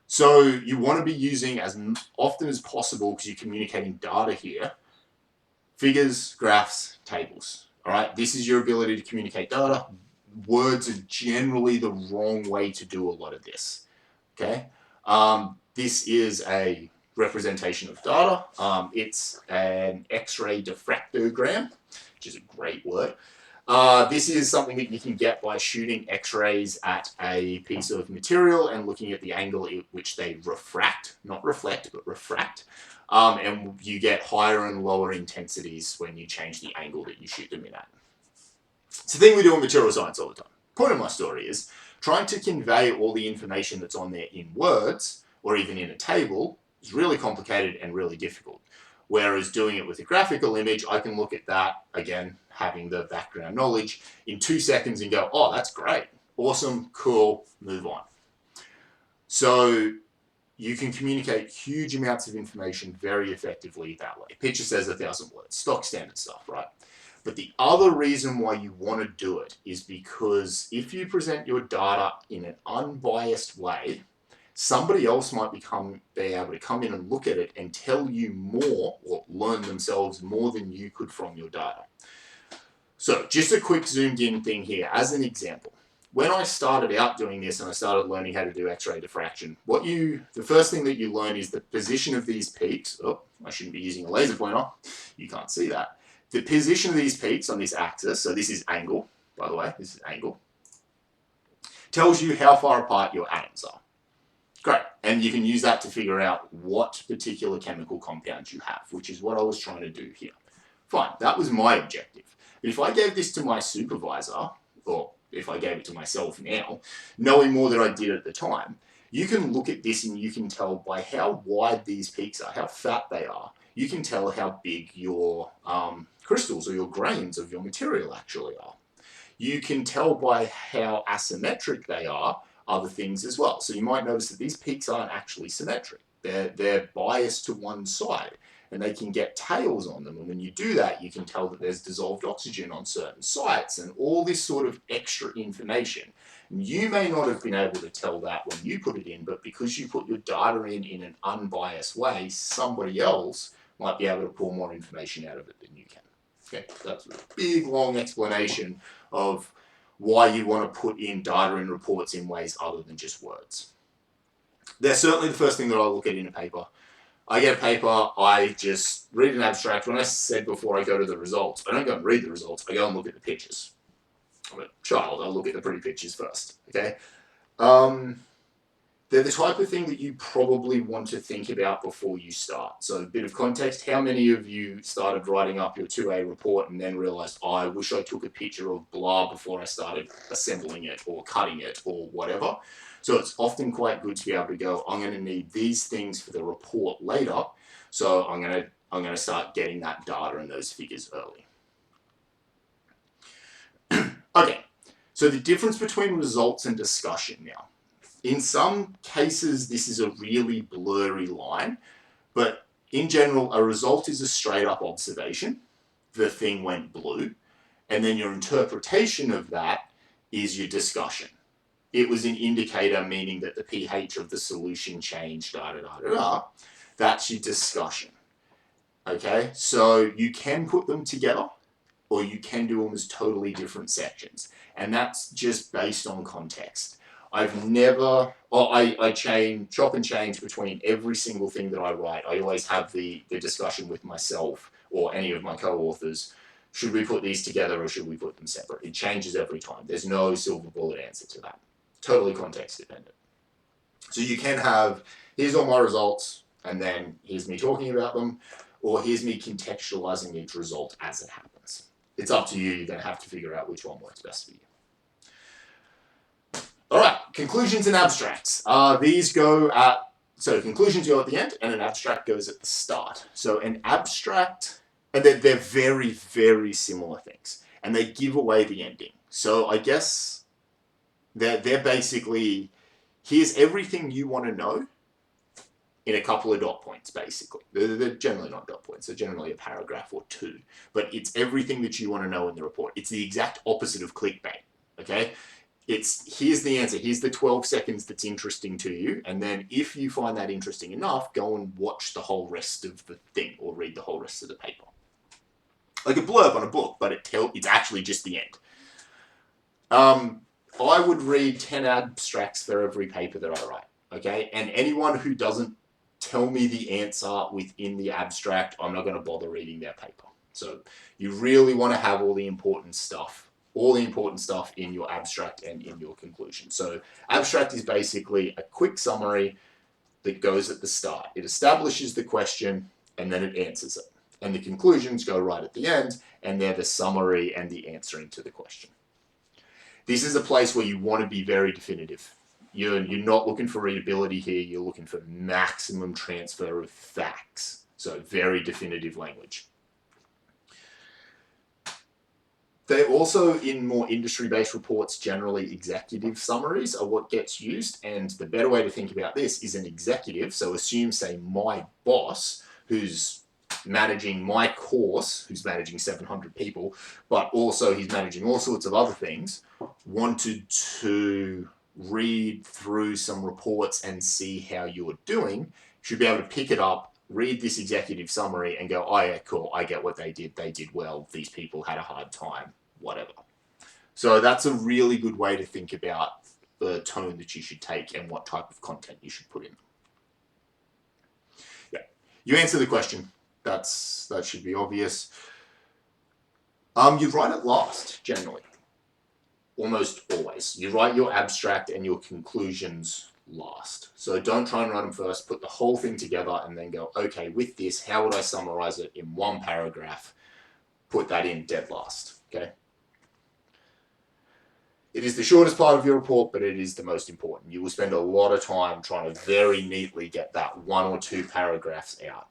So you want to be using as often as possible, because you're communicating data here, figures, graphs, tables. All right, this is your ability to communicate data. Words are generally the wrong way to do a lot of this. Okay, this is a representation of data. It's an X-ray diffractogram, which is a great word. This is something that you can get by shooting X-rays at a piece of material and looking at the angle at which they refract, not reflect, but refract. And you get higher and lower intensities when you change the angle that you shoot them in at. It's the thing we do in material science all the time. Point of my story is trying to convey all the information that's on there in words or even in a table is really complicated and really difficult. Whereas doing it with a graphical image, I can look at that, again, having the background knowledge, in 2 seconds and go, oh, that's great. Awesome, cool, move on. So you can communicate huge amounts of information very effectively that way. Picture says 1,000 words, stock standard stuff, right? But the other reason why you want to do it is because if you present your data in an unbiased way, somebody else might be able to come in and look at it and tell you more, or learn themselves more than you could from your data. So just a quick zoomed in thing here as an example. When I started out doing this and I started learning how to do X-ray diffraction, the first thing that you learn is the position of these peaks. Oh, I shouldn't be using a laser pointer. You can't see that. The position of these peaks on this axis, so this is angle, by the way, this is angle, tells you how far apart your atoms are. Great, and you can use that to figure out what particular chemical compounds you have, which is what I was trying to do here. Fine, that was my objective. But if I gave this to my supervisor, or if I gave it to myself now, knowing more than I did at the time, you can look at this and you can tell by how wide these peaks are, how fat they are, you can tell how big your crystals or your grains of your material actually are. You can tell by how asymmetric they are other things as well. So you might notice that these peaks aren't actually symmetric. They're biased to one side, and they can get tails on them. And when you do that, you can tell that there's dissolved oxygen on certain sites and all this sort of extra information. And you may not have been able to tell that when you put it in, but because you put your data in an unbiased way, somebody else might be able to pull more information out of it than you can. Okay, that's a big, long explanation of why you want to put in data in reports in ways other than just words. They're certainly the first thing that I look at in a paper. I get a paper, I just read an abstract. When I said before I go to the results, I don't go and read the results, I go and look at the pictures. I'm a child, I look at the pretty pictures first, okay? They're the type of thing that you probably want to think about before you start. So a bit of context, how many of you started writing up your 2A report and then realized, oh, I wish I took a picture of blah before I started assembling it or cutting it or whatever? So it's often quite good to be able to go, I'm going to need these things for the report later, so I'm going to start getting that data and those figures early. Okay, so the difference between results and discussion now. In some cases, this is a really blurry line, but in general, a result is a straight up observation. The thing went blue, and then your interpretation of that is your discussion. It was an indicator, meaning that the pH of the solution changed, That's your discussion. Okay, so you can put them together, or you can do them as totally different sections, and that's just based on context. I've never, I chop and change between every single thing that I write. I always have the discussion with myself or any of my co-authors. Should we put these together or should we put them separate? It changes every time. There's no silver bullet answer to that. Totally context dependent. So you can have, here's all my results, and then here's me talking about them, or here's me contextualizing each result as it happens. It's up to you. You're going to have to figure out which one works best for you. All right, conclusions and abstracts. These go at, so conclusions go at the end and an abstract goes at the start. So an abstract, and they're very, very similar things, and they give away the ending. So I guess they're basically, here's everything you want to know in a couple of dot points, basically. They're generally not dot points, they're generally a paragraph or two, but it's everything that you want to know in the report. It's the exact opposite of clickbait, okay? It's, here's the answer, here's the 12 seconds that's interesting to you, and then if you find that interesting enough, go and watch the whole rest of the thing, or read the whole rest of the paper. Like a blurb on a book, but it's actually just the end. I would read 10 abstracts for every paper that I write, okay? And anyone who doesn't tell me the answer within the abstract, I'm not going to bother reading their paper. So you really want to have all the important stuff in your abstract and in your conclusion. So abstract is basically a quick summary that goes at the start. It establishes the question and then it answers it. And the conclusions go right at the end, and they're the summary and the answering to the question. This is a place where you want to be very definitive. You're not looking for readability here, you're looking for maximum transfer of facts. So very definitive language. They're also, in more industry-based reports, generally executive summaries are what gets used, and the better way to think about this is an executive, so assume, say, my boss, who's managing my course, who's managing 700 people, but also he's managing all sorts of other things, wanted to read through some reports and see how you're doing, should be able to pick it up, read this executive summary and go, oh yeah, cool, I get what they did well, these people had a hard time, whatever. So that's a really good way to think about the tone that you should take and what type of content you should put in. Yeah, you answer the question. That should be obvious. You write it last, generally. Almost always. You write your abstract and your conclusions last. So don't try and write them first, put the whole thing together and then go, okay, with this, how would I summarize it in one paragraph? Put that in dead last, okay? It is the shortest part of your report, but it is the most important. You will spend a lot of time trying to very neatly get that 1 or 2 paragraphs out.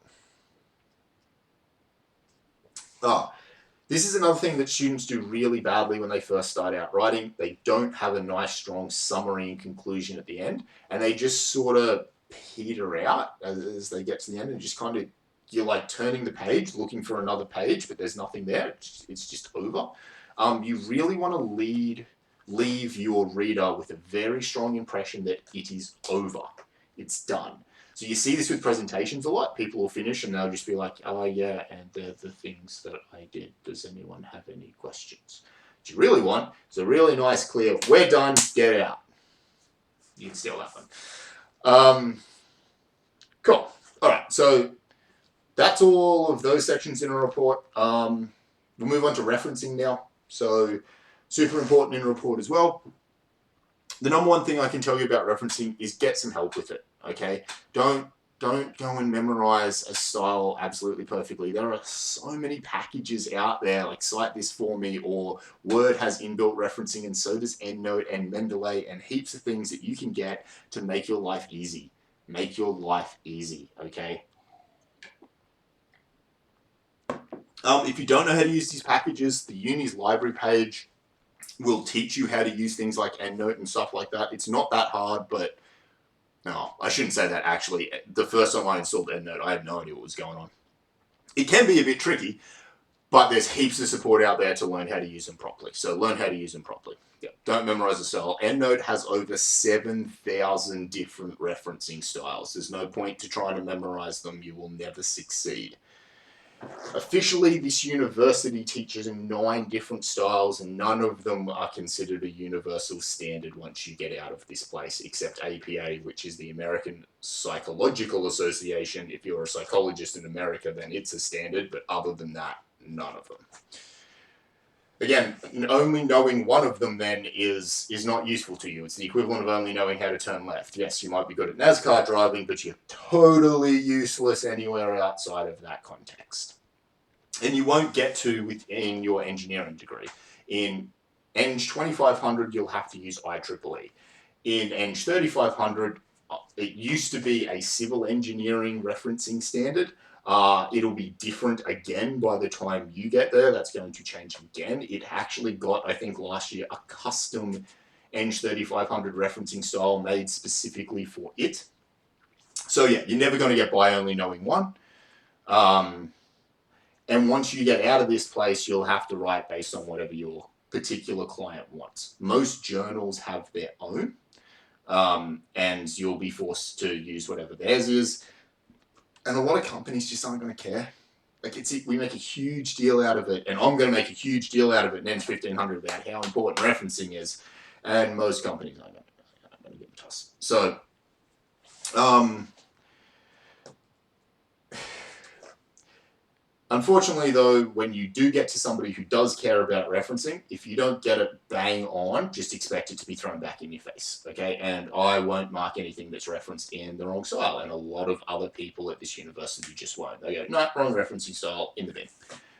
This is another thing that students do really badly when they first start out writing. They don't have a nice, strong summary and conclusion at the end, and they just sort of peter out as they get to the end, and just kind of, you're like turning the page, looking for another page, but there's nothing there. It's just over. You really want to leave your reader with a very strong impression that it is over. It's done. So you see this with presentations a lot. People will finish and they'll just be like, oh yeah, and they're the things that I did. Does anyone have any questions? What you really want is a really nice, clear, we're done, get out. You can steal that one. Cool. All right, so that's all of those sections in a report. We'll move on to referencing now. So super important in a report as well. The number one thing I can tell you about referencing is get some help with it, okay? Don't go and memorize a style absolutely perfectly. There are so many packages out there, like Cite This For Me, or Word has inbuilt referencing, and so does EndNote and Mendeley, and heaps of things that you can get to make your life easy. Make your life easy, okay? If you don't know how to use these packages, the Uni's library page will teach you how to use things like EndNote and stuff like that. It's not that hard, but no, I shouldn't say that actually. The first time I installed EndNote, I had no idea what was going on. It can be a bit tricky, but there's heaps of support out there to learn how to use them properly. So learn how to use them properly. Yeah. Don't memorize a style. EndNote has over 7,000 different referencing styles. There's no point to trying to memorize them. You will never succeed. Officially, this university teaches in 9 different styles, and none of them are considered a universal standard once you get out of this place, except APA, which is the American Psychological Association. If you're a psychologist in America, then it's a standard, but other than that, none of them. Again, only knowing one of them then is not useful to you. It's the equivalent of only knowing how to turn left. Yes, you might be good at NASCAR driving, but you're totally useless anywhere outside of that context. And you won't get to within your engineering degree. In ENGG1500, you'll have to use IEEE. In ENGG3500, it used to be a civil engineering referencing standard. It'll be different again by the time you get there. That's going to change again. It actually got, I think last year, a custom ENGG3500 referencing style made specifically for it. So yeah, you're never going to get by only knowing one. And once you get out of this place, you'll have to write based on whatever your particular client wants. Most journals have their own, and you'll be forced to use whatever theirs is. And a lot of companies just aren't going to care. Like we make a huge deal out of it, and I'm going to make a huge deal out of it in ENGG1500 about how important referencing is, and most companies aren't going to give a toss. So, unfortunately, though, when you do get to somebody who does care about referencing, if you don't get it bang on, just expect it to be thrown back in your face, okay? And I won't mark anything that's referenced in the wrong style, and a lot of other people at this university just won't. They go, no, wrong referencing style, in the bin.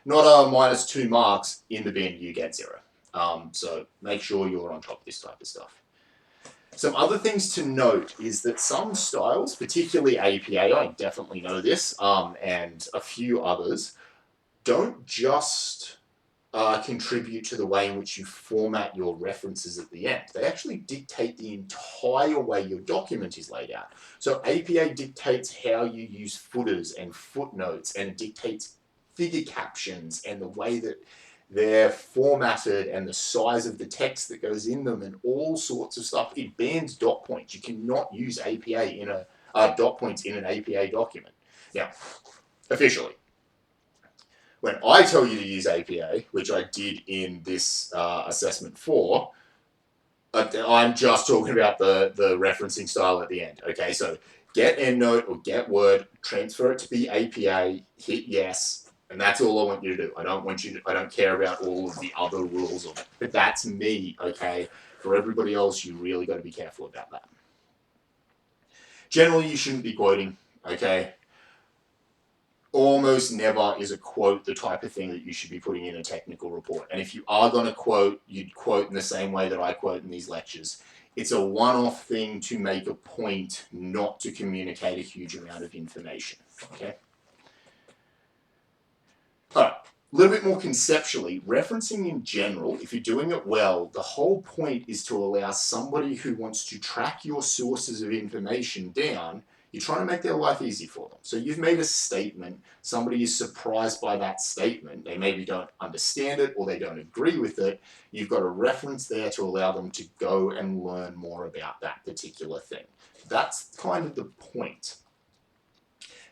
Not a -2 marks, in the bin, you get 0. So make sure you're on top of this type of stuff. Some other things to note is that some styles, particularly APA, I definitely know this, and a few others, don't just contribute to the way in which you format your references at the end. They actually dictate the entire way your document is laid out. So APA dictates how you use footers and footnotes, and it dictates figure captions and the way that they're formatted and the size of the text that goes in them and all sorts of stuff. It bans dot points. You cannot use APA in dot points in an APA document. Now, officially, when I tell you to use APA, which I did in this assessment 4, I'm just talking about the referencing style at the end. Okay, so get EndNote or get Word, transfer it to be APA, hit yes, and that's all I want you to do. I don't care about all of the other rules of it. But that's me, okay? For everybody else, you really got to be careful about that. Generally, you shouldn't be quoting, okay? Almost never is a quote the type of thing that you should be putting in a technical report. And if you are going to quote, you'd quote in the same way that I quote in these lectures. It's a one-off thing to make a point, not to communicate a huge amount of information, okay? All right, A little bit more conceptually, referencing in general, if you're doing it well, the whole point is to allow somebody who wants to track your sources of information down. You're trying to make their life easy for them. So you've made a statement, somebody is surprised by that statement, they maybe don't understand it or they don't agree with it. You've got a reference there to allow them to go and learn more about that particular thing. That's kind of the point.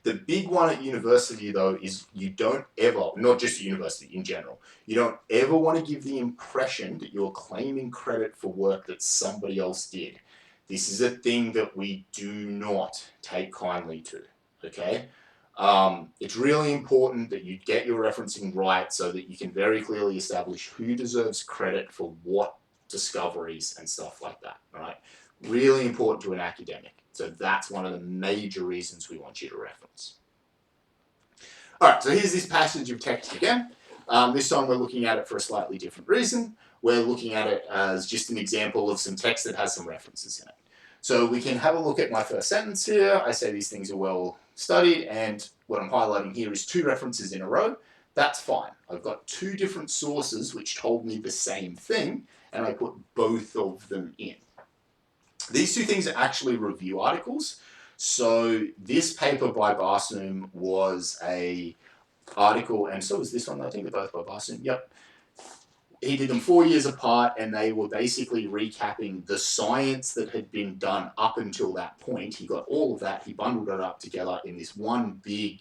The big one at university, though, is you don't ever, not just university in general, you don't ever want to give the impression that you're claiming credit for work that somebody else did. This is a thing that we do not take kindly to, okay? It's really important that you get your referencing right so that you can very clearly establish who deserves credit for what discoveries and stuff like that, all right? Really important to an academic. So that's one of the major reasons we want you to reference. All right, so here's this passage of text again. This time we're looking at it for a slightly different reason. We're looking at it as just an example of some text that has some references in it. So we can have a look at my first sentence here. I say these things are well studied, and what I'm highlighting here is 2 references in a row. That's fine. I've got 2 different sources which told me the same thing, and I put both of them in. These 2 things are actually review articles. So this paper by Barsoom was a article, and so was this one. I think they're both by Barsoom. Yep. He did them 4 years apart, and they were basically recapping the science that had been done up until that point. He got all of that. He bundled it up together in this one big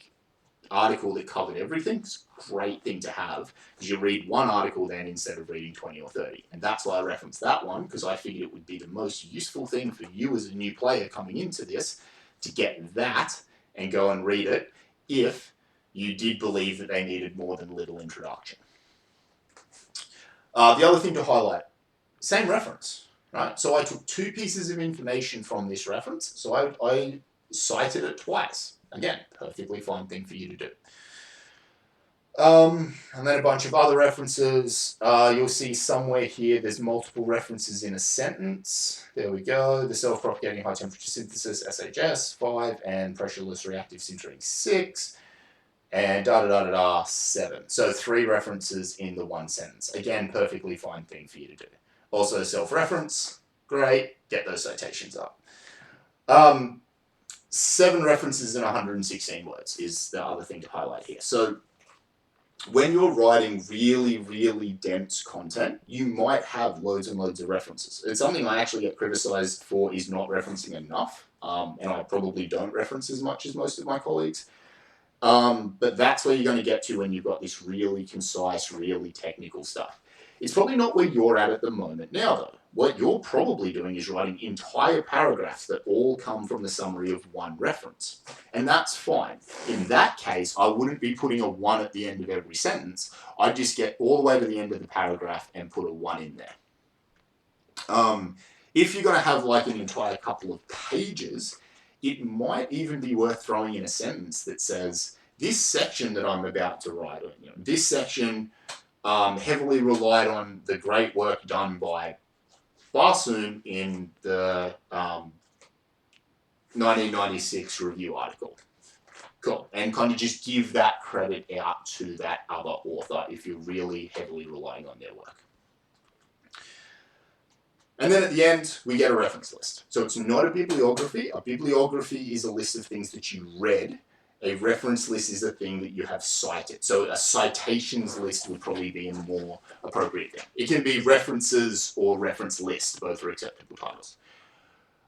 article that covered everything. It's a great thing to have, because you read one article then instead of reading 20 or 30. And that's why I referenced that one, because I figured it would be the most useful thing for you as a new player coming into this, to get that and go and read it if you did believe that they needed more than a little introduction. The other thing to highlight, same reference, right? So I took 2 pieces of information from this reference, so I cited it twice. Again, perfectly fine thing for you to do. And then a bunch of other references. You'll see somewhere here there's multiple references in a sentence. There we go. The self-propagating high temperature synthesis, SHS, 5, and pressureless reactive sintering, 6, and 7. So 3 references in the one sentence. Again, perfectly fine thing for you to do. Also self-reference, great, get those citations up. 7 references in 116 words is the other thing to highlight here. So when you're writing really, really dense content, you might have loads and loads of references. It's something I actually get criticized for, is not referencing enough, and I probably don't reference as much as most of my colleagues. But that's where you're going to get to when you've got this really concise, really technical stuff. It's probably not where you're at the moment now, though. What you're probably doing is writing entire paragraphs that all come from the summary of one reference. And that's fine. In that case, I wouldn't be putting a 1 at the end of every sentence. I'd just get all the way to the end of the paragraph and put a 1 in there. If you're going to have like an entire couple of pages, it might even be worth throwing in a sentence that says, this section that I'm about to write, this section heavily relied on the great work done by Barsoom in the 1996 review article. Cool. And kind of just give that credit out to that other author if you're really heavily relying on their work. And then at the end, we get a reference list. So it's not a bibliography. A bibliography is a list of things that you read. A reference list is a thing that you have cited. So a citations list would probably be a more appropriate thing. It can be references or reference list, both are acceptable titles.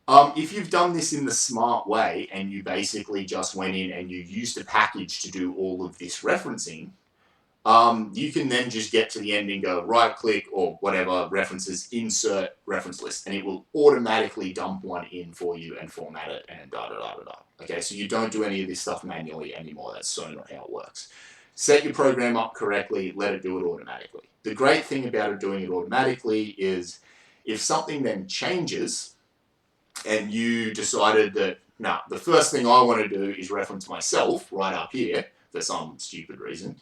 If you've done this in the smart way and you basically just went in and you used a package to do all of this referencing, you can then just get to the end and go right click or whatever, references, insert reference list, and it will automatically dump one in for you and format it and da-da-da-da-da. Okay, so you don't do any of this stuff manually anymore. That's so not how it works. Set your program up correctly, let it do it automatically. The great thing about it doing it automatically is if something then changes and you decided that, no, the first thing I want to do is reference myself right up here for some stupid reason,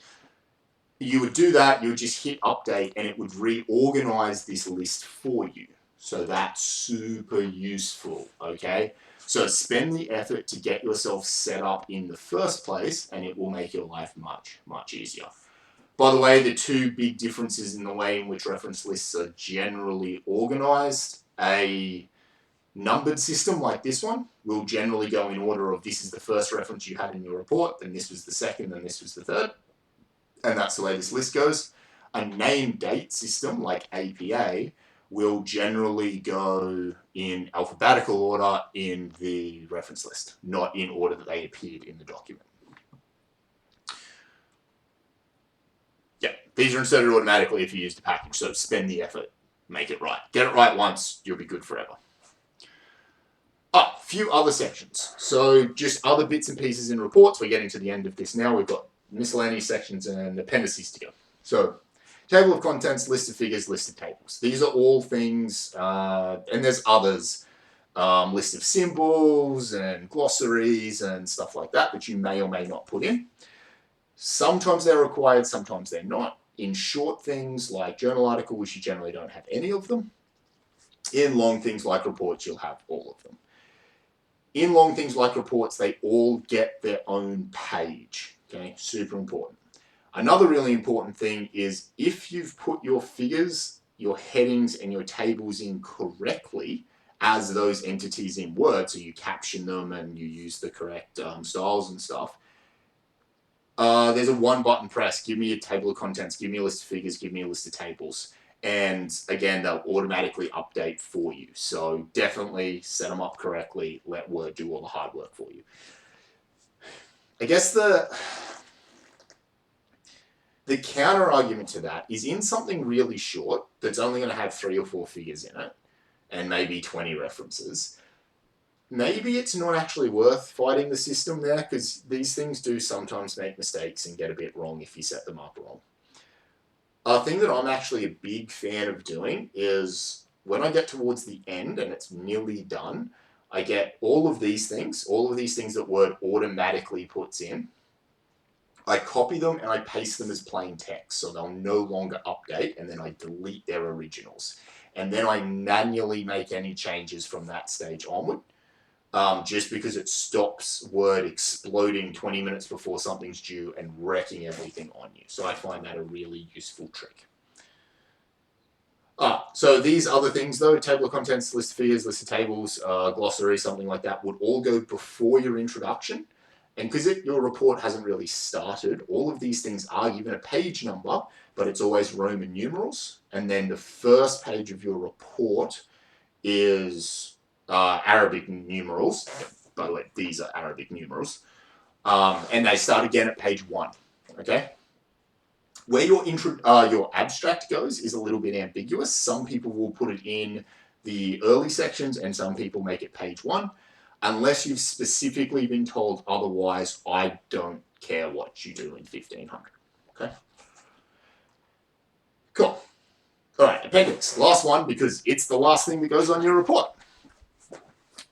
you would do that, you would just hit update and it would reorganize this list for you. So that's super useful, okay? So spend the effort to get yourself set up in the first place and it will make your life much, much easier. By the way, the two big differences in the way in which reference lists are generally organized, a numbered system like this one will generally go in order of this is the first reference you had in your report, then this was the second, then this was the third, and that's the way this list goes. A name date system like APA will generally go in alphabetical order in the reference list, not in order that they appeared in the document. Yeah, these are inserted automatically if you use the package, so spend the effort, make it right. Get it right once, you'll be good forever. A few other sections. So just other bits and pieces in reports. We're getting to the end of this now. We've got miscellaneous sections and appendices to go. So table of contents, list of figures, list of tables. These are all things, and there's others, list of symbols and glossaries and stuff like that that you may or may not put in. Sometimes they're required, sometimes they're not. In short things like journal articles, you generally don't have any of them. In long things like reports, you'll have all of them. In long things like reports, they all get their own page. Okay, super important. Another really important thing is if you've put your figures, your headings, and your tables in correctly as those entities in Word, so you caption them and you use the correct styles and stuff, there's a one button press. Give me a table of contents, give me a list of figures, give me a list of tables. And again, they'll automatically update for you. So definitely set them up correctly. Let Word do all the hard work for you. I guess the counter argument to that is in something really short that's only going to have 3 or 4 figures in it and maybe 20 references. Maybe it's not actually worth fighting the system there because these things do sometimes make mistakes and get a bit wrong if you set them up wrong. A thing that I'm actually a big fan of doing is when I get towards the end and it's nearly done, I get all of these things that Word automatically puts in. I copy them and I paste them as plain text so they'll no longer update, and then I delete their originals. And then I manually make any changes from that stage onward, just because it stops Word exploding 20 minutes before something's due and wrecking everything on you. So I find that a really useful trick. So these other things though, table of contents, list of figures, list of tables, glossary, something like that, would all go before your introduction. And because your report hasn't really started, all of these things are given a page number, but it's always Roman numerals. And then the first page of your report is Arabic numerals. By the way, these are Arabic numerals. And they start again at page 1. Okay? Where your abstract goes is a little bit ambiguous. Some people will put it in the early sections and some people make it page 1. Unless you've specifically been told otherwise, I don't care what you do in 1500. Okay? Cool. All right, appendix. Last one because it's the last thing that goes on your report.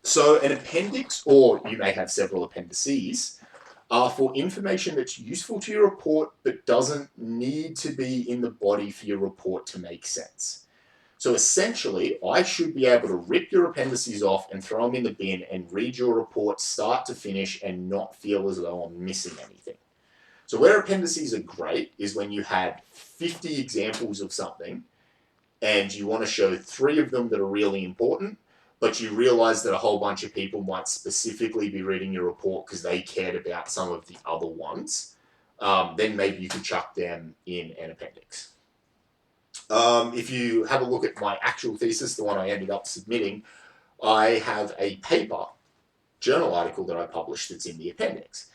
So an appendix, or you may have several appendices, are for information that's useful to your report but doesn't need to be in the body for your report to make sense. So essentially, I should be able to rip your appendices off and throw them in the bin and read your report start to finish and not feel as though I'm missing anything. So where appendices are great is when you had 50 examples of something and you want to show 3 of them that are really important, but you realize that a whole bunch of people might specifically be reading your report because they cared about some of the other ones, then maybe you could chuck them in an appendix. If you have a look at my actual thesis, the one I ended up submitting, I have a paper, journal article that I published that's in the appendix.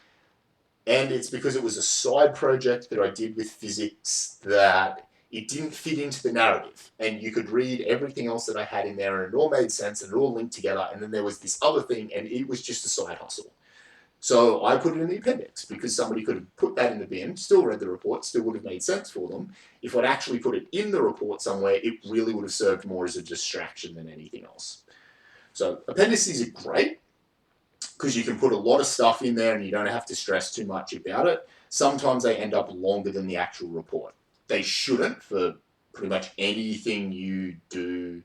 And it's because it was a side project that I did with physics that it didn't fit into the narrative. And you could read everything else that I had in there and it all made sense and it all linked together. And then there was this other thing and it was just a side hustle. So I put it in the appendix because somebody could have put that in the bin, still read the report, still would have made sense for them. If I'd actually put it in the report somewhere, it really would have served more as a distraction than anything else. So appendices are great because you can put a lot of stuff in there and you don't have to stress too much about it. Sometimes they end up longer than the actual report. They shouldn't for pretty much anything you do.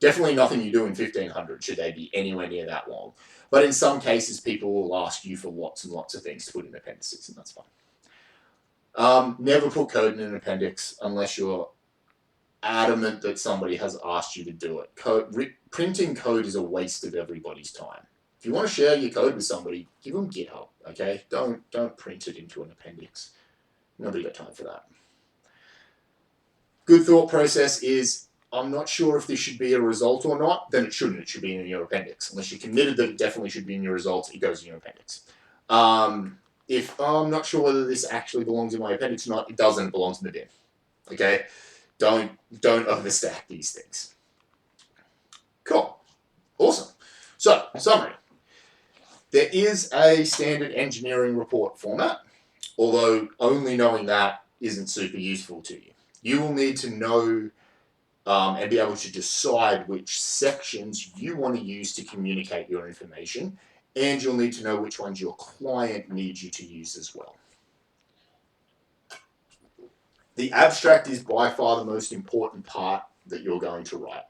Definitely nothing you do in 1500 should they be anywhere near that long. But in some cases, people will ask you for lots and lots of things to put in appendices, and that's fine. Never put code in an appendix unless you're adamant that somebody has asked you to do it. Printing code is a waste of everybody's time. If you want to share your code with somebody, give them GitHub, okay? Don't print it into an appendix. Nobody got time for that. Good thought process is, I'm not sure if this should be a result or not, then it shouldn't. It should be in your appendix. Unless you're committed that it definitely should be in your results, it goes in your appendix. If I'm not sure whether this actually belongs in my appendix or not, it doesn't. It belongs in the bin. Okay? Don't overstack these things. Cool. Awesome. So, summary. There is a standard engineering report format, although only knowing that isn't super useful to you. You will need to know and be able to decide which sections you want to use to communicate your information, and you'll need to know which ones your client needs you to use as well. The abstract is by far the most important part that you're going to write.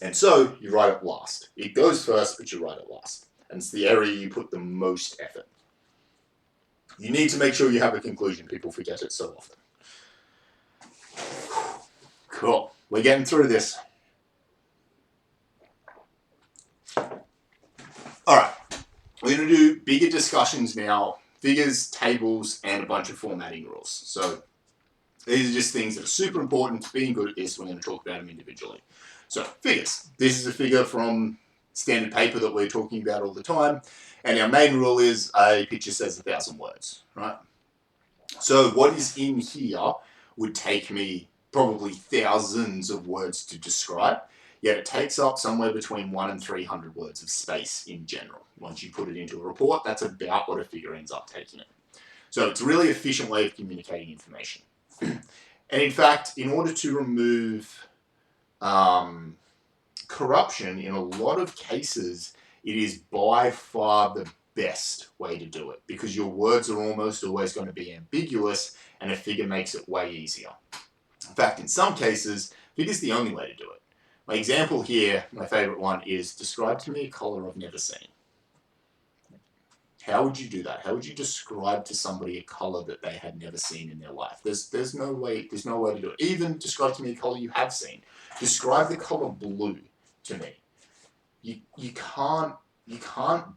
And so you write it last. It goes first, but you write it last. And it's the area you put the most effort. You need to make sure you have a conclusion. People forget it so often. Cool. We're getting through this. All right. We're going to do bigger discussions now. Figures, tables, and a bunch of formatting rules. So these are just things that are super important to being good at this. We're going to talk about them individually. So figures. This is a figure from standard paper that we're talking about all the time. And our main rule is a picture says 1,000 words, right? So what is in here would take me probably thousands of words to describe, yet it takes up somewhere between 100 and 300 words of space in general. Once you put it into a report, that's about what a figure ends up taking it. So it's a really efficient way of communicating information. And in fact, in order to remove corruption, in a lot of cases, it is by far the best way to do it, because your words are almost always going to be ambiguous, and a figure makes it way easier. In fact, in some cases, figure's the only way to do it. My example here, my favorite one, is describe to me a color I've never seen. How would you do that? How would you describe to somebody a color that they had never seen in their life? There's no way to do it. Even describe to me a color you have seen. Describe the color blue to me. You can't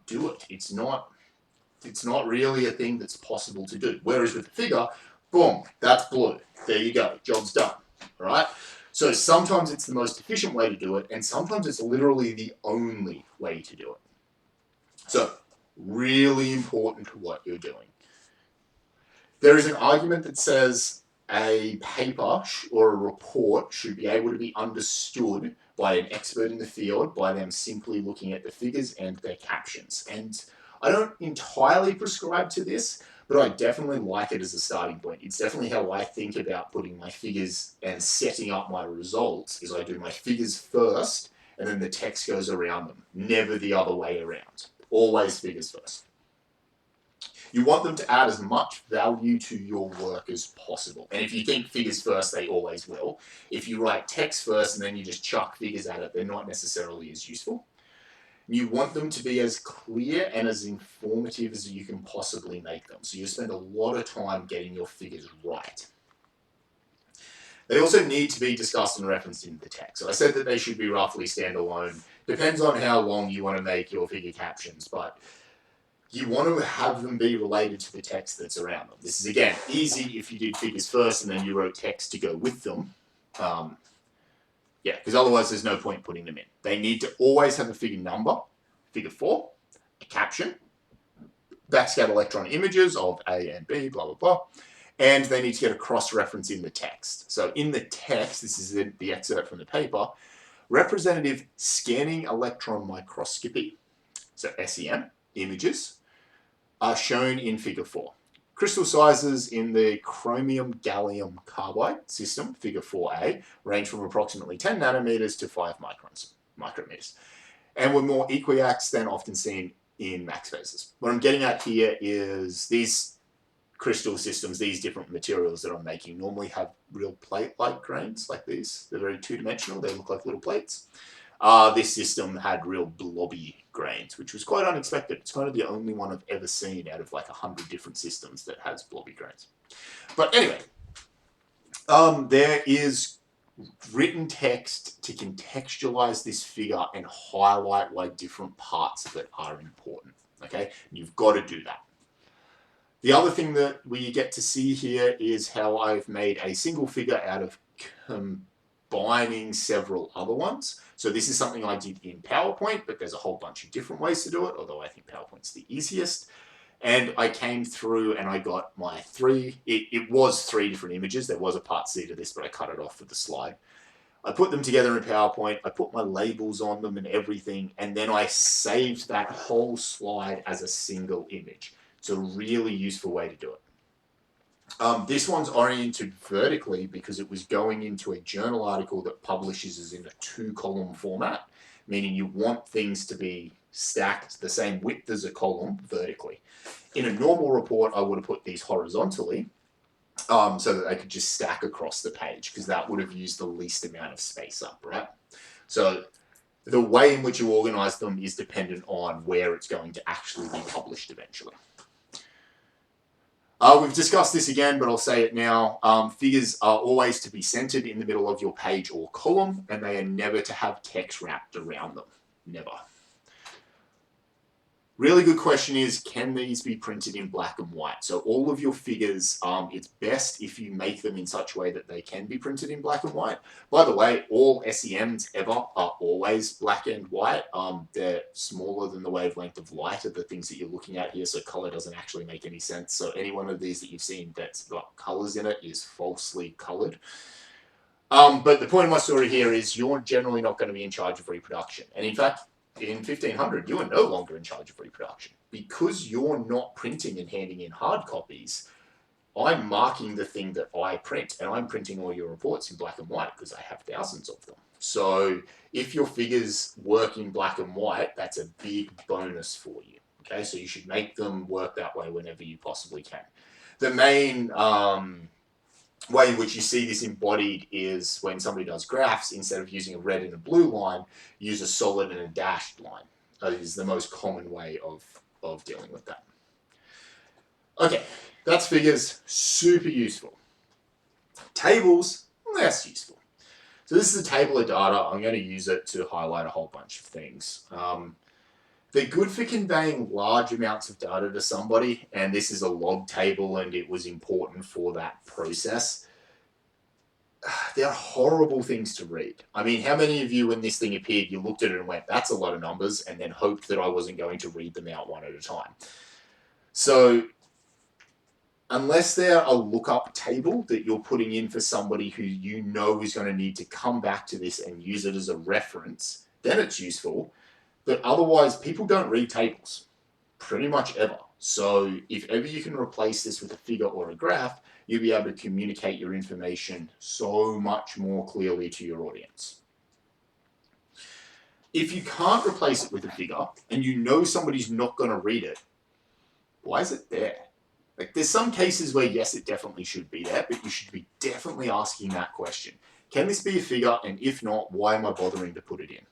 do it. It's not really a thing that's possible to do. Whereas with a figure, boom, that's blue. There you go. Job's done. All right? So sometimes it's the most efficient way to do it, and sometimes it's literally the only way to do it. So really important to what you're doing. There is an argument that says a paper or a report should be able to be understood by an expert in the field by them simply looking at the figures and their captions. And I don't entirely prescribe to this, but I definitely like it as a starting point. It's definitely how I think about putting my figures and setting up my results, is I do my figures first and then the text goes around them. Never the other way around. Always figures first. You want them to add as much value to your work as possible. And if you think figures first, they always will. If you write text first and then you just chuck figures at it, they're not necessarily as useful. You want them to be as clear and as informative as you can possibly make them. So you spend a lot of time getting your figures right. They also need to be discussed and referenced in the text. So I said that they should be roughly standalone. Depends on how long you want to make your figure captions, but you want to have them be related to the text that's around them. This is, again, easy if you did figures first and then you wrote text to go with them. Because otherwise there's no point putting them in. They need to always have a figure number, figure 4, a caption, backscatter electron images of A and B, blah, blah, blah. And they need to get a cross-reference in the text. So in the text, this is the excerpt from the paper, representative scanning electron microscopy, so SEM, images, are shown in figure 4. Crystal sizes in the chromium gallium carbide system, figure 4A, range from approximately 10 nanometers to 5 micrometers, and were more equiax than often seen in max phases. What I'm getting at here is these crystal systems, these different materials that I'm making, normally have real plate-like grains like these. They're very two-dimensional. They look like little plates. This system had real blobby grains, which was quite unexpected. It's kind of the only one I've ever seen out of like 100 different systems that has blobby grains. But anyway, there is written text to contextualize this figure and highlight why different parts of it are important. Okay, you've got to do that. The other thing that we get to see here is how I've made a single figure out of combining several other ones. So this is something I did in PowerPoint, but there's a whole bunch of different ways to do it, although I think PowerPoint's the easiest. And I came through and I got my it was 3 different images. There was a part C to this, but I cut it off for the slide. I put them together in PowerPoint. I put my labels on them and everything. And then I saved that whole slide as a single image. It's a really useful way to do it. This one's oriented vertically because it was going into a journal article that publishes in a 2-column format, meaning you want things to be stacked the same width as a column vertically. In a normal report, I would have put these horizontally so that they could just stack across the page, because that would have used the least amount of space up, right? So the way in which you organize them is dependent on where it's going to actually be published eventually. We've discussed this again, but I'll say it now. Figures are always to be centered in the middle of your page or column, and they are never to have text wrapped around them. Never. Really good question is, can these be printed in black and white? So all of your figures, it's best if you make them in such a way that they can be printed in black and white. By the way, all SEMs ever are always black and white. They're smaller than the wavelength of light of the things that you're looking at here, so color doesn't actually make any sense. So any one of these that you've seen that's got colors in it is falsely colored. But the point of my story here is you're generally not going to be in charge of reproduction. And in fact, in 1500, you are no longer in charge of reproduction. Because you're not printing and handing in hard copies, I'm marking the thing that I print, and I'm printing all your reports in black and white because I have thousands of them. So if your figures work in black and white, that's a big bonus for you. Okay, so you should make them work that way whenever you possibly can. The main way in which you see this embodied is when somebody does graphs, instead of using a red and a blue line, use a solid and a dashed line. That is the most common way of dealing with that. Okay, that's figures, super useful. Tables, less useful. So this is a table of data. I'm going to use it to highlight a whole bunch of things. They're good for conveying large amounts of data to somebody, and this is a log table and it was important for that process. They're horrible things to read. I mean, how many of you, when this thing appeared, you looked at it and went, that's a lot of numbers, and then hoped that I wasn't going to read them out one at a time? So unless they're a lookup table that you're putting in for somebody who you know is going to need to come back to this and use it as a reference, then it's useful. But otherwise, people don't read tables, pretty much ever. So if ever you can replace this with a figure or a graph, you'll be able to communicate your information so much more clearly to your audience. If you can't replace it with a figure, and you know somebody's not going to read it, why is it there? Like, there's some cases where, yes, it definitely should be there, but you should be definitely asking that question. Can this be a figure? And if not, why am I bothering to put it in?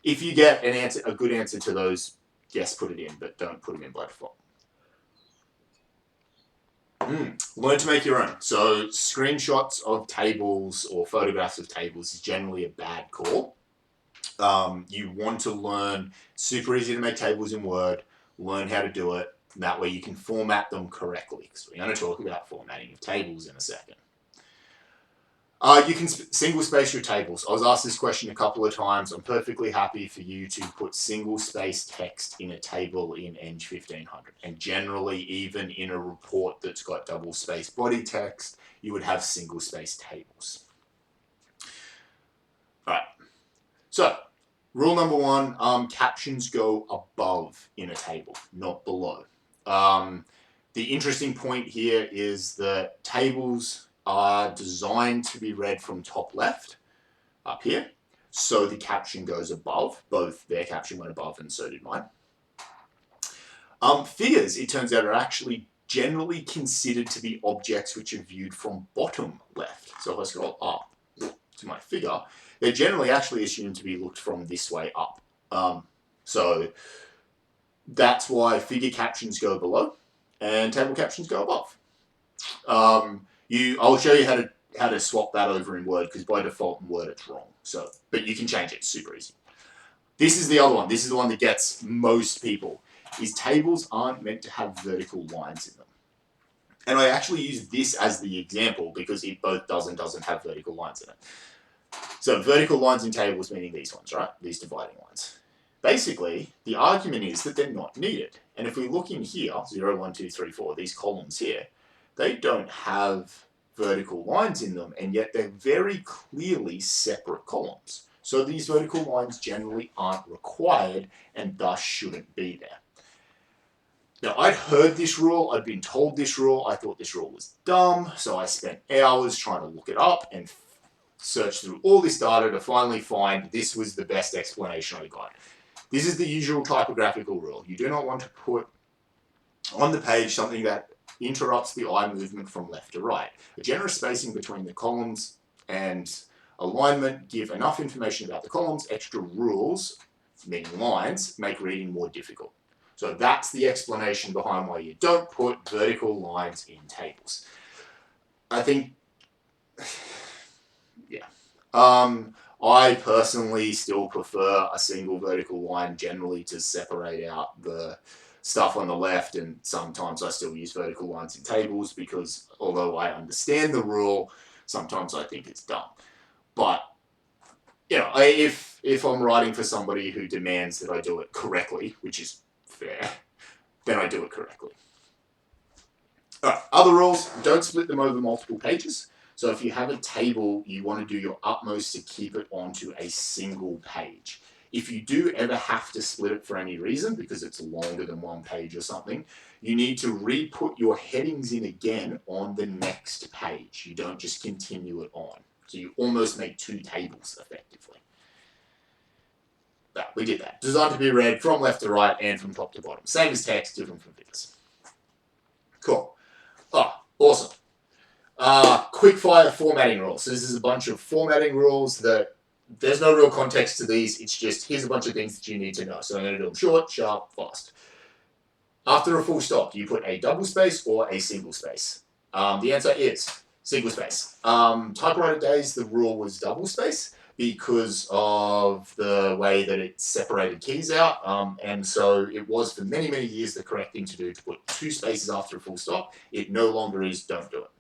If you get an answer, a good answer to those, yes, put it in, but don't put them in by default. Learn to make your own. So screenshots of tables or photographs of tables is generally a bad call. You want to learn, super easy to make tables in Word, learn how to do it. That way you can format them correctly, because we're going to talk about formatting of tables in a second. You can single space your tables. I was asked this question a couple of times. I'm perfectly happy for you to put single space text in a table in ENGG1500. And generally, even in a report that's got double space body text, you would have single space tables. All right. So, rule number 1, captions go above in a table, not below. The interesting point here is that tables are designed to be read from top left, up here, so the caption goes above. Both their caption went above and so did mine. Figures, it turns out, are actually generally considered to be objects which are viewed from bottom left. So if I scroll up to my figure, they're generally actually assumed to be looked from this way up. So that's why figure captions go below and table captions go above. I'll show you how to swap that over in Word, because by default in Word it's wrong. So, but you can change it. It's super easy. This is the other one. This is the one that gets most people. Is tables aren't meant to have vertical lines in them. And I actually use this as the example because it both does and doesn't have vertical lines in it. So vertical lines in tables meaning these ones, right? These dividing lines. Basically, the argument is that they're not needed. And if we look in here, 0, 1, 2, 3, 4, these columns here, they don't have vertical lines in them, and yet they're very clearly separate columns. So these vertical lines generally aren't required and thus shouldn't be there. Now, I'd heard this rule, I'd been told this rule, I thought this rule was dumb, so I spent hours trying to look it up and search through all this data to finally find this was the best explanation I got. This is the usual typographical rule. You do not want to put on the page something that interrupts the eye movement from left to right. A generous spacing between the columns and alignment give enough information about the columns. Extra rules, meaning lines, make reading more difficult. So that's the explanation behind why you don't put vertical lines in tables. I think, yeah. I personally still prefer a single vertical line generally to separate out the stuff on the left, and sometimes I still use vertical lines in tables because although I understand the rule, sometimes I think it's dumb. But, you know, if I'm writing for somebody who demands that I do it correctly, which is fair, then I do it correctly. Alright, other rules, don't split them over multiple pages. So if you have a table, you want to do your utmost to keep it onto a single page. If you do ever have to split it for any reason, because it's longer than one page or something, you need to re-put your headings in again on the next page. You don't just continue it on. So you almost make two tables effectively. But we did that. Designed to be read from left to right and from top to bottom. Same as text, different from figures. Cool. Oh, awesome. Quick fire formatting rules. So this is a bunch of formatting rules that there's no real context to these. It's just here's a bunch of things that you need to know. So I'm going to do them short, sharp, fast. After a full stop, do you put a double space or a single space? The answer is single space. Typewriter days, the rule was double space because of the way that it separated keys out. And so it was for many, many years the correct thing to do to put two spaces after a full stop. It no longer is, don't do it.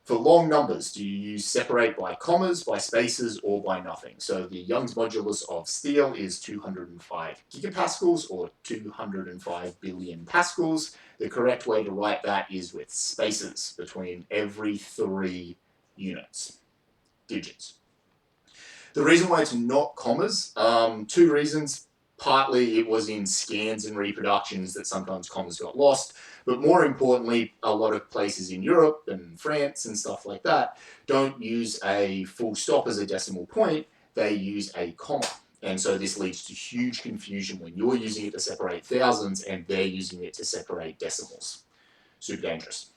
For long numbers, do you use separate by commas, by spaces, or by nothing? So the Young's modulus of steel is 205 gigapascals, or 205 billion pascals. The correct way to write that is with spaces between every 3 digits. The reason why it's not commas, two reasons. Partly it was in scans and reproductions that sometimes commas got lost, but more importantly, a lot of places in Europe and France and stuff like that don't use a full stop as a decimal point, they use a comma. And so this leads to huge confusion when you're using it to separate thousands and they're using it to separate decimals. Super dangerous.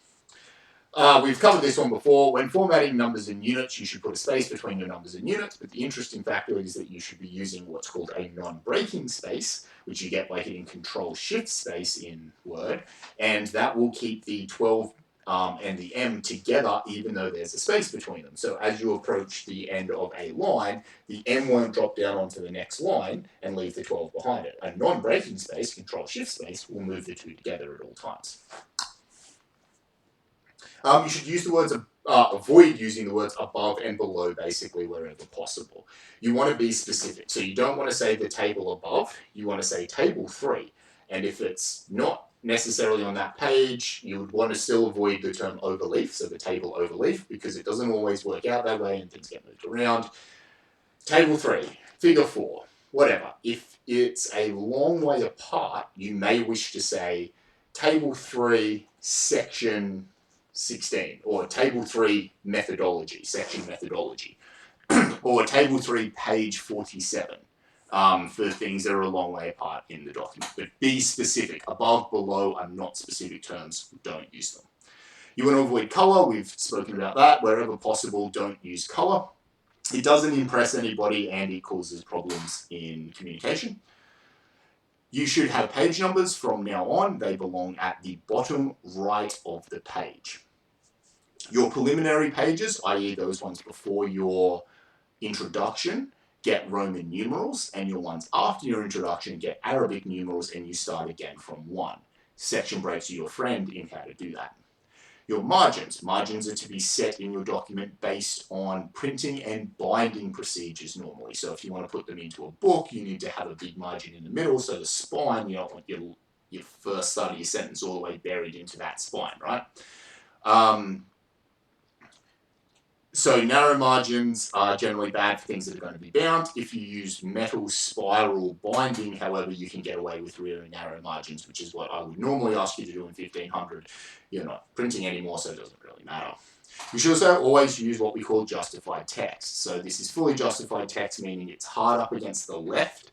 We've covered this one before. When formatting numbers and units, you should put a space between your numbers and units, but the interesting factor is that you should be using what's called a non-breaking space, which you get by hitting Control-Shift space in Word, and that will keep the 12 and the M together even though there's a space between them. So as you approach the end of a line, the M won't drop down onto the next line and leave the 12 behind it. A non-breaking space, Control-Shift space, will move the two together at all times. You should use the words, avoid using the words above and below basically wherever possible. You want to be specific. So you don't want to say the table above, you want to say table 3. And if it's not necessarily on that page, you would want to still avoid the term overleaf, so the table overleaf, because it doesn't always work out that way and things get moved around. Table 3, figure 4, whatever. If it's a long way apart, you may wish to say table 3, section 16, or table 3 methodology, section methodology, or table 3 page 47 for things that are a long way apart in the document. But be specific. Above, below are not specific terms. Don't use them. You want to avoid color. We've spoken about that. Wherever possible, don't use color. It doesn't impress anybody and it causes problems in communication. You should have page numbers from now on. They belong at the bottom right of the page. Your preliminary pages, i.e. those ones before your introduction, get Roman numerals, and your ones after your introduction get Arabic numerals, and you start again from 1. Section breaks are your friend in how to do that. Your margins. Margins are to be set in your document based on printing and binding procedures normally. So if you want to put them into a book, you need to have a big margin in the middle, so the spine, you don't want your first start of your sentence all the way buried into that spine, right? So narrow margins are generally bad for things that are going to be bound. If you use metal spiral binding, however, you can get away with really narrow margins, which is what I would normally ask you to do in 1500. You're not printing anymore, so it doesn't really matter. You should also always use what we call justified text. So this is fully justified text, meaning it's hard up against the left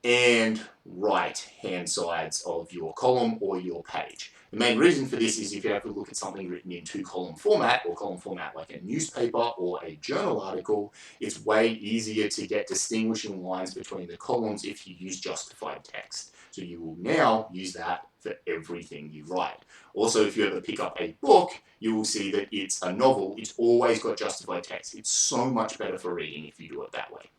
and right hand sides of your column or your page. The main reason for this is if you have to look at something written in 2-column format, or column format like a newspaper or a journal article, it's way easier to get distinguishing lines between the columns if you use justified text. So you will now use that for everything you write. Also, if you ever pick up a book, you will see that it's a novel. It's always got justified text. It's so much better for reading if you do it that way.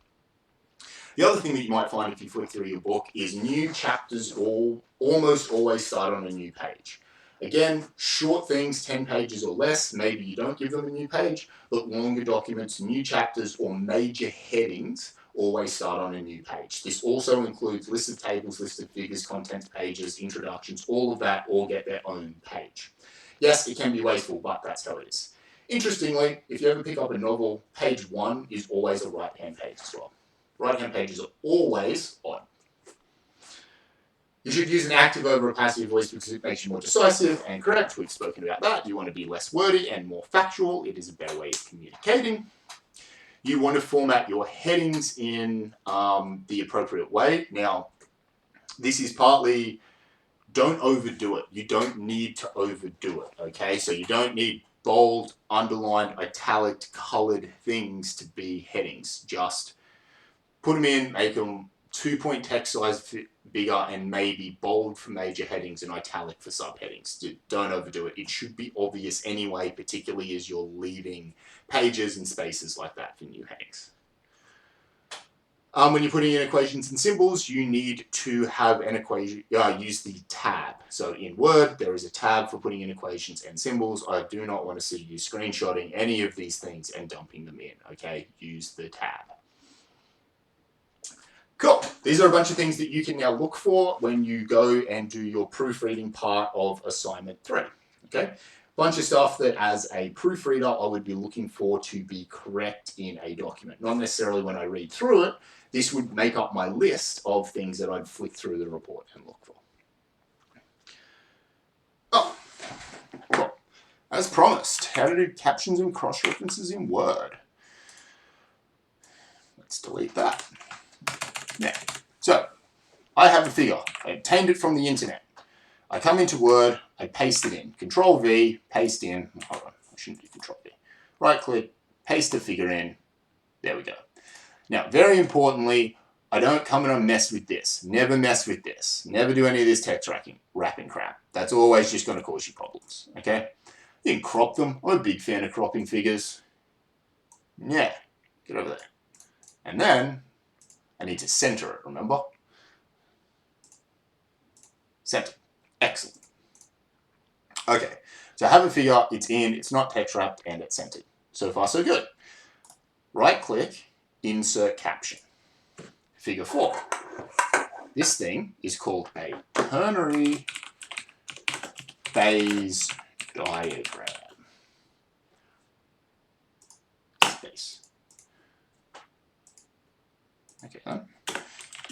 The other thing that you might find if you flick through your book is new chapters almost always start on a new page. Again, short things, 10 pages or less, maybe you don't give them a new page, but longer documents, new chapters, or major headings always start on a new page. This also includes lists of tables, lists of figures, contents pages, introductions, all of that all get their own page. Yes, it can be wasteful, but that's how it is. Interestingly, if you ever pick up a novel, page 1 is always a right-hand page as well. Right-hand pages are always on. You should use an active over a passive voice because it makes you more decisive and correct. We've spoken about that. You want to be less wordy and more factual. It is a better way of communicating. You want to format your headings in the appropriate way. Now, this is partly, don't overdo it. You don't need to overdo it, okay? So you don't need bold, underlined, italic, colored things to be headings. Just put them in, make them 2-point text size bigger, and maybe bold for major headings and italic for subheadings. Don't overdo it. It should be obvious anyway, particularly as you're leaving pages and spaces like that for new headings. When you're putting in equations and symbols, you need to have an equation, use the tab. So in Word, there is a tab for putting in equations and symbols. I do not want to see you screenshotting any of these things and dumping them in, okay? Use the tab. Cool. These are a bunch of things that you can now look for when you go and do your proofreading part of assignment 3. Okay? Bunch of stuff that as a proofreader I would be looking for to be correct in a document. Not necessarily when I read through it. This would make up my list of things that I'd flick through the report and look for. Oh, cool. As promised, how to do captions and cross-references in Word. Let's delete that. Now, so I have a figure. I obtained it from the internet. I come into Word, I paste it in. Control V, paste in. Hold on, I shouldn't do Control V. Right click, paste the figure in. There we go. Now, very importantly, I don't come in and mess with this. Never mess with this. Never do any of this text wrapping crap. That's always just going to cause you problems. Okay? You can crop them. I'm a big fan of cropping figures. Yeah, get over there. And then I need to center it, remember? Center. Excellent. Okay, so I have a figure, it's in, it's not text wrapped, and it's centered. So far, so good. Right click, insert caption. Figure 4. This thing is called a ternary phase diagram. Space. Okay, then.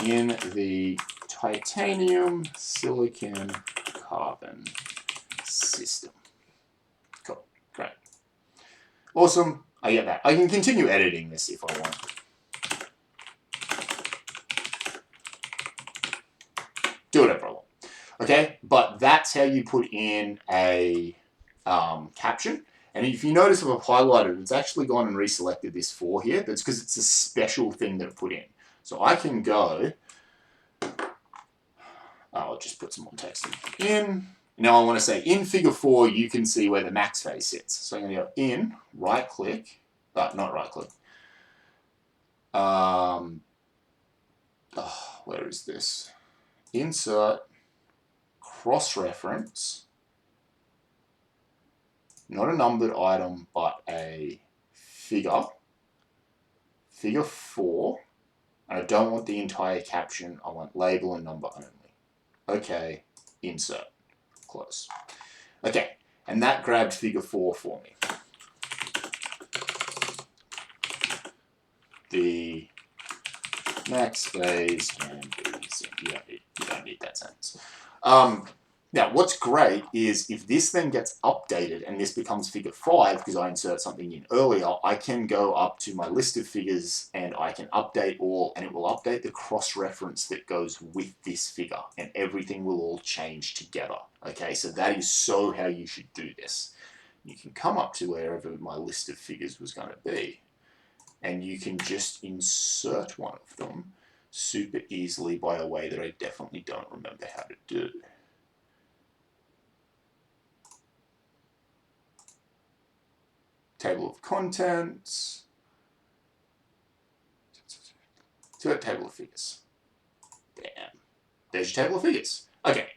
In the titanium silicon carbon system. Cool, great. Awesome, I get that. I can continue editing this if I want. Do whatever I want. Okay, but that's how you put in a caption. And if you notice I've highlighted, it's actually gone and reselected this 4 here. That's because it's a special thing that I've put in. So I can go, I'll just put some more text in, Now I want to say in figure 4, you can see where the max phase sits. So I'm going to go in, right click, not right click. Where is this? Insert, cross-reference, not a numbered item, but a figure, figure 4, and I don't want the entire caption, I want label and number only. Okay, insert, close. Okay, and that grabbed figure 4 for me. The max phase can be, you don't need that sentence. Now, what's great is if this then gets updated and this becomes figure 5, because I insert something in earlier, I can go up to my list of figures and I can update all, and it will update the cross-reference that goes with this figure, and everything will all change together. Okay, so that is so how you should do this. You can come up to wherever my list of figures was going to be, and you can just insert one of them super easily by a way that I definitely don't remember how to do. Table of contents, to a table of figures. Bam. There's your table of figures. Okay.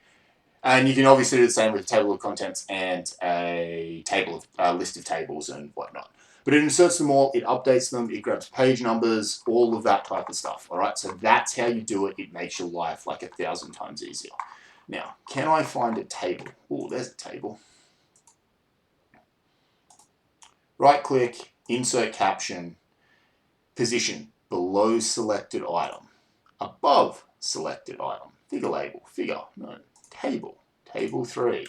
And you can obviously do the same with a table of contents and a table of list of tables and whatnot. But it inserts them all, it updates them, it grabs page numbers, all of that type of stuff. All right, so that's how you do it. It makes your life like 1,000 times easier. Now, can I find a table? Oh, there's a table. Right click, insert caption, position below selected item, above selected item, figure label, figure, no, table, table 3.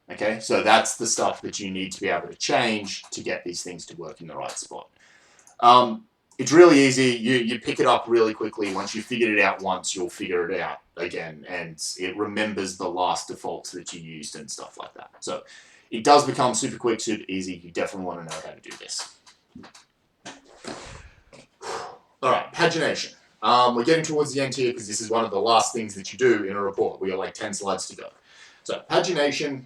Okay, so that's the stuff that you need to be able to change to get these things to work in the right spot. It's really easy. You pick it up really quickly. Once you figured it out once, you'll figure it out again, and it remembers the last defaults that you used and stuff like that. So it does become super quick, super easy. You definitely want to know how to do this. All right, pagination. We're getting towards the end here because this is one of the last things that you do in a report. We got like 10 slides to go. So pagination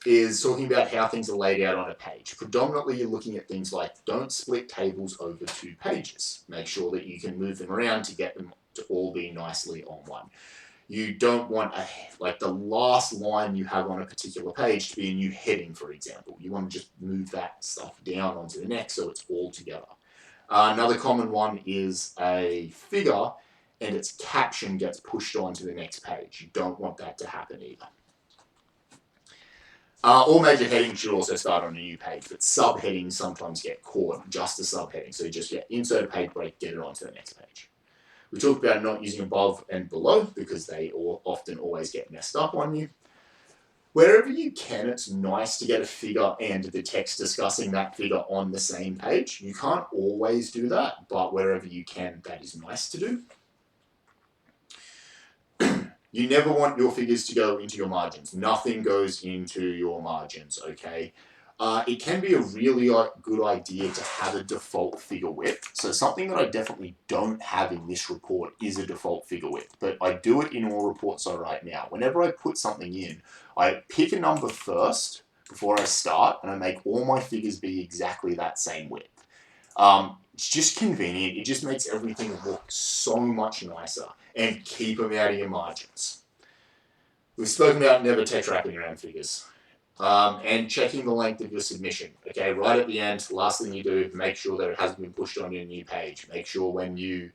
is talking about how things are laid out on a page. Predominantly, you're looking at things like don't split tables over 2 pages. Make sure that you can move them around to get them to all be nicely on one. You don't want like the last line you have on a particular page to be a new heading, for example. You want to just move that stuff down onto the next so it's all together. Another common one is a figure and its caption gets pushed onto the next page. You don't want that to happen either. All major headings should also start on a new page, but subheadings sometimes get caught just a subheading. So you just insert a page break, get it onto the next page. We talked about not using above and below because they often always get messed up on you. Wherever you can, it's nice to get a figure and the text discussing that figure on the same page. You can't always do that, but wherever you can, that is nice to do. You never want your figures to go into your margins. Nothing goes into your margins, okay? It can be a really good idea to have a default figure width. So something that I definitely don't have in this report is a default figure width, but I do it in all reports I write now. Whenever I put something in, I pick a number first before I start, and I make all my figures be exactly that same width. It's just convenient. It just makes everything look so much nicer, and keep them out of your margins. We've spoken about never text wrapping around figures. And checking the length of your submission. Okay, right at the end, the last thing you do, make sure that it hasn't been pushed onto a new page. Make sure when you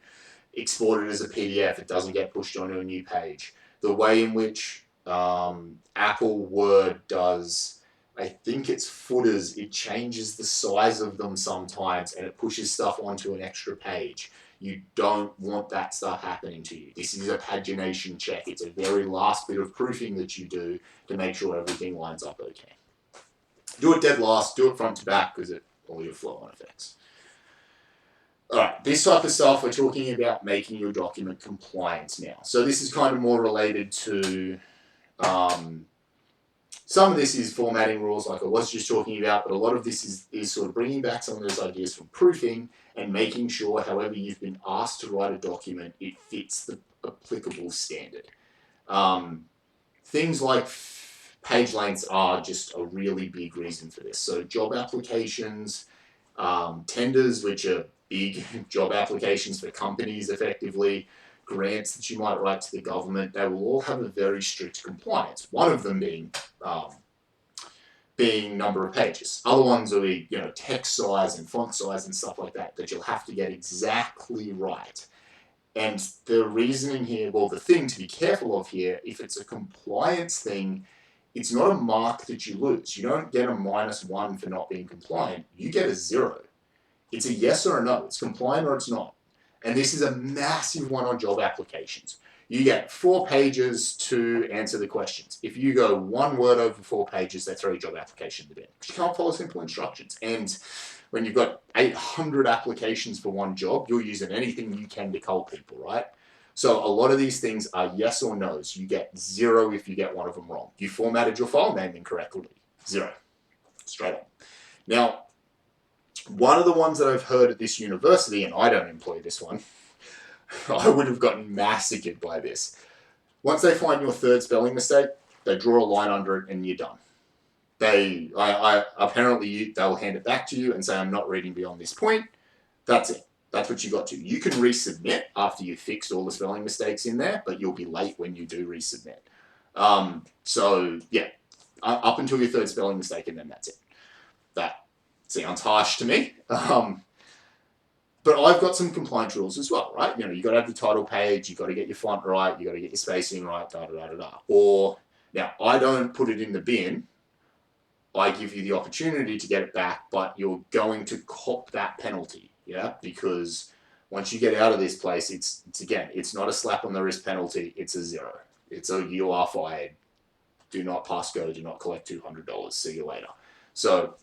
export it as a PDF, it doesn't get pushed onto a new page. The way in which Apple Word does, I think it's footers, it changes the size of them sometimes and it pushes stuff onto an extra page. You don't want that stuff happening to you. This is a pagination check. It's a very last bit of proofing that you do to make sure everything lines up okay. Do it dead last, do it front to back because all your flow-on effects. All right, this type of stuff, we're talking about making your document compliant now. So this is kind of more related to, some of this is formatting rules like I was just talking about, but a lot of this is sort of bringing back some of those ideas from proofing and making sure, however you've been asked to write a document, it fits the applicable standard. Things like page lengths are just a really big reason for this. So job applications, tenders, which are big job applications for companies effectively, grants that you might write to the government, they will all have a very strict compliance. One of them being number of pages. Other ones will be, text size and font size and stuff like that you'll have to get exactly right. And the reasoning here, well, the thing to be careful of here, if it's a compliance thing, it's not a mark that you lose. You don't get a -1 for not being compliant. You get a 0. It's a yes or a no. It's compliant or it's not. And this is a massive one on job applications. You get 4 pages to answer the questions. If you go 1 word over 4 pages, they throw your job application in the bin. You can't follow simple instructions. And when you've got 800 applications for one job, you're using anything you can to cull people, right? So a lot of these things are yes or no's. You get 0 if you get one of them wrong. You formatted your file name incorrectly. 0. Straight up. Now, one of the ones that I've heard at this university, and I don't employ this one, I would have gotten massacred by this. Once they find your 3rd spelling mistake, they draw a line under it and you're done. Apparently they'll hand it back to you and say, I'm not reading beyond this point. That's it. That's what you got to. You can resubmit after you've fixed all the spelling mistakes in there, but you'll be late when you do resubmit. So yeah, up until your 3rd spelling mistake, and then that's it. That sounds harsh to me. But I've got some compliance rules as well, right? You got to have the title page, you got to get your font right, you got to get your spacing right, Or, now, I don't put it in the bin. I give you the opportunity to get it back, but you're going to cop that penalty, yeah? Because once you get out of this place, it's again, it's not a slap on the wrist penalty, it's a 0. It's a you are fired. Do not pass go, do not collect $200, see you later. So,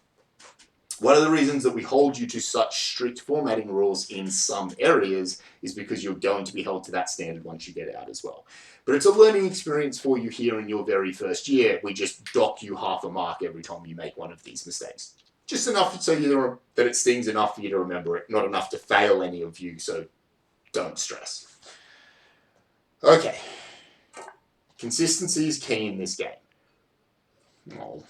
one of the reasons that we hold you to such strict formatting rules in some areas is because you're going to be held to that standard once you get out as well. But it's a learning experience for you here in your very first year. We just dock you half a mark every time you make one of these mistakes. Just enough so that it stings enough for you to remember it, not enough to fail any of you, so don't stress. Okay. Consistency is key in this game. Oh.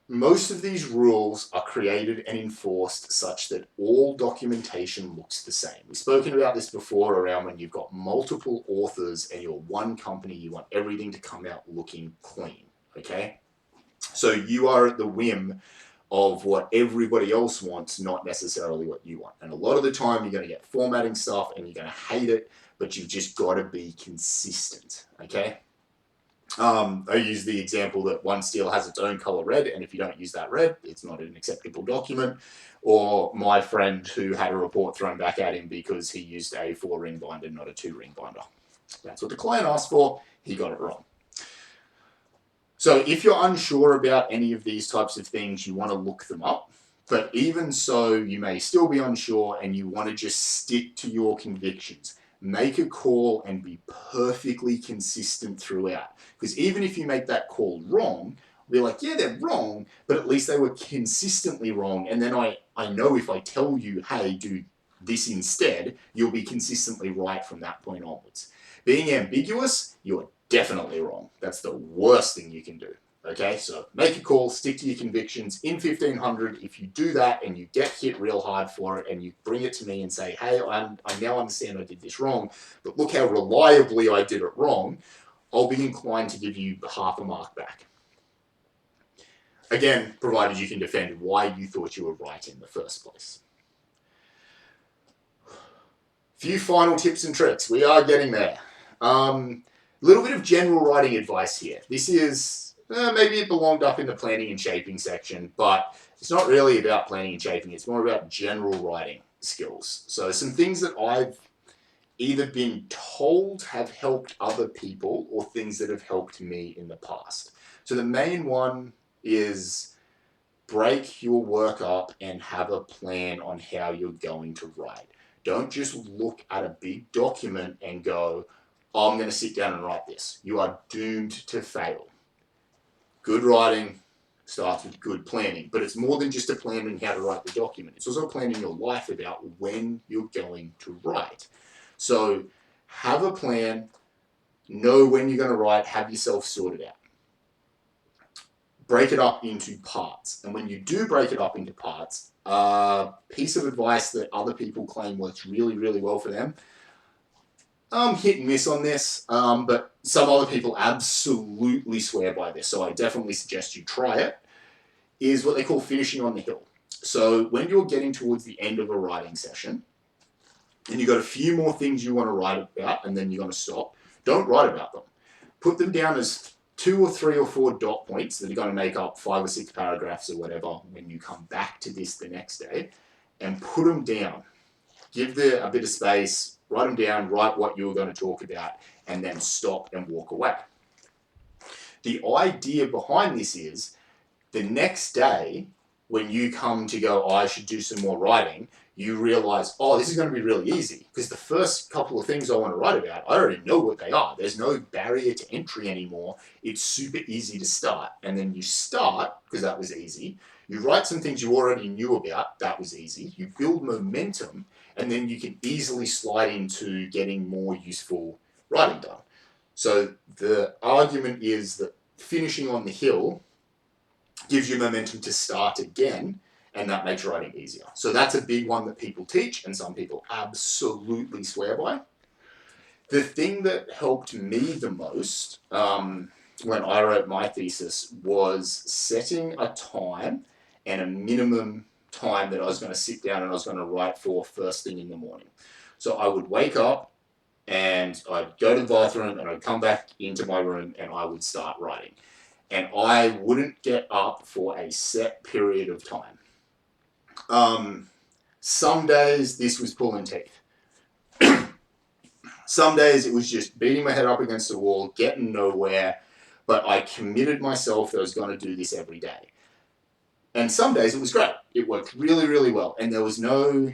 Most of these rules are created and enforced such that all documentation looks the same. We've spoken about this before around when you've got multiple authors and you're one company, you want everything to come out looking clean, okay? So you are at the whim of what everybody else wants, not necessarily what you want. And a lot of the time you're going to get formatting stuff and you're going to hate it, but you've just got to be consistent, okay? I use the example that one steel has its own color red, and if you don't use that red, it's not an acceptable document. Or my friend who had a report thrown back at him because he used a 4-ring binder, not a 2-ring binder. That's what the client asked for, he got it wrong. So if you're unsure about any of these types of things, you want to look them up. But even so, you may still be unsure and you want to just stick to your convictions. Make a call and be perfectly consistent throughout. Because even if you make that call wrong, we're like, yeah, they're wrong, but at least they were consistently wrong. And then I know if I tell you, hey, do this instead, you'll be consistently right from that point onwards. Being ambiguous, you're definitely wrong. That's the worst thing you can do. Okay, so make a call, stick to your convictions. In 1500, if you do that and you get hit real hard for it and you bring it to me and say, hey, I now understand I did this wrong, but look how reliably I did it wrong, I'll be inclined to give you half a mark back. Again, provided you can defend why you thought you were right in the first place. Few final tips and tricks. We are getting there. Little bit of general writing advice here. This is, maybe it belonged up in the planning and shaping section, but it's not really about planning and shaping. It's more about general writing skills. So some things that I've either been told have helped other people or things that have helped me in the past. So the main one is break your work up and have a plan on how you're going to write. Don't just look at a big document and go, oh, I'm going to sit down and write this. You are doomed to fail. Good writing starts with good planning, but it's more than just a plan on how to write the document. It's also planning your life about when you're going to write. So have a plan, Know when you're going to write, have yourself sorted out. Break it up into parts. And when you do break it up into parts, a piece of advice that other people claim works really, really well for them, hit and miss on this, but some other people absolutely swear by this, so I definitely suggest you try it, is what they call finishing on the hill. So when you're getting towards the end of a writing session, and you've got a few more things you want to write about, and then you're going to stop, don't write about them. Put them down as 2 or 3 or 4 dot points that are going to make up 5 or 6 paragraphs or whatever when you come back to this the next day, and put them down. Give a bit of space, write them down, write what you're going to talk about, and then stop and walk away. The idea behind this is the next day, when you come to go, I should do some more writing, you realize, oh, this is going to be really easy because the first couple of things I want to write about, I already know what they are. There's no barrier to entry anymore. It's super easy to start. And then you start, because that was easy. You write some things you already knew about. That was easy. You build momentum, and then you can easily slide into getting more useful writing done. So the argument is that finishing on the hill gives you momentum to start again, and that makes writing easier. So that's a big one that people teach, and some people absolutely swear by. The thing that helped me the most when I wrote my thesis was setting a time and a minimum time that I was going to sit down and I was going to write for first thing in the morning. So I would wake up and I'd go to the bathroom and I'd come back into my room and I would start writing. And I wouldn't get up for a set period of time. Some days this was pulling teeth. Some days it was just beating my head up against the wall, getting nowhere, but I committed myself that I was going to do this every day. And some days it was great. It worked really, really well. And there was no,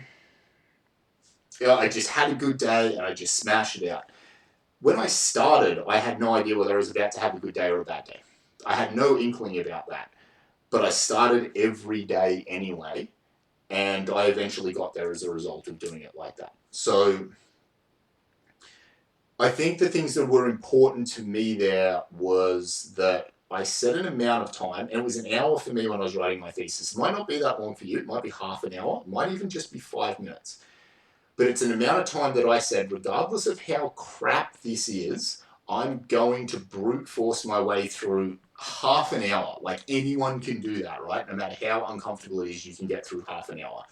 I just had a good day and I just smashed it out. When I started, I had no idea whether I was about to have a good day or a bad day. I had no inkling about that. But I started every day anyway, and I eventually got there as a result of doing it like that. So I think the things that were important to me there was that I set an amount of time, and it was an hour for me when I was writing my thesis. It might not be that long for you. It might be half an hour. It might even just be 5 minutes. But it's an amount of time that I said, regardless of how crap this is, I'm going to brute force my way through half an hour. Like anyone can do that, right? No matter how uncomfortable it is, you can get through half an hour.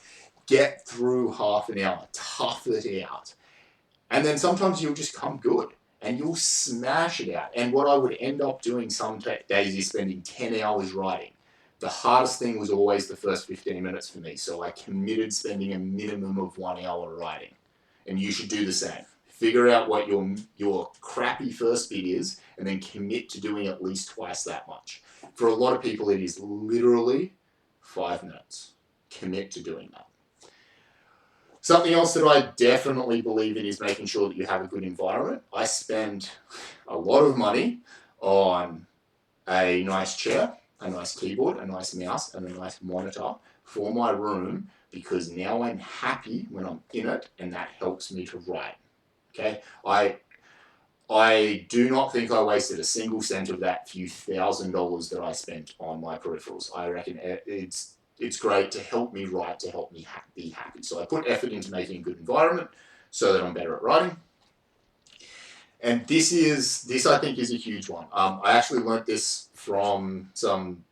Get through half an hour. Tough it out. And then sometimes you'll just come good and you'll smash it out. And what I would end up doing some days is spending 10 hours writing. The hardest thing was always the first 15 minutes for me. So I committed spending a minimum of 1 hour writing. And you should do the same. Figure out what your crappy first bit is and then commit to doing at least twice that much. For a lot of people, it is literally 5 minutes. Commit to doing that. Something else that I definitely believe in is making sure that you have a good environment. I spend a lot of money on a nice chair, a nice keyboard, a nice mouse, and a nice monitor for my room because now I'm happy when I'm in it, and that helps me to write. Okay, I do not think I wasted a single cent of that few $1,000s that I spent on my peripherals. I reckon it's great to help me write, to help me be happy. So I put effort into making a good environment so that I'm better at writing. And this I think is a huge one. I actually learnt this from some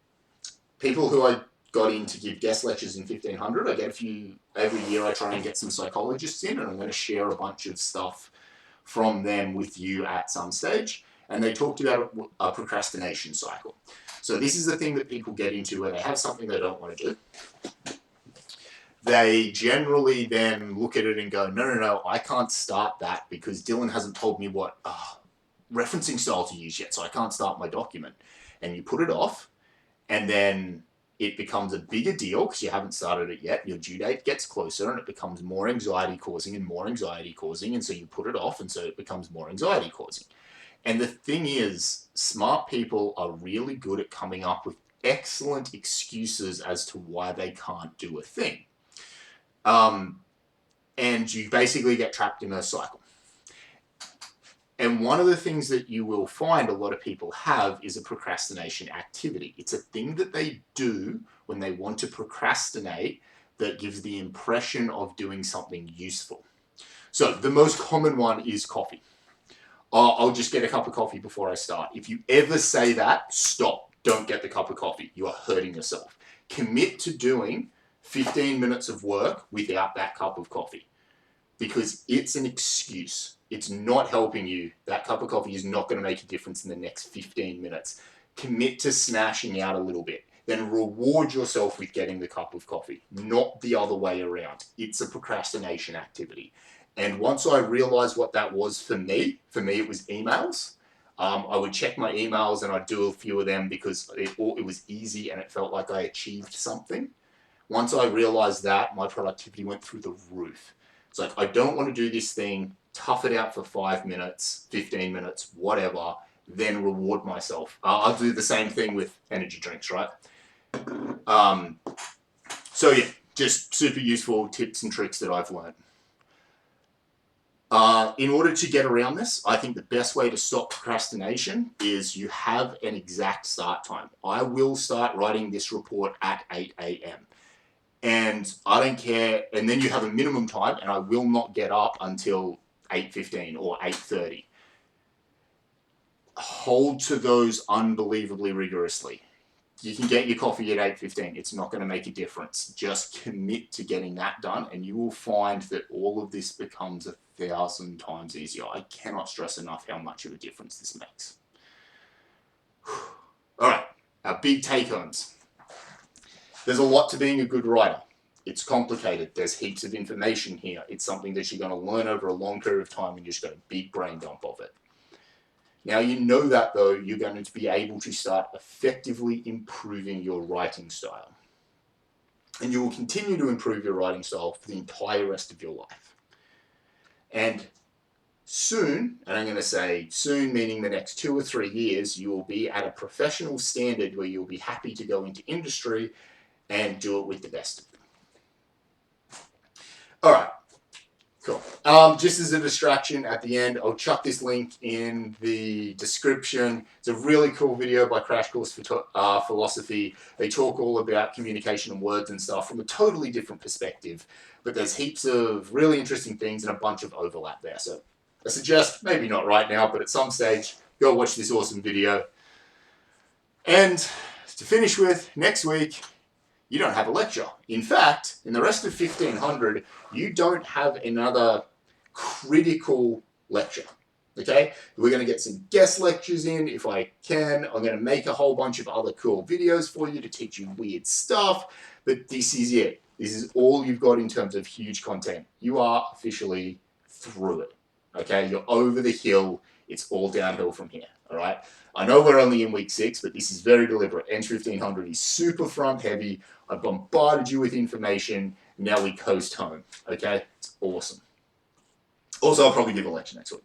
people who I got in to give guest lectures in 1500. I get a few every year. I try and get some psychologists in, and I'm going to share a bunch of stuff from them with you at some stage. And they talked about a procrastination cycle. So this is the thing that people get into where they have something they don't want to do. They generally then look at it and go, no, I can't start that because Dylan hasn't told me what referencing style to use yet, so I can't start my document. And you put it off, and then it becomes a bigger deal because you haven't started it yet. Your due date gets closer, and it becomes more anxiety causing, and so you put it off, and so it becomes more anxiety causing. And the thing is, smart people are really good at coming up with excellent excuses as to why they can't do a thing. And you basically get trapped in a cycle. And one of the things that you will find a lot of people have is a procrastination activity. It's a thing that they do when they want to procrastinate that gives the impression of doing something useful. So the most common one is coffee. I'll just get a cup of coffee before I start. If you ever say that, stop. Don't get the cup of coffee. You are hurting yourself. Commit to doing 15 minutes of work without that cup of coffee, because it's an excuse. It's not helping you. That cup of coffee is not going to make a difference in the next 15 minutes. Commit to smashing out a little bit. Then reward yourself with getting the cup of coffee, not the other way around. It's a procrastination activity. And once I realized what that was for me it was emails. I would check my emails and I'd do a few of them because it was easy and it felt like I achieved something. Once I realized that, my productivity went through the roof. It's like, I don't want to do this thing, tough it out for 5 minutes, 15 minutes, whatever, then reward myself. I'll do the same thing with energy drinks, right? So yeah, just super useful tips and tricks that I've learned. In order to get around this, I think the best way to stop procrastination is you have an exact start time. I will start writing this report at 8 a.m. And I don't care, and then you have a minimum time, and I will not get up until 8:15 or 8:30. Hold to those unbelievably rigorously. You can get your coffee at 8:15. It's not going to make a difference. Just commit to getting that done, and you will find that all of this becomes 1,000 times easier. I cannot stress enough how much of a difference this makes. All right, our big take-homes. There's a lot to being a good writer. It's complicated. There's heaps of information here. It's something that you're going to learn over a long period of time and you just got a big brain dump of it. Now you know that though, you're going to be able to start effectively improving your writing style. And you will continue to improve your writing style for the entire rest of your life. And soon, and I'm going to say soon meaning the next 2 or 3 years, you will be at a professional standard where you'll be happy to go into industry and do it with the best of them. All right, cool. Just as a distraction at the end, I'll chuck this link in the description. It's a really cool video by Crash Course Philosophy. They talk all about communication and words and stuff from a totally different perspective, but there's heaps of really interesting things and a bunch of overlap there. So I suggest, maybe not right now, but at some stage, go watch this awesome video. And to finish with, next week, you don't have a lecture. In fact, in the rest of 1500, you don't have another critical lecture, okay? We're going to get some guest lectures in if I can. I'm going to make a whole bunch of other cool videos for you to teach you weird stuff, but this is it. This is all you've got in terms of huge content. You are officially through it, okay? You're over the hill. It's all downhill from here, all right? I know we're only in week 6, but this is very deliberate. Ench1500 is super front heavy. I've bombarded you with information. Now we coast home, okay? It's awesome. Also, I'll probably give a lecture next week.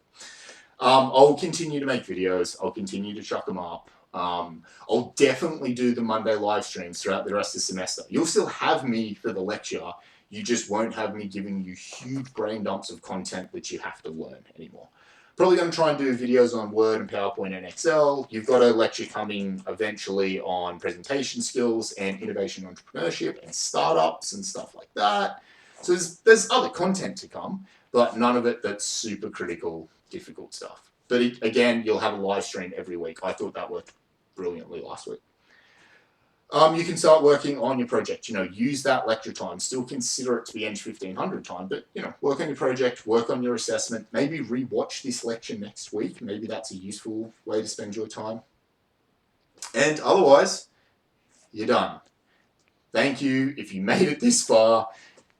I'll continue to make videos. I'll continue to chuck them up. I'll definitely do the Monday live streams throughout the rest of the semester. You'll still have me for the lecture. You just won't have me giving you huge brain dumps of content that you have to learn anymore. Probably going to try and do videos on Word and PowerPoint and Excel. You've got a lecture coming eventually on presentation skills and innovation entrepreneurship and startups and stuff like that. So there's other content to come, but none of it that's super critical, difficult stuff. But again, you'll have a live stream every week. I thought that worked brilliantly last week. You can start working on your project. Use that lecture time. Still consider it to be Ench1500 time, but work on your project, work on your assessment. Maybe rewatch this lecture next week. Maybe that's a useful way to spend your time. And otherwise, you're done. Thank you. If you made it this far,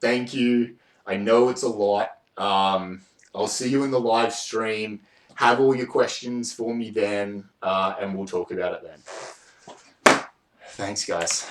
thank you. I know it's a lot. I'll see you in the live stream. Have all your questions for me then, and we'll talk about it then. Thanks, guys.